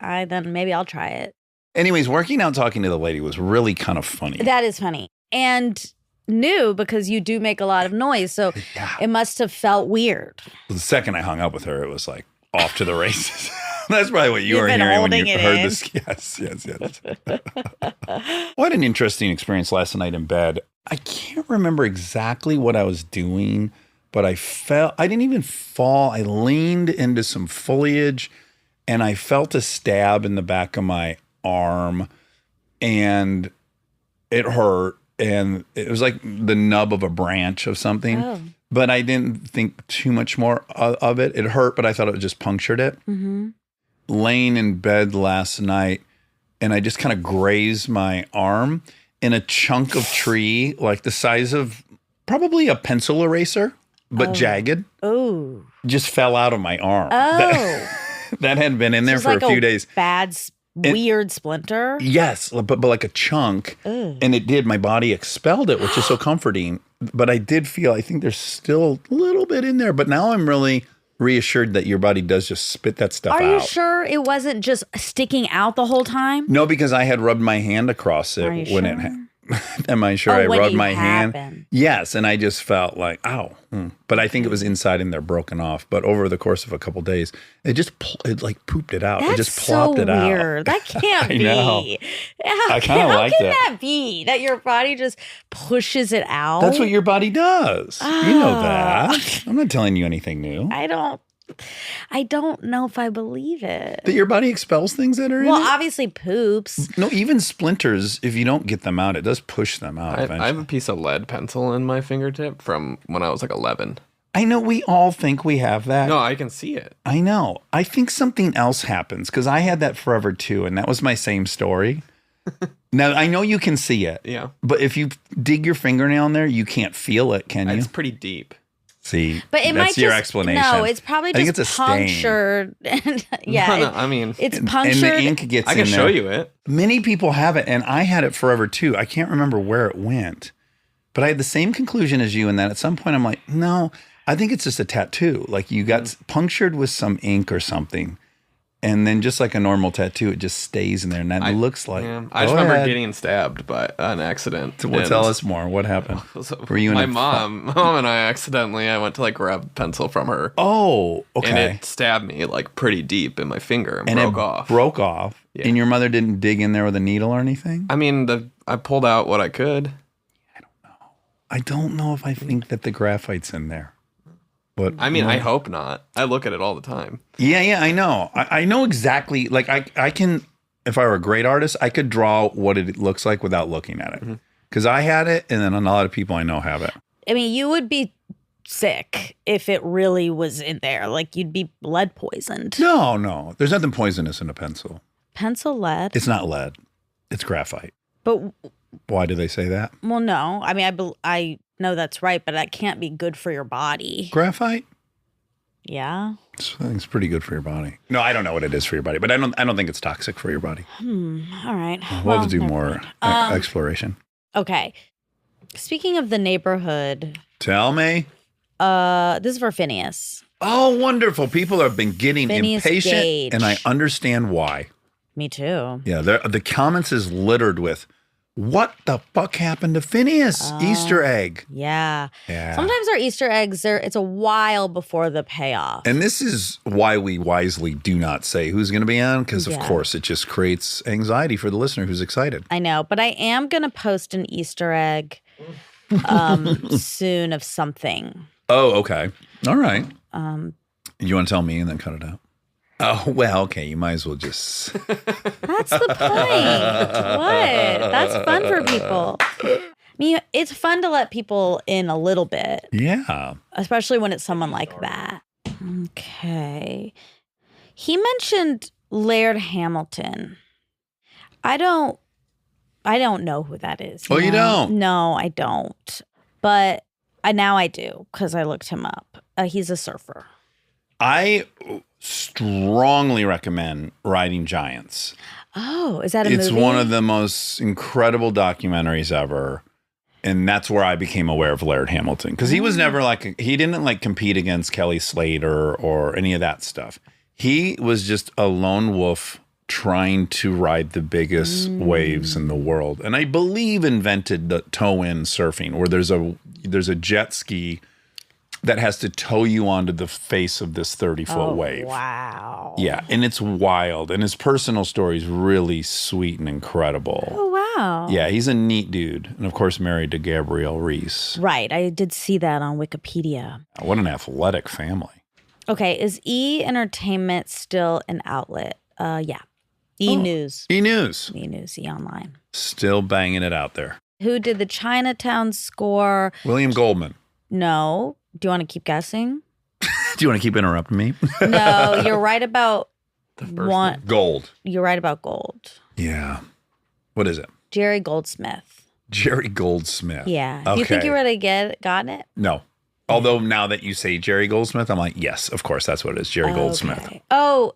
Then maybe I'll try it. Anyways, working out talking to the lady was really kind of funny. That is funny. And new because you do make a lot of noise. So it must have felt weird. The second I hung up with her, it was like off to the races. That's probably what you You've were been hearing when holding you it heard in. this. Yes. What an interesting experience last night in bed. I can't remember exactly what I was doing, but I didn't even fall. I leaned into some foliage and I felt a stab in the back of my arm and it hurt. And it was like the nub of a branch of something. Oh. But I didn't think too much more of it. It hurt, but I thought it just punctured it. Mm-hmm. Laying in bed last night, and I just kind of grazed my arm, and a chunk of tree, like the size of probably a pencil eraser, but jagged, Oh. just fell out of my arm. Oh. That had been in there Just for like a few days. Bad, weird splinter. Yes, but like a chunk. Ugh. And it did. My body expelled it, which is so comforting. But I did feel, I think there's still a little bit in there. But now I'm really reassured that your body does just spit that stuff out. Are you sure it wasn't just sticking out the whole time? No, because I had rubbed my hand across it Are you when sure? it Am I sure Oh, I when rubbed it my hand? happened. Yes, and I just felt like, ow. But I think it was inside and they're broken off. But over the course of a couple days, it just it like pooped it out. That's It just plopped so it out. weird. That can't I be. know. I kinda How like can that. that be? That your body just pushes it out? That's what your body does. You know Ah. that. I'm not telling you anything new. I don't know if I believe it. That your body expels things that are Well, in it? obviously poops. No, even splinters, if you don't get them out, it does push them out I eventually. have a piece of lead pencil in my fingertip from when I was like 11. I know we all think we have that. No, I can see it. I know. I think something else happens because I had that forever too, and that was my same story. Now, I know you can see it, Yeah. but if you dig your fingernail in there, you can't feel it, can you? It's pretty deep. See, But it that's might your just, explanation. No, it's probably I think just it's a stain. punctured. Yeah. No, I mean, it's And punctured. the ink gets I in can show there. you it. Many people have it, and I had it forever too. I can't remember where it went, but I had the same conclusion as you in that at some point I'm like, no, I think it's just a tattoo. Like you got punctured with some ink or something, and then just like a normal tattoo, it just stays in there, and that looks like. Yeah. I just Go remember ahead. getting stabbed by an accident. Well, and- tell us more. What happened? So Were you in my a mom and I went to like grab a pencil from her. Oh, okay. And it stabbed me like pretty deep in my finger and, And broke it off. broke off. Yeah. And your mother didn't dig in there with a needle or anything? I mean, I pulled out what I could. I don't know if I think that the graphite's in there. But I mean, I hope not. I look at it all the time. Yeah, I know. I know exactly. Like I can, if I were a great artist, I could draw what it looks like without looking at it. Because I had it, and then a lot of people I know have it. I mean, you would be sick if it really was in there. Like you'd be lead poisoned. No. There's nothing poisonous in a pencil. Pencil lead. It's not lead. It's graphite. But Why do they say that? well, no. I mean, I know that's right, but that can't be good for your body. Graphite? Yeah. I think it's pretty good for your body. No, I don't know what it is for your body, but I don't think it's toxic for your body. All right. We'll have to do never more mind. exploration. Okay. Speaking of the neighborhood, Tell me. this is for Finneas. Oh, wonderful. People have been getting Phineas impatient, Gage. and I understand why. Me too. Yeah, the comments is littered with, what the fuck happened to Phineas? Easter egg. Yeah. Yeah. Sometimes our Easter eggs it's a while before the payoff. And this is why we wisely do not say who's going to be on, because of Yeah. course it just creates anxiety for the listener who's excited. I know, but I am going to post an Easter egg soon of something. Oh, okay. All right. You want to tell me and then cut it out? Oh, well, okay. You might as well just. That's the point. What? That's fun for people. I mean, it's fun to let people in a little bit, Yeah. especially when it's someone like that. Okay. He mentioned Laird Hamilton. I don't know who that is. Oh, you don't? No, I don't. But now I do because I looked him up. He's a surfer. I strongly recommend Riding Giants. Oh, is that a It's movie? one of the most incredible documentaries ever. And that's where I became aware of Laird Hamilton. Because he was never he didn't compete against Kelly Slater or any of that stuff. He was just a lone wolf trying to ride the biggest waves in the world. And I believe invented the tow-in surfing, where there's a jet ski that has to tow you onto the face of this 30-foot wave. Wow. Yeah, and it's wild. And his personal story is really sweet and incredible. Oh, wow. Yeah, he's a neat dude. And of course, married to Gabrielle Reese. Right. I did see that on Wikipedia. What an athletic family. Okay. Is E Entertainment still an outlet? Yeah. E News. E-News. E News, E Online. Still banging it out there. Who did the Chinatown score? William Goldman. No. Do you want to keep guessing? Do you want to keep interrupting me? No, you're right about The first one. Gold. You're right about gold. Yeah. What is it? Jerry Goldsmith. Jerry Goldsmith. Yeah. Okay. You think you would have gotten it? No. Although now that you say Jerry Goldsmith, I'm like, yes, of course, that's what it is. Jerry Goldsmith. Okay. Oh,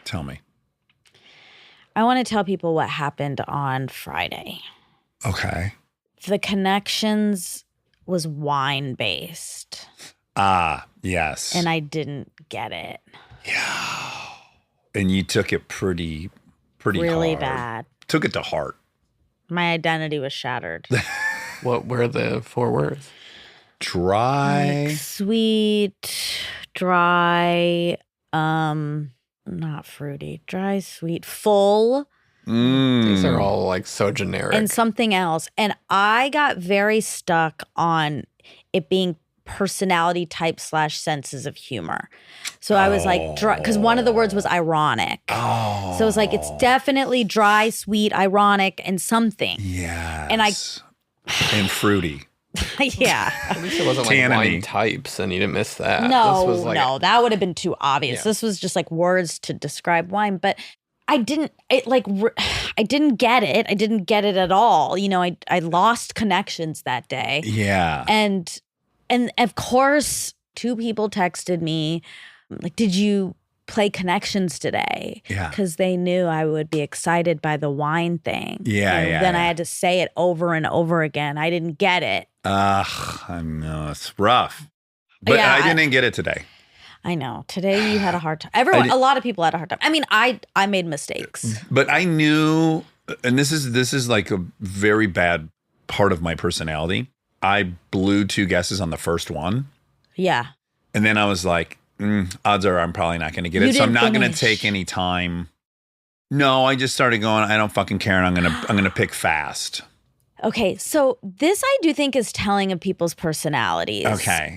Tell me. I want to tell people what happened on Friday. Okay. The Connections was wine based, Ah, yes. and I didn't get it. And you took it pretty Really hard. bad. Took it to heart. My identity was shattered. What were the 4 words? Dry. Like sweet, dry, not fruity, dry, sweet, full, These are Mm. all like so generic. and something else. And I got very stuck on it being personality type / senses of humor. So I was like, because one of the words was ironic. Oh. So it's like, it's definitely dry, sweet, ironic, and something. Yes. And I- And fruity. Yeah. At least it wasn't like Tanniny. wine types, and you didn't miss that. No, This was like, no, that would have been too obvious. Yeah. This was just like words to describe wine, but I didn't get it. I didn't get it at all. You know, I lost connections that day. Yeah. And of course, 2 people texted me like, "Did you play Connections today?" Yeah. Because they knew I would be excited by the wine thing. Yeah, And yeah, then I yeah. had to say it over and over again. I didn't get it. I know it's rough. But Yeah, I didn't get it today. I know. Today you had a hard time. did- A lot of people had a hard time. I mean, I made mistakes. But I knew, and this is like a very bad part of my personality. I blew 2 guesses on the first one. Yeah. And then I was like, odds are I'm probably not going to get You it. So I'm didn't not going to finish. take any time. No, I just started going, I don't fucking care. And I'm going to pick fast. Okay. So this I do think is telling of people's personalities. Okay.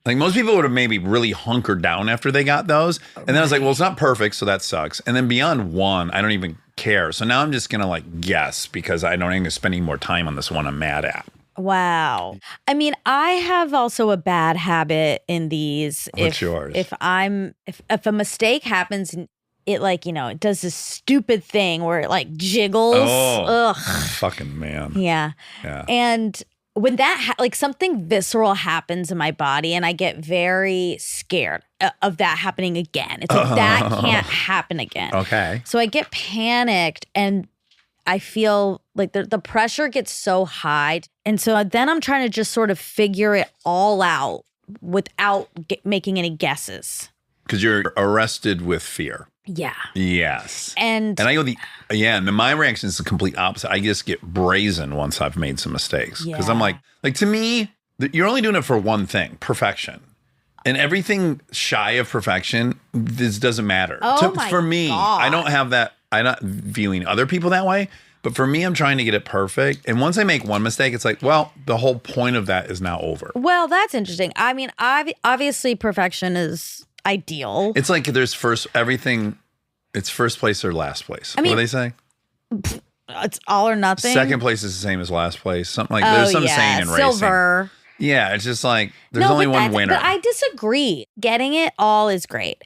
Like most people would have maybe really hunkered down after they got those. And then I was like, well, it's not perfect. So that sucks. And then beyond 1, I don't even care. So now I'm just going to like guess because I don't even spend any more time on this one I'm mad at. Wow. I mean, I have also a bad habit in these. What's yours? If a mistake happens, it like, you know, it does this stupid thing where it like jiggles. Oh. Ugh. Fucking man. Yeah. Yeah. And when that like something visceral happens in my body, and I get very scared of that happening again. It's like that can't happen again. Okay. So I get panicked, and I feel like the pressure gets so high. And so then I'm trying to just sort of figure it all out without making any guesses. Because you're arrested with fear. Yeah. Yes. And I go and then my reaction is the complete opposite. I just get brazen once I've made some mistakes. Because I'm Yeah. like to me, you're only doing it for one thing, perfection. And everything shy of perfection, this doesn't matter. Oh my for me, God. I don't have that. I'm not viewing other people that way. But for me, I'm trying to get it perfect. And once I make one mistake, it's like, well, the whole point of that is now over. well, that's interesting. I mean, obviously perfection is ideal. It's like there's it's first place or last place. I mean- what do they say? It's all or nothing. Second place is the same as last place. Something like there's some saying in racing. Silver. Yeah, it's just like there's No, only but one that's- winner. But I disagree. Getting it all is great.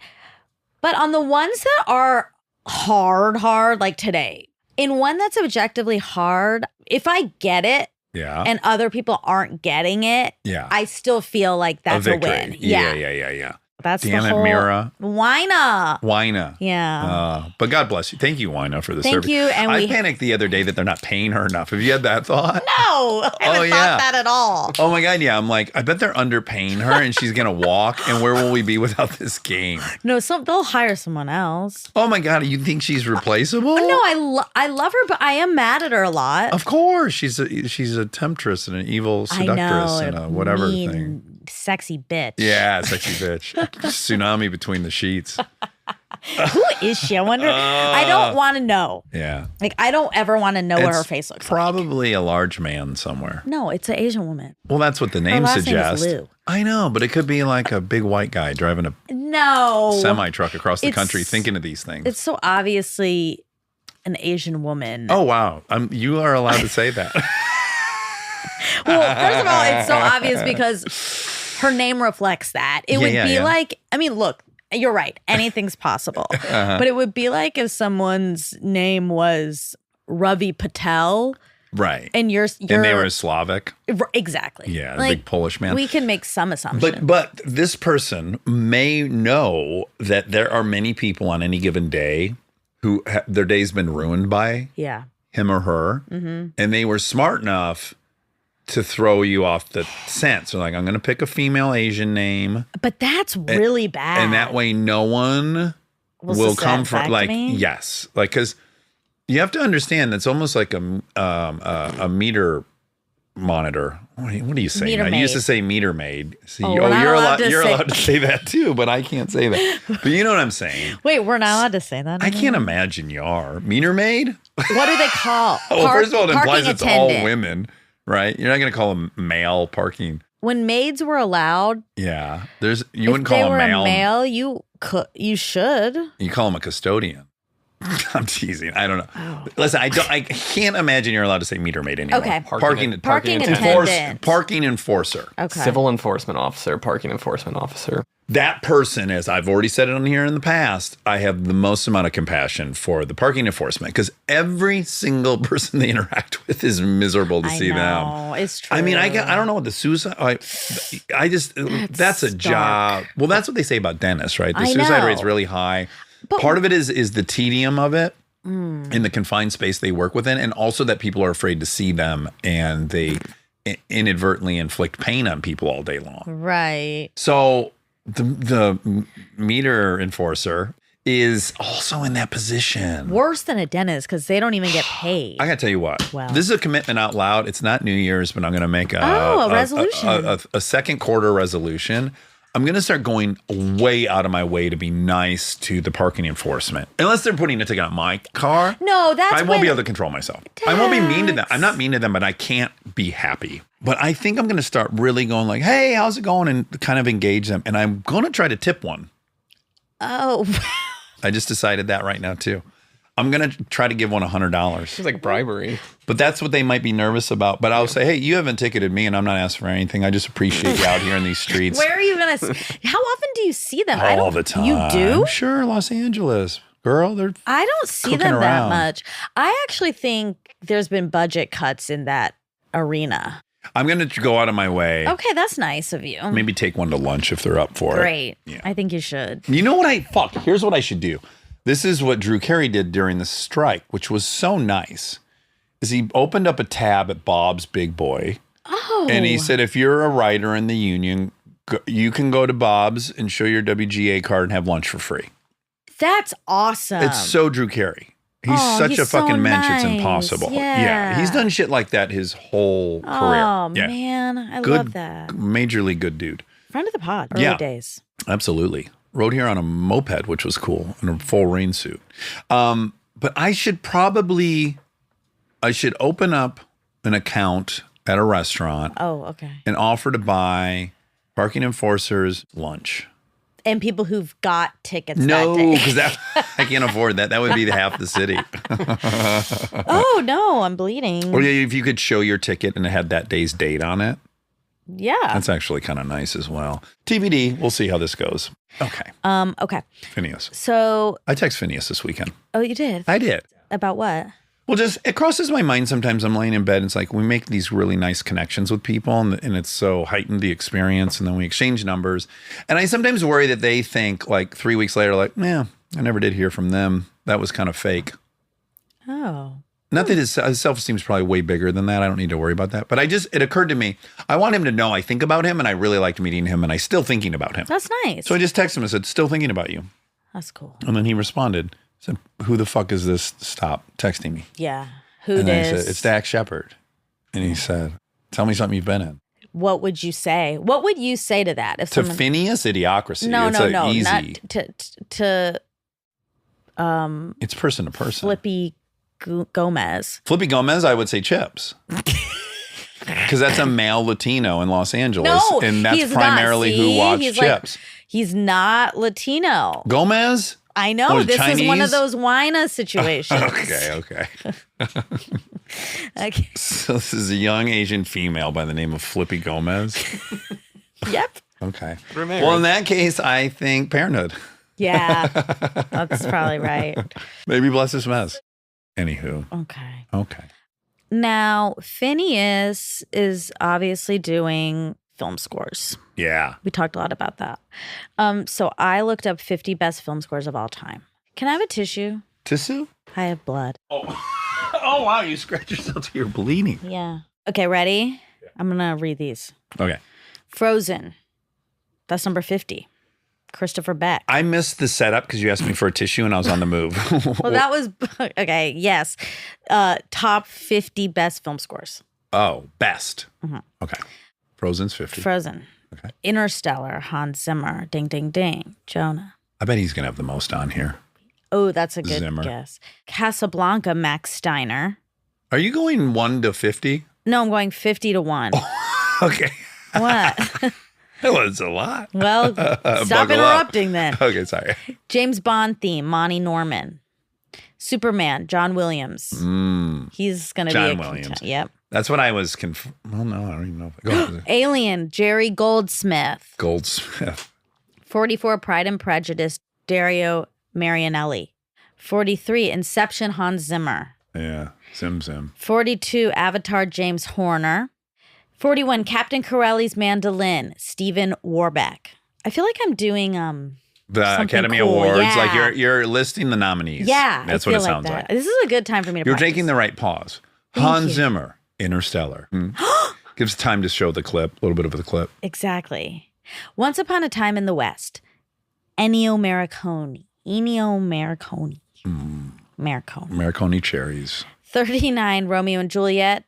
But on the ones that are hard, like today, in one that's objectively hard, if I get it yeah. and other people aren't getting it, yeah. I still feel like that's a victory. win. Yeah. That's Damn the it, whole Mira. Wina. Wina. Yeah. But God bless you. Thank you, Wina, for the Thank service. you, and I we- panicked the other day that they're not paying her enough. Have you had that thought? No, I haven't thought that at all. Oh my God, yeah. I'm like, I bet they're underpaying her and she's going to walk. And where will we be without this game? No, they'll hire someone else. Oh my God, you think she's replaceable? No, I love her, but I am mad at her a lot. Of course. She's a temptress and an evil seductress and a whatever mean, thing. Sexy bitch. Yeah, sexy bitch. Tsunami between the sheets. Who is she? I wonder. I don't want to know. Yeah. Like, I don't ever want to know what her It's face looks like. probably a large man somewhere. No, it's an Asian woman. Well, that's what the name last name is suggests. Liu. I know, but it could be like a big white guy driving a No. semi truck across the It's- country thinking of these things. It's so obviously an Asian woman. Oh, wow. You are allowed to say that. Well, first of all, it's so obvious because her name reflects that. It would be like, I mean, look, you're right. Anything's possible. But it would be like if someone's name was Ravi Patel Right. and you're And they were Slavic. exactly. Yeah, Like, big Polish man. We can make some assumptions. But this person may know that there are many people on any given day who their day's been ruined by yeah. him or her, and they were smart enough to throw you off the scent. So like, I'm going to pick a female Asian name, But that's really bad. and that way no one will come from like me? yes, like because you have to understand that's almost like a meter monitor. What do you say? Meter now? You used maid. to say meter maid. See, Oh, we're not you're allowed to you're say- allowed to say that too, but I can't say that. But you know what I'm saying. Wait, we're not allowed to say that. I can't imagine you are meter maid. What do they call? Well, first of all, it implies parking it's all attendant. women, right? You're not going to call them male parking. When maids were allowed, Yeah, you if wouldn't they call were a male. a male, you should. You call him a custodian. I'm teasing. I don't know. Oh. Listen, I can't imagine you're allowed to say meter maid anymore. Okay. Parking Parking enforce, attendant. parking enforcer. Okay. Civil enforcement officer, parking enforcement officer. That person is, I've already said it on here in the past, I have the most amount of compassion for the parking enforcement because every single person they interact with is miserable to see them. know, it's true. I mean, I don't know what the suicide. I just that's a dark. job. Well, that's what they say about dentists, right? The I suicide know. rate's really high. But- Part of it is the tedium of it in the confined space they work within, and also that people are afraid to see them and they inadvertently inflict pain on people all day long. Right. So the meter enforcer is also in that position. Worse than a dentist because they don't even get paid. I gotta tell you what. Wow. This is a commitment out loud. It's not New Year's, but I'm gonna make a resolution. a second quarter resolution. I'm gonna start going way out of my way to be nice to the parking enforcement, unless they're putting a ticket on my car. No, that's I won't when- be able to control myself. I won't be mean to them. I'm not mean to them, but I can't be happy. But I think I'm gonna start really going like, "Hey, how's it going?" and kind of engage them, and I'm gonna try to tip one. Oh. I just decided that right now too. I'm gonna try to give one $100. It's like bribery. But that's what they might be nervous about. But I'll say, hey, you haven't ticketed me and I'm not asking for anything. I just appreciate you out here in these streets. Where are you going to? How often do you see them? all the time. You do? Sure, Los Angeles. Girl, they're I don't see cooking them that around. much. I actually think there's been budget cuts in that arena. I'm gonna go out of my way. Okay, that's nice of you. Maybe take one to lunch if they're up for it. Great. Yeah. I think you should. You know what here's what I should do. This is what Drew Carey did during the strike, which was so nice. Is he opened up a tab at Bob's Big Boy. Oh. And he said, if you're a writer in the union, you can go to Bob's and show your WGA card and have lunch for free. That's awesome. It's so Drew Carey. He's Oh, such he's a fucking so mensch. It's nice. impossible. Yeah. He's done shit like that his whole career. Oh, Yeah. man. I Good, love that. majorly good dude. Friend of the pod. Early Yeah. days. Absolutely. Rode here on a moped, which was cool, in a full rain suit. But I should open up an account at a restaurant Oh, okay. and offer to buy parking enforcers lunch. And people who've got tickets No, that day. because I can't afford that. That would be half the city. Oh, no, I'm bleeding. Or if you could show your ticket and it had that day's date on it, Yeah. that's actually kind of nice as well. TBD, we'll see how this goes. Okay, Okay. Finneas. So, I text Finneas this weekend. oh, you did? I did. About what? Well, just it crosses my mind sometimes. I'm laying in bed and it's like we make these really nice connections with people and it's so heightened the experience. And then we exchange numbers. And I sometimes worry that they think like 3 weeks later, like, yeah, I never did hear from them. That was kind of fake. Oh. Not that his self-esteem is probably way bigger than that. I don't need to worry about that. But it occurred to me, I want him to know I think about him and I really liked meeting him and I still thinking about him. That's nice. So I just texted him and said, still thinking about you. That's cool. And then he responded, said, who the fuck is this? Stop texting me. Yeah. Who And then I dis? said, it's Dax Shepard. And he said, tell me something you've been in. What would you say? What would you say to that? If To someone, Phineas, Idiocracy. no, it's no, easy. not to It's person to person. Flippy Gomez. Flippy Gomez, I would say Chips. Because that's a male Latino in Los Angeles. No, and that's he's primarily not. who See? watched He's Chips. He's not Latino. Gomez? I know. What, This is one of Chinese? those Wina situations. Okay. Okay. So this is a young Asian female by the name of Flippy Gomez. Yep. Okay. Ramirez. Well, in that case, I think parenthood. Yeah. That's probably right. Maybe bless his mess. Anywho. Okay. Now, Phineas is obviously doing film scores. Yeah. We talked a lot about that. So I looked up 50 best film scores of all time. Can I have a tissue? Tissue? I have blood. Oh, wow. You scratch yourself till you're bleeding. Yeah. Okay, ready? I'm going to read these. Okay. Frozen. That's number 50. Christopher Beck. I missed the setup because you asked me for a tissue and I was on the move. Well, that was, okay, yes. Top 50 best film scores. Oh, best. Okay. Frozen's 50. Frozen. Okay. Interstellar, Hans Zimmer, Ding Ding Ding, Jonah. I bet he's going to have the most on here. Oh, that's a good Zimmer. guess. Casablanca, Max Steiner. Are you going 1 to 50? No, I'm going 50 to 1. Okay. What? That was a lot. Well, stop Buckle up. interrupting then. Okay, sorry. James Bond theme, Monty Norman. Superman, John Williams. He's going to be John a Williams. Yep. That's what I was well, no, I don't even know. Go ahead. Alien, Jerry Goldsmith. Goldsmith. 44, Pride and Prejudice, Dario Marianelli. 43, Inception, Hans Zimmer. Yeah. Zim. 42, Avatar, James Horner. 41, Captain Corelli's Mandolin, Stephen Warbeck. I feel like I'm doing The something Academy cool. Awards, Yeah. like you're listing the nominees. Yeah, That's I what feel it sounds that. like. This is a good time for me to You're practice. taking the right pause. Thank Hans you. Zimmer, Interstellar. Gives time to show the clip, a little bit of the clip. Exactly. Once Upon a Time in the West, Ennio Morricone. Morricone. Marconi cherries. 39, Romeo and Juliet,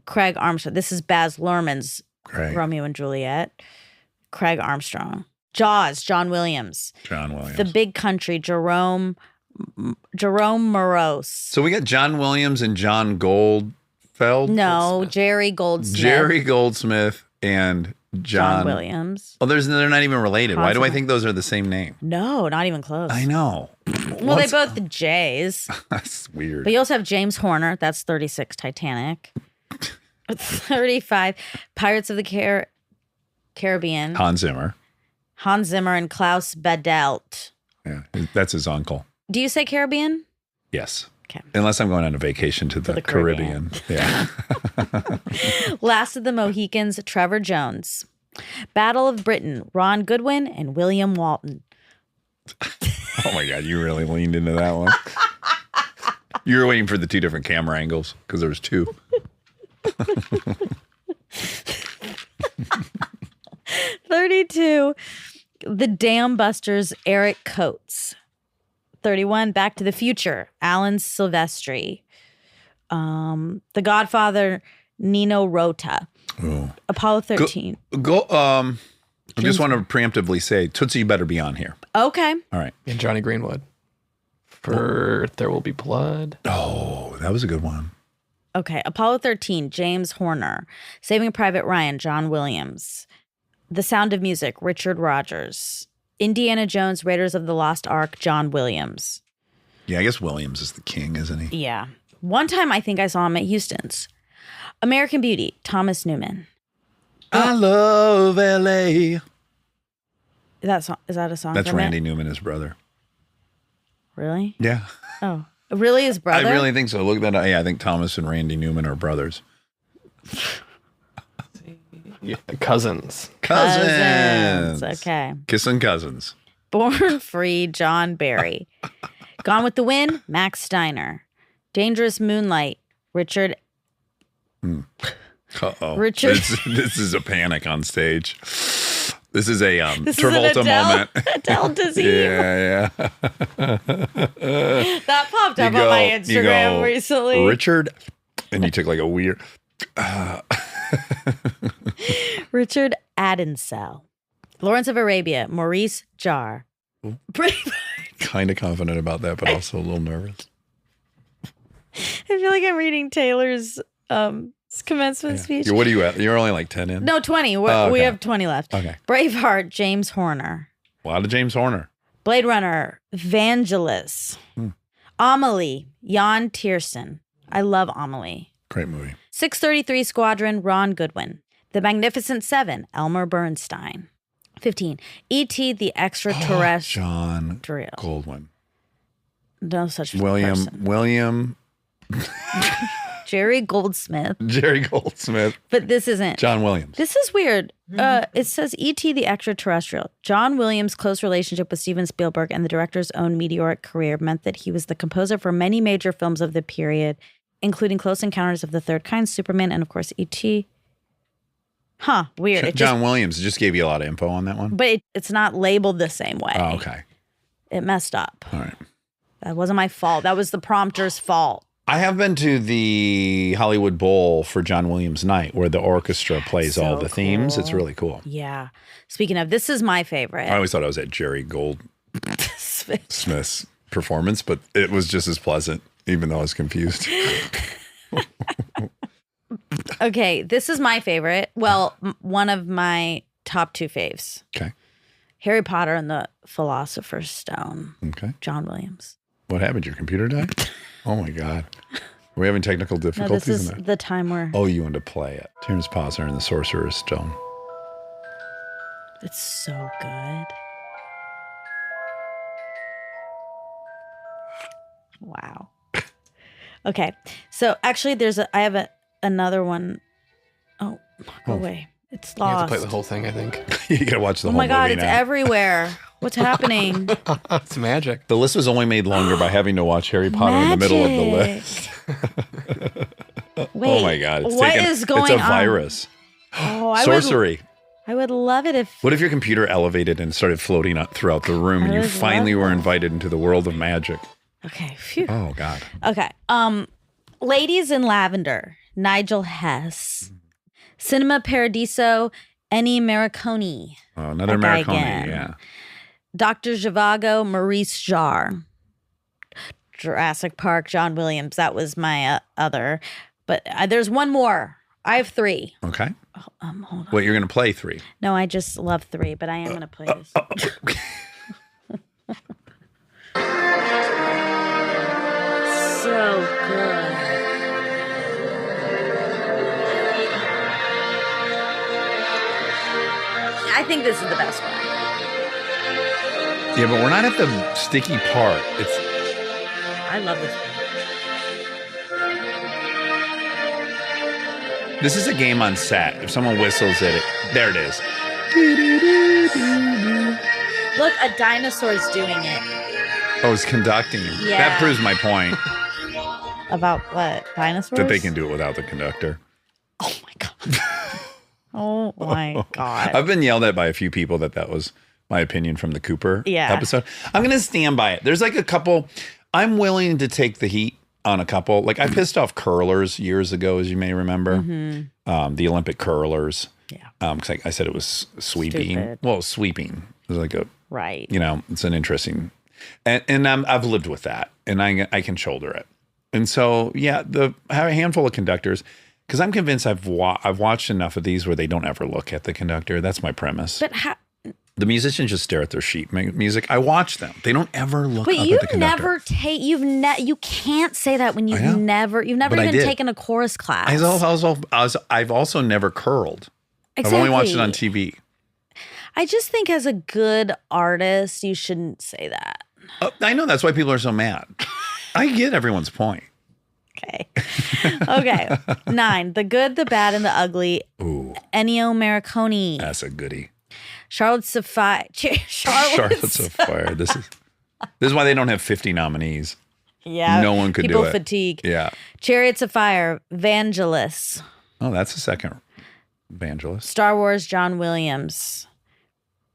Craig Armstrong. This is Baz Luhrmann's Great. Romeo and Juliet, Craig Armstrong. Jaws, John Williams. John Williams. The Big Country, Jerome Morose. So we got John Williams and John Goldfeld. No, Jerry Goldsmith. Jerry Goldsmith and John Williams. Oh, they're not even related. Why do I Possible. think those are the same name? No, not even close. I know. Well, they both the J's. That's weird. But you also have James Horner. That's 36, Titanic. 35, Pirates of the Caribbean. Hans Zimmer. Hans Zimmer and Klaus Badelt. Yeah, that's his uncle. Do you say Caribbean? Yes. Okay. Unless I'm going on a vacation to the, the Caribbean. Caribbean. Yeah. Last of the Mohicans, Trevor Jones. Battle of Britain, Ron Goodwin and William Walton. Oh my God, you really leaned into that one. You were waiting for the two different camera angles because there was two. 32, The Dam Busters, Eric Coates. 31, Back to the Future, Alan Silvestri. The Godfather, Nino Rota. Oh. Apollo 13. I just want to preemptively say, Tootsie, you better be on here. Okay. All right. And Johnny Greenwood for There Will Be Blood. Oh, that was a good one. Okay. Apollo 13, James Horner. Saving Private Ryan, John Williams. The Sound of Music, Richard Rogers. Indiana Jones, Raiders of the Lost Ark, John Williams. Yeah, I guess Williams is the king, isn't he? Yeah. One time I think I saw him at Houston's. American Beauty, Thomas Newman. I love L.A. Is that a song? That's from it? Randy Newman, his brother. Really? Yeah. Oh. Really, his brother? I really think so. Look that up. Yeah, I think Thomas and Randy Newman are brothers. Yeah, cousins. Cousins. Okay. Kissing cousins. Born Free, John Barry. Gone with the Wind, Max Steiner. Dangerous Moonlight, Richard. Uh-oh. Richard- This is a panic on stage. This is a This Travolta is an Adele, moment. Adele disease. Yeah. That popped up on my Instagram recently. Richard, and you took like a weird. Richard Addinsell. Lawrence of Arabia, Maurice Jarre. Braveheart. Kind of confident about that, but also a little nervous. I feel like I'm reading Taylor's commencement speech. What are you at? You're only like 10 in? No, 20. Oh, We okay. have 20 left. Okay. Braveheart, James Horner. A lot of James Horner. Blade Runner, Vangelis. Amelie, Jan Tiersen. I love Amelie. Great movie. 633 Squadron, Ron Goodwin. The Magnificent Seven, Elmer Bernstein. 15. E.T. the Extraterrestrial. John Goldwyn. No such person. William Jerry Goldsmith. Jerry Goldsmith. But this isn't. John Williams. This is weird. It says E.T. the Extraterrestrial. John Williams' close relationship with Steven Spielberg and the director's own meteoric career meant that he was the composer for many major films of the period, including Close Encounters of the Third Kind, Superman, and of course E.T. Huh, weird. It John Williams just gave you a lot of info on that one. but it's not labeled the same way. Oh, okay. It messed up. All right. That wasn't my fault. That was the prompter's fault. I have been to the Hollywood Bowl for John Williams Night where the orchestra plays all so the themes. cool. It's really cool. Yeah. Speaking of, this is my favorite. I always thought I was at Jerry Goldsmith's performance, but it was just as pleasant, even though I was confused. Okay, this is my favorite. Well, one of my top two faves. Okay. Harry Potter and the Philosopher's Stone. Okay. John Williams. What happened? Your computer died? Oh my God. Are we having technical No, difficulties? this is in there? the time where Oh, you wanted to play it. Terrence Posner and the Sorcerer's Stone. it's so good. Wow. Okay. So actually I have another one. Oh, go away. It's You have lost. to play the whole thing, I think. You gotta watch the Oh whole my God, movie it's now. everywhere. What's happening? It's magic. The list was only made longer by having to watch Harry Potter in the middle of the Magic. list. Wait, Oh my God. what is going It's a on? virus. Oh, Sorcery. I would love it if What if your computer elevated and started floating out throughout the room and I you would finally love were that. invited into the world of magic? Okay. Phew. Oh God. Okay. Ladies in Lavender, Nigel Hess. Cinema Paradiso, Ennio Morricone. Oh, another That guy Marconi, again. yeah. Dr. Zhivago, Maurice Jarre. Jurassic Park, John Williams. That was my other. But there's one more. I have three. Okay. Hold on. What, you're gonna play 3? No, I just love three, but I am going to play this. So good. I think this is the best one. Yeah, but we're not at the sticky part. It's I love this one. this is a game on set. If someone whistles at it, there it is. Look, a dinosaur's doing it. Oh, it's conducting. Yeah. That proves my point About what? Dinosaurs? that they can do it without the conductor. Oh my God. Oh my God. I've been yelled at by a few people that was my opinion from the Cooper Yeah. episode. I'm going to stand by it. There's like a couple, I'm willing to take the heat on a couple. Like I pissed off curlers years ago, as you may remember, the Olympic curlers. Yeah. Because I said it was sweeping. Stupid. Well, sweeping. It was like a, Right. you know, it's an interesting, and I've lived with that, and I can shoulder it. And so, yeah, I have a handful of conductors because I'm convinced I've watched enough of these where they don't ever look at the conductor. That's my premise. But how? The musicians just stare at their sheet music. I watch them. They don't ever look But up you at the conductor. never take. You can't say that when I you've know. never But I even did. taken a chorus class. I've also never curled. Exactly. I've only watched it on TV. I just think as a good artist, you shouldn't say that. I know that's why people are so mad. I get everyone's point. Okay. Okay. 9. The Good, the Bad, and the Ugly. Ooh, Ennio Morricone. that's a goodie. Charlotte Sapphire. Charlotte's a fire. This is why they don't have 50 nominees. Yeah. No one could do People it. fatigue. Yeah. Chariots of Fire. Vangelis. Oh, that's the second evangelist. Star Wars. John Williams.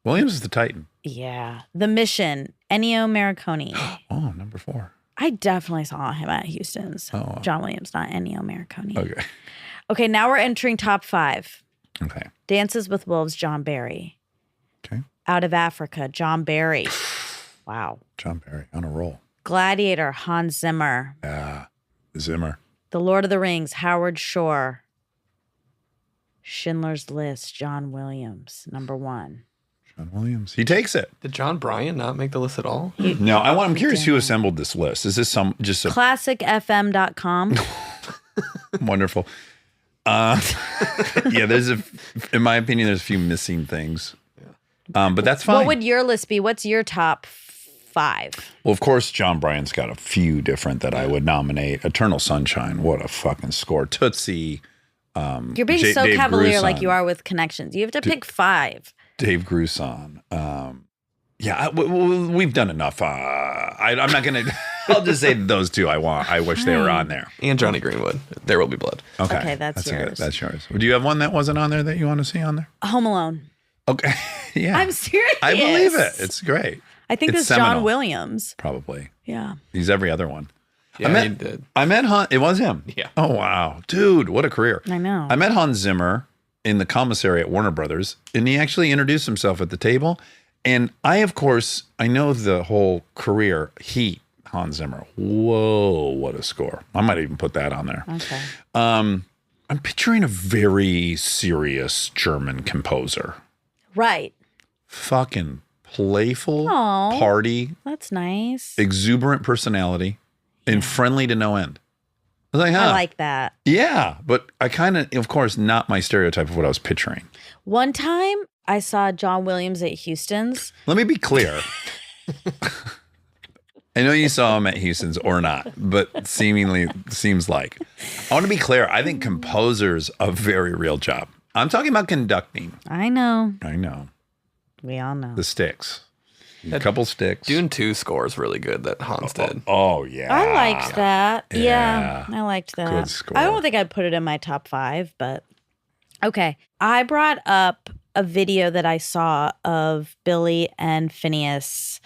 Williams is the Titan. Yeah. The Mission. Ennio Morricone. Oh, number 4. I definitely saw him at Houston's. Oh, wow. John Williams, not Ennio Morricone. Okay. Okay, now we're entering top 5. Okay. Dances with Wolves, John Barry. Okay. Out of Africa, John Barry. Wow. John Barry on a roll. Gladiator, Hans Zimmer. Yeah. Zimmer. The Lord of the Rings, Howard Shore. Schindler's List, John Williams, number 1. John Williams. He takes it. Did John Bryan not make the list at all? No, I'm curious who assembled this list. Is this just a ClassicFM.com. wonderful? Yeah, in my opinion, there's a few missing things. But that's fine. What would your list be? What's your top 5? Well, of course, John Bryan's got a few different that I would nominate. Eternal Sunshine, what a fucking score. Tootsie. You're being so Dave cavalier like Gruson. you are with connections. You have to pick 5. Dave Gruson. Yeah, we've done enough. I'm not going to. I'll just say those two I wish they were on there. And Johnny Greenwood. There Will Be Blood. Okay, that's a good- yours. that's yours. Do you have one that wasn't on there that you want to see on there? Home Alone. Okay. Yeah. I'm serious. I believe it. It's great. I think it's this is John seminal. Williams. Probably. Yeah. He's every other one. Yeah, he did. I met It was him. Yeah. Oh, wow. Dude, what a career. I know. I met Hans Zimmer in the commissary at Warner Brothers, and he actually introduced himself at the table. And I know the whole career. Hans Zimmer. Whoa, what a score. I might even put that on there. Okay. I'm picturing a very serious German composer. Right. Fucking playful, Aw. party, That's nice. exuberant personality, and friendly to no end. I was like, huh. I like that. Yeah, but I kind of course, not my stereotype of what I was picturing. One time I saw John Williams at Houston's. Let me be clear. I know you saw him at Houston's or not, but seemingly seems like. I want to be clear. I think composers a very real job. I'm talking about conducting. I know. I know. We all know. The sticks. A couple sticks. Dune 2 score is really good that Hans did. Oh, yeah. I liked that. Yeah, Yeah. I liked that. Good score. I don't think I'd put it in my top 5, but okay. I brought up a video that I saw of Billy and Finneas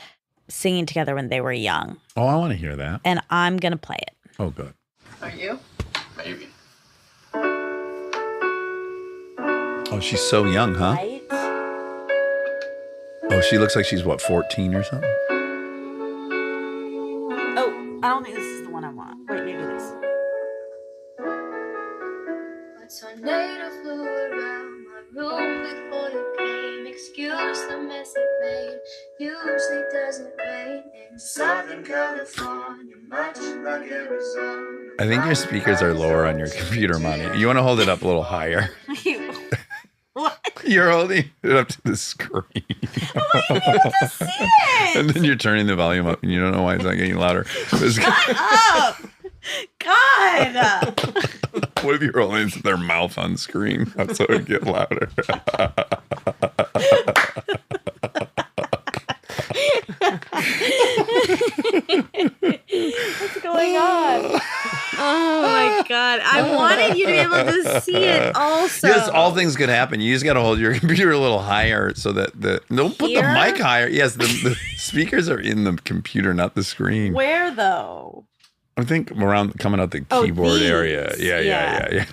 singing together when they were young, Oh, I want to hear that. and I'm going to play it. Oh, good. Are you? Maybe. Oh, she's so young, huh? Right? Oh, she looks like she's, 14 or something? Oh, I don't think this is the one I want. Wait, maybe this. A tornado flew around my room before you came. Excuse the mess it made. Usually doesn't rain in Southern California, much like Arizona. I think your speakers are lower on your computer, Monty. You want to hold it up a little higher. What? You're holding it up to the screen. And then you're turning the volume up and you don't know why it's not getting louder. Up! God! What if you're holding their mouth on screen? That's so it would get louder. What's going on? Oh my God. I wanted you to be able to see it also. Yes, all things could happen. You just got to hold your computer a little higher so that don't put Here? the mic higher. Yes, the speakers are in the computer, not the screen. Where though? I think around coming out the Oh, keyboard these. area. Yeah.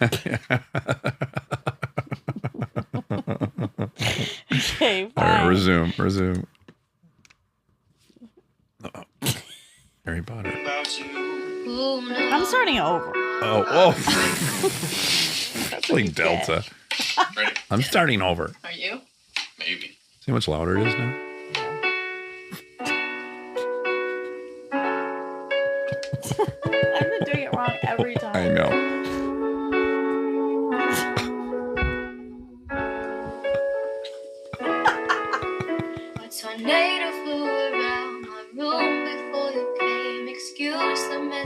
Okay, All right, fine. resume. Uh-oh. Harry Potter. Ooh, no. I'm starting over. Oh. That's like Delta. Ready? I'm starting over. Are you? Maybe. See how much louder it is now? I've been doing it wrong every time. I know. A tornado flew around my room before you came. Excuse the mess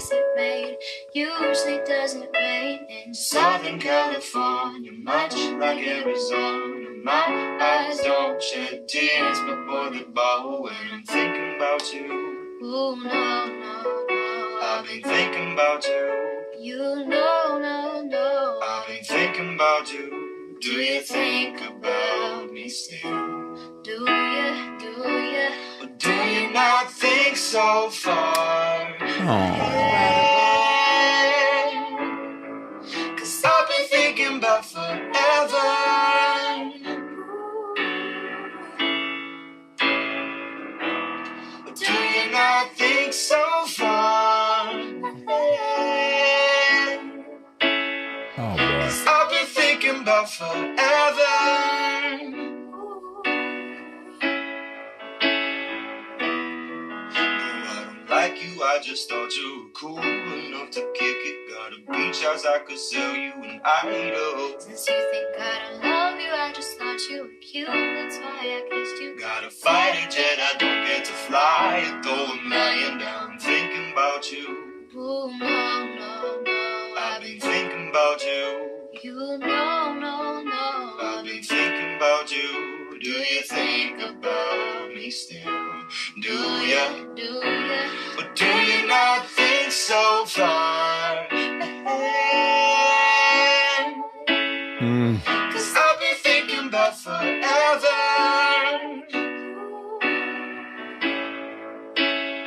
usually doesn't rain in Southern California, much like Arizona. My eyes don't shed tears, but boy, they bow when I'm thinking about you. Ooh, no, no, no. I've been thinking about you. You know, no, no. I've been thinking about you. Do you think about me still? Do you? Do you? Or do you not think so far? Cause I've been thinking about forever. Or do you not think so far? Oh boy. I've been thinking about forever. I don't like you, I just thought you were cool enough to kick it. Got a beach house, I could sell you an idol. Since you think I don't love you, I just thought you were cute. That's why I kissed you. Got a fighter jet, I don't get to fly it. Throw $1 million down, thinking about you. Ooh, no, no, no. I've been thinking about you. You know, no, no. I've been thinking about you. Do you think about me still? Do ya? Do ya? Or do you not think so far ahead? Cause I've been thinking about forever.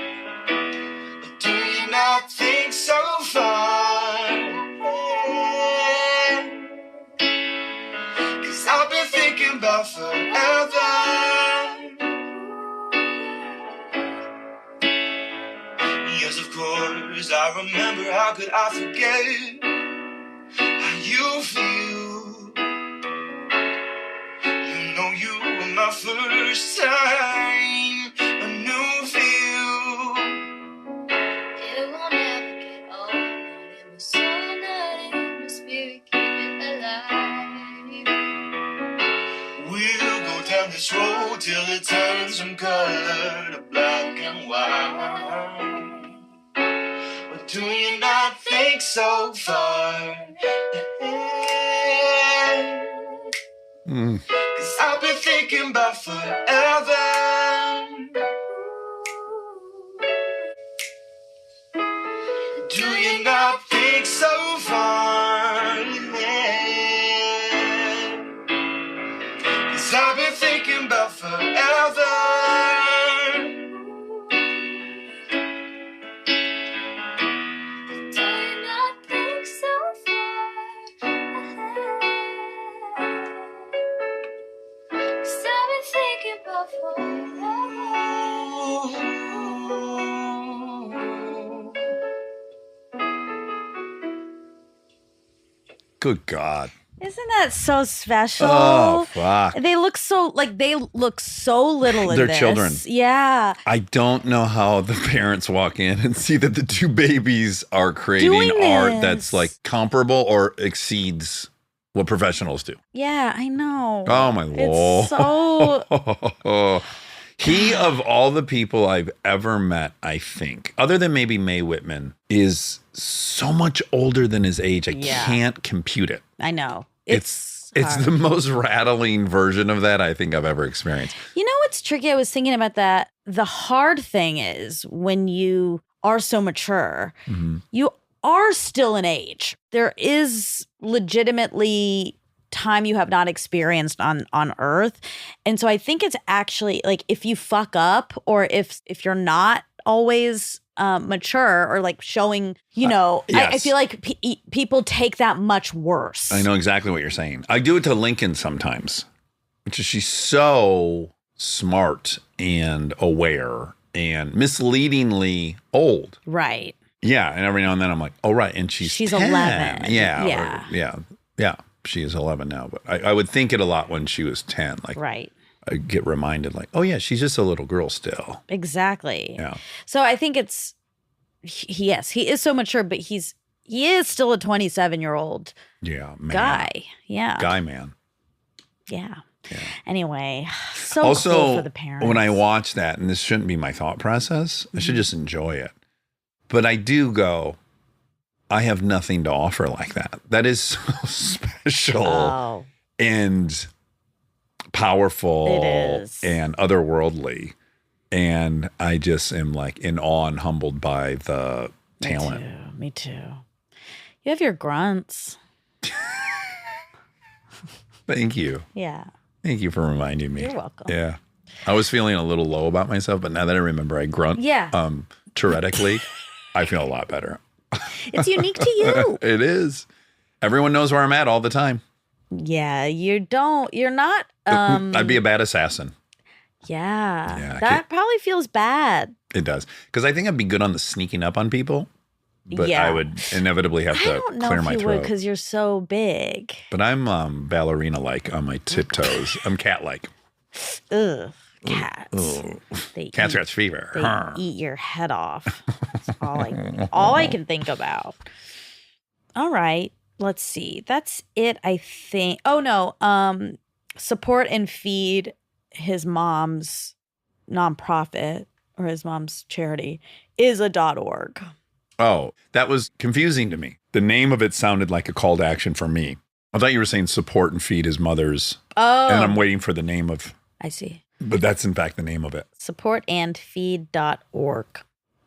Or do you not think so far ahead? Cause I've been thinking about forever. Yes, of course, I remember. How could I forget how you feel? You know you were my first time, a new feel. It won't ever get old, not in my soul, not in my spirit, keep it alive. We'll go down this road till it turns from color to black and white. But do you not think so far ahead? Cause I've been thinking about forever. Do you not think so far ahead? Cause I've been thinking about forever. Do you not think so far ahead? Cause I've been thinking about forever. Good God. Isn't that so special? Oh, fuck. They look so little in They're this. children. Yeah. I don't know how the parents walk in and see that the two babies are creating Doing art this. that's like comparable or exceeds what professionals do. Yeah, I know. Oh, my Lord. It's so He, of all the people I've ever met, I think, other than maybe Mae Whitman, is so much older than his age. I Yeah. can't compute it. I know. It's hard. the most rattling version of that I think I've ever experienced. You know what's tricky? I was thinking about that. The hard thing is when you are so mature, you are still an age. There is legitimately time you have not experienced on Earth. And so I think it's actually like if you fuck up or if you're not always mature or like showing, you know, I yes. feel like people take that much worse. I know exactly what you're saying. I do it to Lincoln sometimes, which is she's so smart and aware and misleadingly old. Right. Yeah. And every now and then I'm like, oh, right. And she's 10. 11. Yeah. Yeah. Yeah. She is 11 now. But I would think it a lot when she was 10. Like, Right. I get reminded like, oh, yeah, she's just a little girl still. Exactly. Yeah. So I think it's yes, he is so mature, but he is still a 27-year-old Yeah. Man. guy. Yeah. Guy man. Yeah. Yeah. Anyway, so Also, cool for the parents. when I watch that, and this shouldn't be my thought process, I should just enjoy it. But I do go, I have nothing to offer like that. That is so special Oh, and powerful It is. and otherworldly. And I just am like in awe and humbled by the talent. Me too. You have your grunts. Thank you. Yeah. Thank you for reminding me. You're welcome. Yeah. I was feeling a little low about myself, but now that I remember I grunt Yeah. Tourettically, I feel a lot better. It's unique to you. It is. Everyone knows where I'm at all the time. Yeah, you're not I'd be a bad assassin. Yeah. Yeah, I That can't- probably feels bad. It does. Because I think I'd be good on the sneaking up on people, but Yeah. I would inevitably have I to don't know clear if my you would throat. because you're so big. But I'm ballerina-like on my tiptoes. I'm cat-like. Ugh. Cats. Oh, They cat eat, scratch fever. they Huh. eat your head off. That's all I can think about. All right. Let's see. That's it, I think. Oh no. Support and feed his mom's nonprofit or his mom's charity is a .org. Oh, that was confusing to me. The name of it sounded like a call to action for me. I thought you were saying support and feed his mother's, Oh, and I'm waiting for the name of, I see. but that's in fact the name of it. Supportandfeed.org.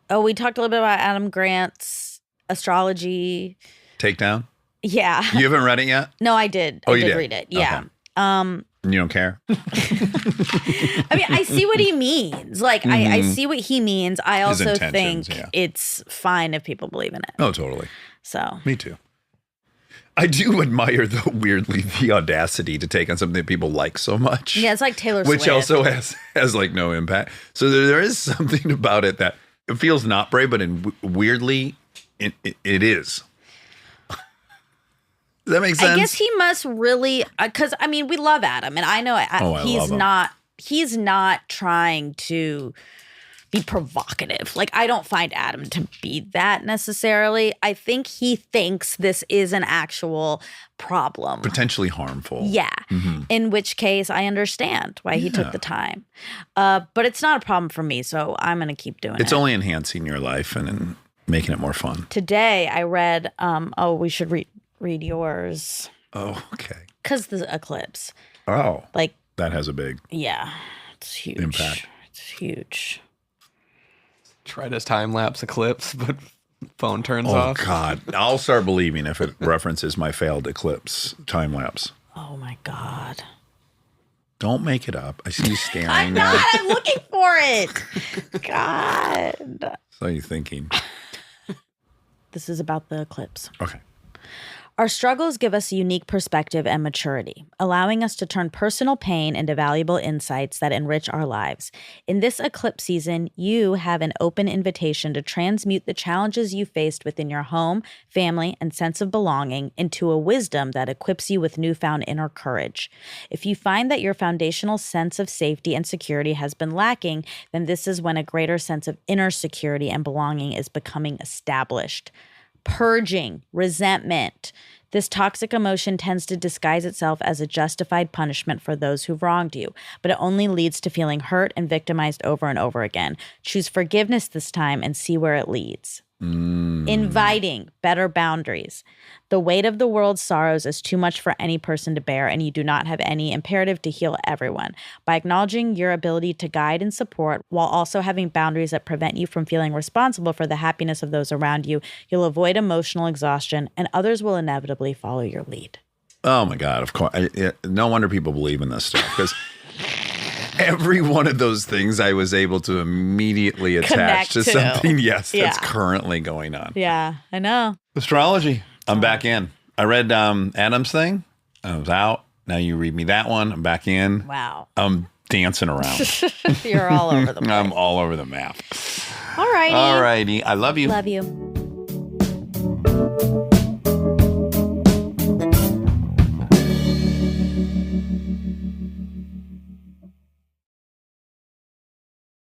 Oh, we talked a little bit about Adam Grant's astrology. Takedown? Yeah. You haven't read it yet? No, I did. Oh, I you did did? read it. Yeah. Okay. You don't care? I mean, I see what he means. Like, I see what he means. I His also intentions, think yeah. it's fine if people believe in it. Oh, totally. So, Me too. I do admire, though, weirdly, the audacity to take on something that people like so much. yeah, it's like Taylor Which Swift. also has like no impact. So there is something about it that it feels not brave, but weirdly, it is. Does that make sense? I guess he must really, because I mean, we love Adam, and I know I love him. He's not trying to be provocative. Like, I don't find Adam to be that necessarily. I think he thinks this is an actual problem. Potentially harmful. Yeah. In which case, I understand why he took the time. But it's not a problem for me, so I'm going to keep doing it. It's only enhancing your life and making it more fun. Today, I read, we should read yours. Oh, okay. Because the eclipse. Oh, Like, that has a big yeah, it's huge. impact. It's huge. Try this time lapse eclipse, but phone turns Oh, off. God. I'll start believing if it references my failed eclipse time lapse. Oh, my God. Don't make it up. I see you staring I'm now. not. I'm looking for it. God. So you're thinking. This is about the eclipse. Okay. Our struggles give us a unique perspective and maturity, allowing us to turn personal pain into valuable insights that enrich our lives. In this eclipse season, you have an open invitation to transmute the challenges you faced within your home, family, and sense of belonging into a wisdom that equips you with newfound inner courage. If you find that your foundational sense of safety and security has been lacking, then this is when a greater sense of inner security and belonging is becoming established. Purging, resentment. This toxic emotion tends to disguise itself as a justified punishment for those who've wronged you, but it only leads to feeling hurt and victimized over and over again. Choose forgiveness this time and see where it leads. Inviting better boundaries. The weight of the world's sorrows is too much for any person to bear, and you do not have any imperative to heal everyone. By acknowledging your ability to guide and support while also having boundaries that prevent you from feeling responsible for the happiness of those around you, you'll avoid emotional exhaustion, and others will inevitably follow your lead. Oh, my God. Of course. No wonder people believe in this stuff because every one of those things I was able to immediately attach Connect to to. something, yes, Yeah. that's currently going on. Yeah, I know. Astrology. I'm back in. I read Adam's thing. I was out. Now you read me that one. I'm back in. Wow. I'm dancing around. You're all over the place. I'm all over the map. All righty. All righty. I love you. Love you.